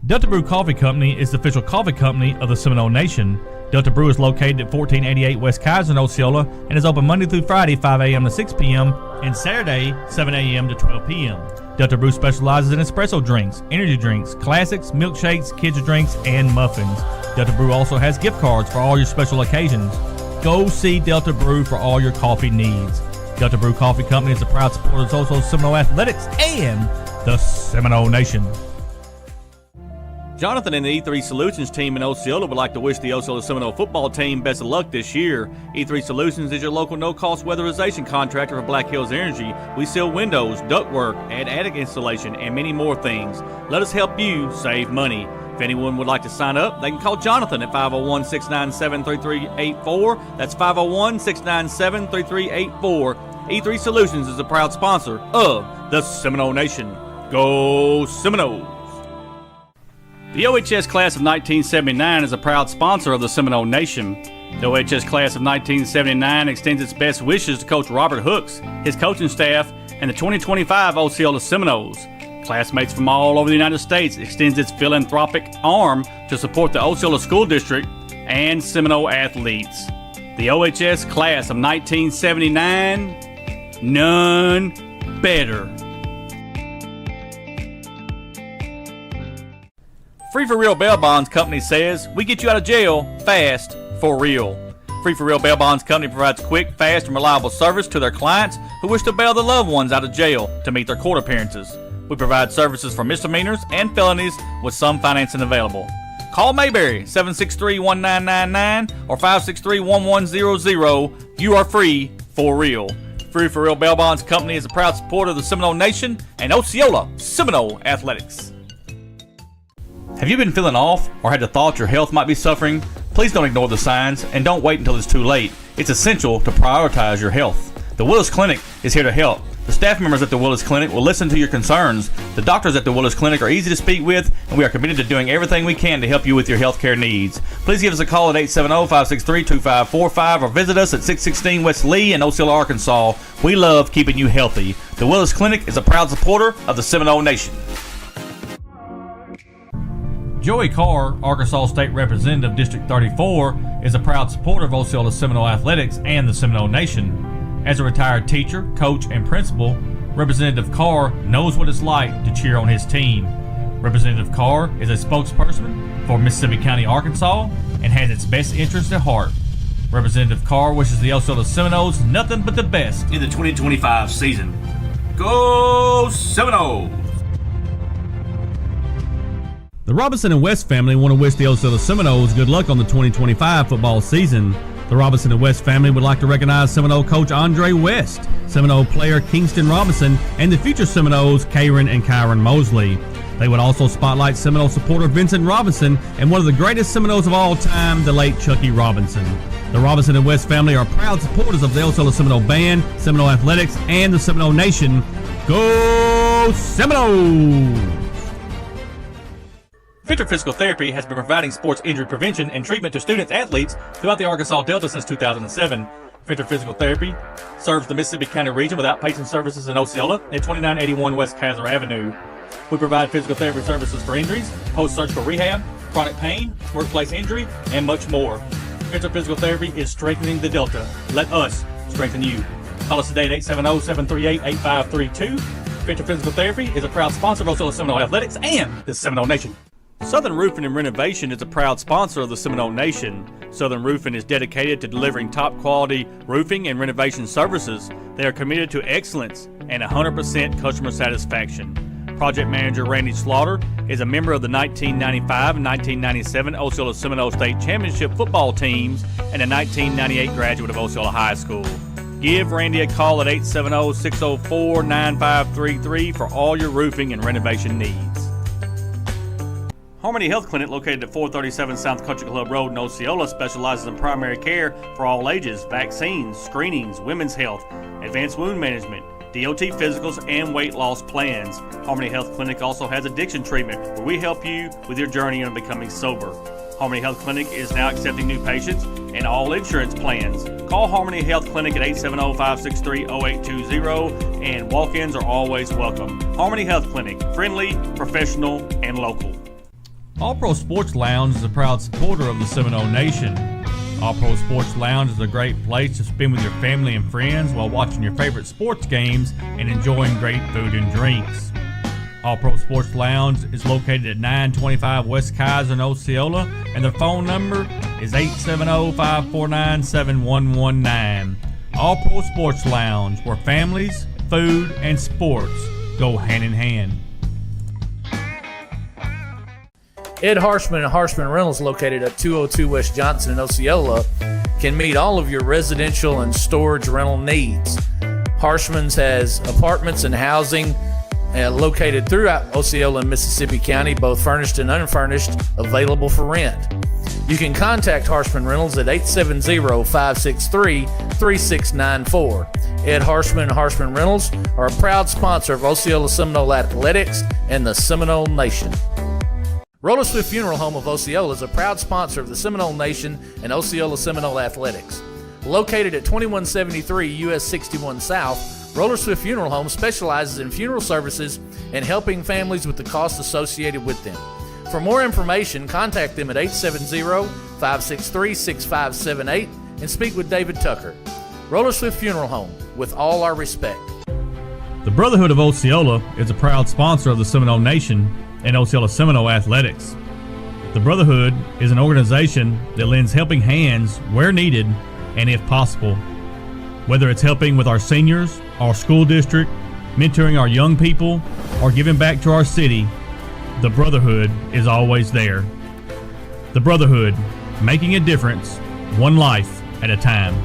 Delta Brew Coffee Company is the official coffee company of the Seminole Nation. Delta Brew is located at 1488 West Kaiser in Osceola and is open Monday through Friday 5 a.m. to 6 p.m. and Saturday 7 a.m. to 12 p.m. Delta Brew specializes in espresso drinks, energy drinks, classics, milkshakes, kids drinks, and muffins. Delta Brew also has gift cards for all your special occasions. Go see Delta Brew for all your coffee needs. Delta Brew Coffee Company is a proud supporter of Osceola Seminole Athletics and the Seminole Nation. Jonathan and the E3 Solutions team in Osceola would like to wish the Osceola Seminole football team best of luck this year. E3 Solutions is your local no-cost weatherization contractor for Black Hills Energy. We sell windows, ductwork, add attic installation, and many more things. Let us help you save money. If anyone would like to sign up, they can call Jonathan at 501-697-3384. That's 501-697-3384. E3 Solutions is a proud sponsor of the Seminole Nation. Go Seminoles! The OHS Class of 1979 is a proud sponsor of the Seminole Nation. The OHS Class of 1979 extends its best wishes to Coach Robert Hooks, his coaching staff, and the 2025 Osceola Seminoles. Classmates from all over the United States extends its philanthropic arm to support the Osceola School District and Seminole athletes. The OHS Class of 1979, none better. Free for Real Bail Bonds Company says, we get you out of jail fast for real. Free for Real Bail Bonds Company provides quick, fast, and reliable service to their clients who wish to bail their loved ones out of jail to meet their court appearances. We provide services for misdemeanors and felonies with some financing available. Call Mayberry 763-1999 or 563-1100. You are free for real. Free for Real Bail Bonds Company is a proud supporter of the Seminole Nation and Osceola Seminole Athletics. Have you been feeling off or had the thought your health might be suffering? Please don't ignore the signs and don't wait until it's too late. It's essential to prioritize your health. The Willis Clinic is here to help. The staff members at the Willis Clinic will listen to your concerns. The doctors at the Willis Clinic are easy to speak with, and we are committed to doing everything we can to help you with your health care needs. Please give us a call at 870-563-2545 or visit us at 616 West Lee in Osceola, Arkansas. We love keeping you healthy. The Willis Clinic is a proud supporter of the Seminole Nation. Joey Carr, Arkansas State Representative District 34, is a proud supporter of Osceola Seminole Athletics and the Seminole Nation. As a retired teacher, coach, and principal, Representative Carr knows what it's like to cheer on his team. Representative Carr is a spokesperson for Mississippi County, Arkansas, and has its best interests at heart. Representative Carr wishes the Osceola Seminoles nothing but the best in the 2025 season. Go Seminoles! The Robinson and West family want to wish the Osceola Seminoles good luck on the 2025 football season. The Robinson and West family would like to recognize Seminole coach Andre West, Seminole player Kingston Robinson, and the future Seminoles Karen and Kyron Mosley. They would also spotlight Seminole supporter Vincent Robinson and one of the greatest Seminoles of all time, the late Chucky Robinson. The Robinson and West family are proud supporters of the Osceola Seminole Band, Seminole Athletics, and the Seminole Nation. Go Seminoles! Venture Physical Therapy has been providing sports injury prevention and treatment to students-athletes throughout the Arkansas Delta since 2007. Venture Physical Therapy serves the Mississippi County region with outpatient services in Osceola at 2981 West Kaiser Avenue. We provide physical therapy services for injuries, post-surgical rehab, chronic pain, workplace injury, and much more. Venture Physical Therapy is strengthening the Delta. Let us strengthen you. Call us today at 870-738-8532. Venture Physical Therapy is a proud sponsor of Osceola Seminole Athletics and the Seminole Nation. Southern Roofing and Renovation is a proud sponsor of the Seminole Nation. Southern Roofing is dedicated to delivering top quality roofing and renovation services. They are committed to excellence and 100% customer satisfaction. Project Manager Randy Slaughter is a member of the 1995 and 1997 Osceola Seminole State Championship football teams and a 1998 graduate of Osceola High School. Give Randy a call at 870-604-9533 for all your roofing and renovation needs. Harmony Health Clinic, located at 437 South Country Club Road in Osceola, specializes in primary care for all ages, vaccines, screenings, women's health, advanced wound management, DOT physicals, and weight loss plans. Harmony Health Clinic also has addiction treatment, where we help you with your journey on becoming sober. Harmony Health Clinic is now accepting new patients and all insurance plans. Call Harmony Health Clinic at 870-563-0820, and walk-ins are always welcome. Harmony Health Clinic, friendly, professional, and local. All Pro Sports Lounge is a proud supporter of the Seminole Nation. All Pro Sports Lounge is a great place to spend with your family and friends while watching your favorite sports games and enjoying great food and drinks. All Pro Sports Lounge is located at 925 West Kaiser in Osceola, and their phone number is 870-549-7119. All Pro Sports Lounge, where families, food, and sports go hand in hand. Ed Harshman and Harshman Rentals, located at 202 West Johnson in Osceola, can meet all of your residential and storage rental needs. Harshman's has apartments and housing located throughout Osceola and Mississippi County, both furnished and unfurnished, available for rent. You can contact Harshman Rentals at 870-563-3694. Ed Harshman and Harshman Rentals are a proud sponsor of Osceola Seminole Athletics and the Seminole Nation. Roller Swift Funeral Home of Osceola is a proud sponsor of the Seminole Nation and Osceola Seminole Athletics. Located at 2173 US 61 South, Roller Swift Funeral Home specializes in funeral services and helping families with the costs associated with them. For more information, contact them at 870-563-6578 and speak with David Tucker. Roller Swift Funeral Home, with all our respect. The Brotherhood of Osceola is a proud sponsor of the Seminole Nation and Osceola Seminole Athletics. The Brotherhood is an organization that lends helping hands where needed and if possible. Whether it's helping with our seniors, our school district, mentoring our young people, or giving back to our city, the Brotherhood is always there. The Brotherhood, making a difference, one life at a time.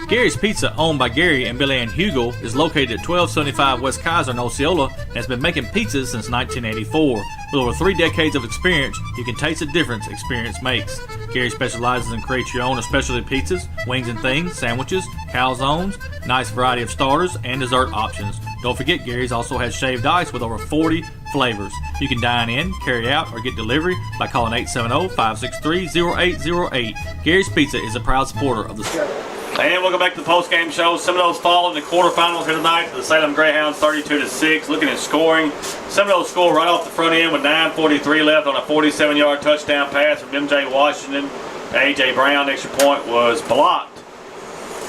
Gary's Pizza, owned by Gary and Billy Ann Hugel, is located at 1275 West Kaiser in Osceola and has been making pizzas since 1984. With over 3 decades of experience, you can taste the difference experience makes. Gary specializes in create your own specialty pizzas, wings and things, sandwiches, calzones, nice variety of starters, and dessert options. Don't forget, Gary's also has shaved ice with over 40 flavors. You can dine in, carry out, or get delivery by calling 870-563-0808. Gary's Pizza is a proud supporter of the And welcome back to the post-game show. Seminoles fall in the quarterfinals here tonight. The Salem Greyhounds 32-6. Looking at scoring, Seminoles score right off the front end with 9:43 left on a 47-yard touchdown pass from M.J. Washington. A.J. Brown, extra point was blocked.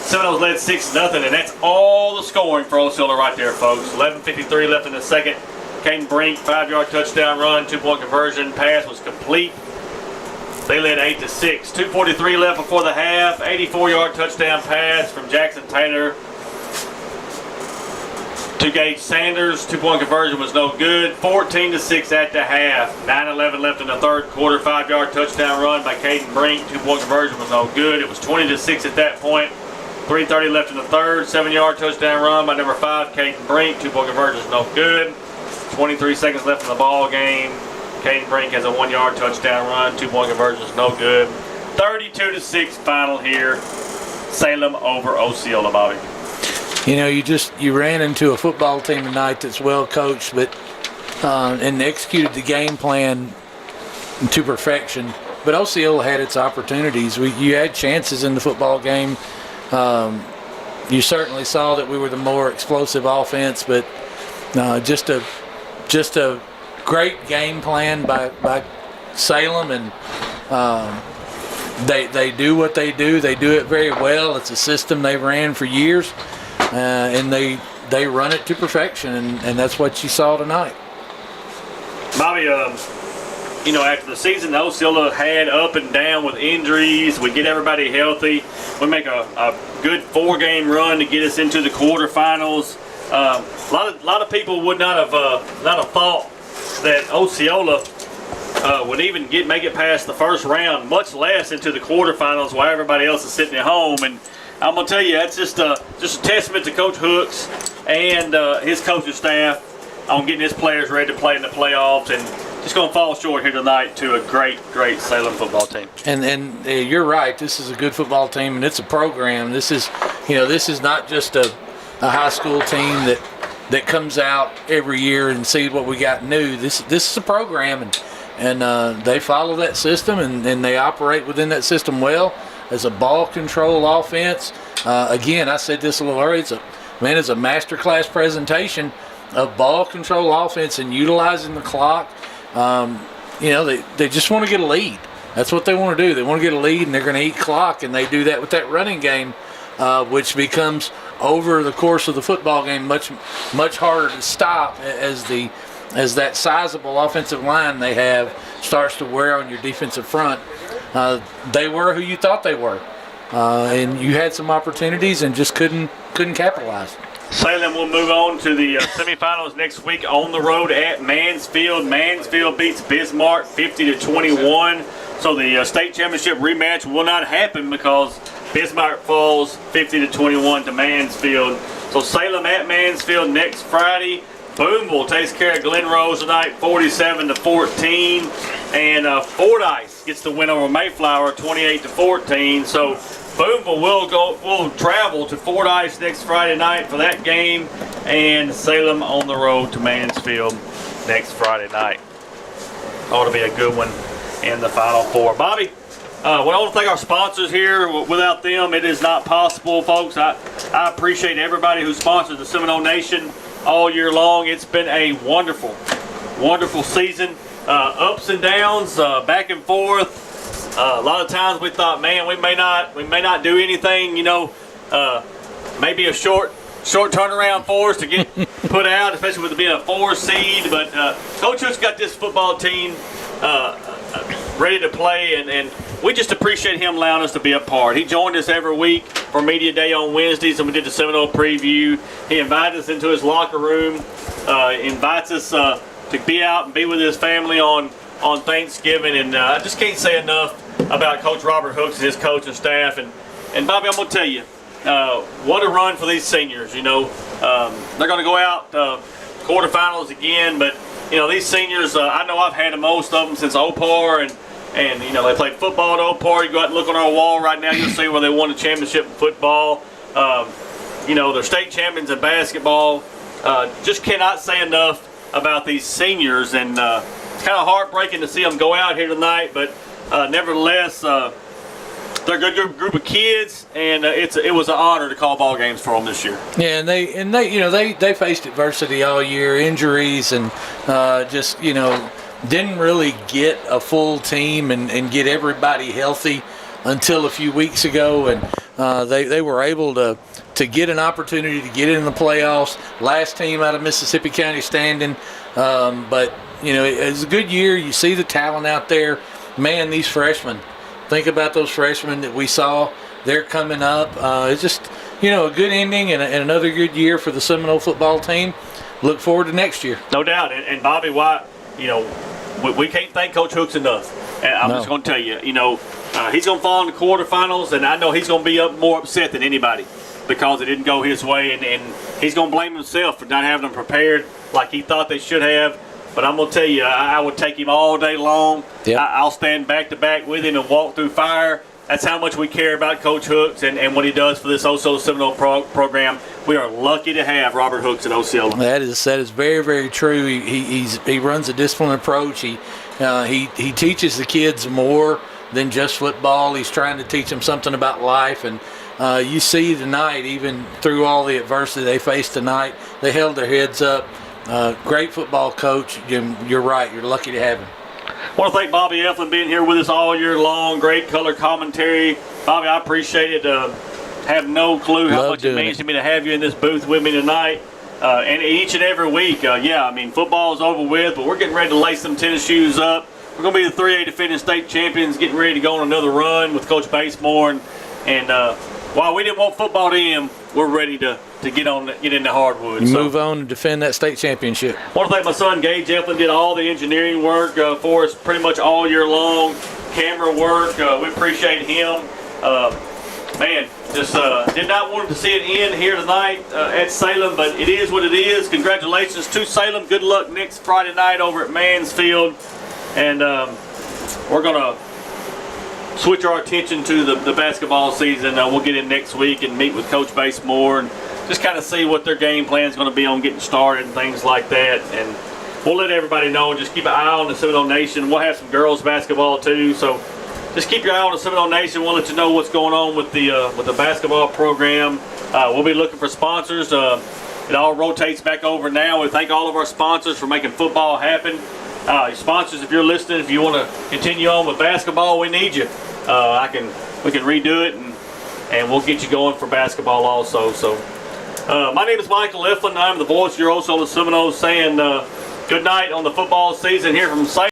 Seminoles led 6-0, and that's all the scoring for Osceola right there, folks. 11:53 left in the second. Caden Brink, 5-yard touchdown run, 2-point conversion, pass was complete. They led 8-6. 2:43 left before the half. 84-yard touchdown pass from Jackson Taylor to Gage Sanders. 2-point conversion was no good. 14-6 at the half. 9:11 left in the third quarter. 5-yard touchdown run by Caden Brink. 2-point conversion was no good. It was 20-6 at that point. 3:30 left in the third. 7-yard touchdown run by number 5, Caden Brink. 2-point conversion is no good. 23 seconds left in the ball game. Caden Brink has a 1-yard touchdown run. 2-point conversion is no good. 32-6 final here. Salem over Osceola, Bobby. you ran into a football team tonight that's well coached, but and executed the game plan to perfection. But Osceola had its opportunities. You had chances in the football game. You certainly saw that we were the more explosive offense, but just a great game plan by Salem, and they do what they do. They do it very well. It's a system they ran for years, and they run it to perfection, and that's what you saw tonight. Bobby, after the season Osceola had up and down with injuries, we get everybody healthy. We make a good 4-game run to get us into the quarterfinals. A lot of people would not have thought that Osceola would even make it past the first round, much less into the quarterfinals, while everybody else is sitting at home. And I'm gonna tell you, that's just a testament to Coach Hooks and his coaching staff on getting his players ready to play in the playoffs, and just going to fall short here tonight to a great Salem football team. And you're right. This is a good football team, and it's a program. This is not just a high school team that comes out every year and sees what we got new. This is a program, and they follow that system, and they operate within that system well as a ball control offense. Again, I said this a little earlier. It's a masterclass presentation of ball control offense and utilizing the clock. They just want to get a lead. That's what they want to do. They want to get a lead, and they're going to eat clock, and they do that with that running game, which becomes over the course of the football game much harder to stop as that sizable offensive line they have starts to wear on your defensive front. They were who you thought they were, and you had some opportunities and just couldn't capitalize. Salem will move on to the semifinals next week on the road at Mansfield. Mansfield beats Bismarck 50-21. So the state championship rematch will not happen because Bismarck falls 50-21 to Mansfield. So Salem at Mansfield next Friday. Boonville takes care of Glen Rose tonight 47-14. And Fordyce gets the win over Mayflower 28-14. So Boonville will travel to Fordyce next Friday night for that game, and Salem on the road to Mansfield next Friday night. Ought to be a good one in the Final Four. Bobby, I want to thank our sponsors here. Without them, it is not possible, folks. I appreciate everybody who sponsors the Seminole Nation all year long. It's been a wonderful season. Ups and downs, back and forth. A lot of times we thought, man, we may not do anything, maybe a short turnaround for us to get put out, especially with it being a 4 seed. But Coach Hook's got this football team ready to play, and we just appreciate him allowing us to be a part. He joined us every week for Media Day on Wednesdays, and we did the Seminole preview. He invited us into his locker room, invites us to be out and be with his family on Thanksgiving, and I just can't say enough about Coach Robert Hooks and his coaching staff. And Bobby, I'm going to tell you, what a run for these seniors. They're going to go out quarterfinals again, but these seniors, I know I've had most of them since Opar, and they played football at Opar. You go out and look on our wall right now, you'll see where they won a championship in football. They're state champions in basketball. Just cannot say enough about these seniors, and it's kind of heartbreaking to see them go out here tonight, but nevertheless, they're a good group of kids, and it was an honor to call ball games for them this year. Yeah, and they faced adversity all year, injuries, and didn't really get a full team and get everybody healthy until a few weeks ago, and they were able to get an opportunity to get in the playoffs. Last team out of Mississippi County standing, but it's a good year. You see the talent out there. Man, these freshmen, think about those freshmen that we saw. They're coming up. It's just, a good ending and another good year for the Seminole football team. Look forward to next year. No doubt. And Bobby White, we can't thank Coach Hooks enough. And I'm just going to tell you, he's going to fall in the quarterfinals, and I know he's going to be more upset than anybody because it didn't go his way, and he's going to blame himself for not having them prepared like he thought they should have. But I'm going to tell you, I would take him all day long. Yep. I'll stand back to back with him and walk through fire that's how much we care about Coach Hooks and what he does for this Osceola Seminole program. We are lucky to have Robert Hooks at Osceola. That is very, very true. He runs a disciplined approach. He teaches the kids more than just football. He's trying to teach them something about life. And you see tonight, even through all the adversity they faced tonight, they held their heads up. Great football coach. You're right. You're lucky to have him. I want to thank Bobby Eflin being here with us all year long. Great color commentary. Bobby, I appreciate it. Have no clue how much it means to me to have you in this booth with me tonight. And each and every week, football is over with, but we're getting ready to lace some tennis shoes up. We're going to be the 3A defending state champions, getting ready to go on another run with Coach Basemore. And while we didn't want football to end, we're ready to get in the hardwood. Move on and defend that state championship. I want to thank my son, Gage Eflin, did all the engineering work for us pretty much all year long. Camera work, we appreciate him. Did not want to see it end here tonight at Salem, but it is what it is. Congratulations to Salem. Good luck next Friday night over at Mansfield. And we're going to switch our attention to the basketball season. We'll get in next week and meet with Coach Basemore and just kind of see what their game plan is going to be on getting started and things like that. And we'll let everybody know and just keep an eye on the Seminole Nation. We'll have some girls basketball too, so just keep your eye on the Seminole Nation. We'll let you know what's going on with the basketball program. We'll be looking for sponsors. It all rotates back over now. We thank all of our sponsors for making football happen. Sponsors, if you're listening, if you want to continue on with basketball, we need you. We can redo it and we'll get you going for basketball also. So my name is Michael Eflin. I'm the voice of your Osceola Seminoles saying good night on the football season here from Salem.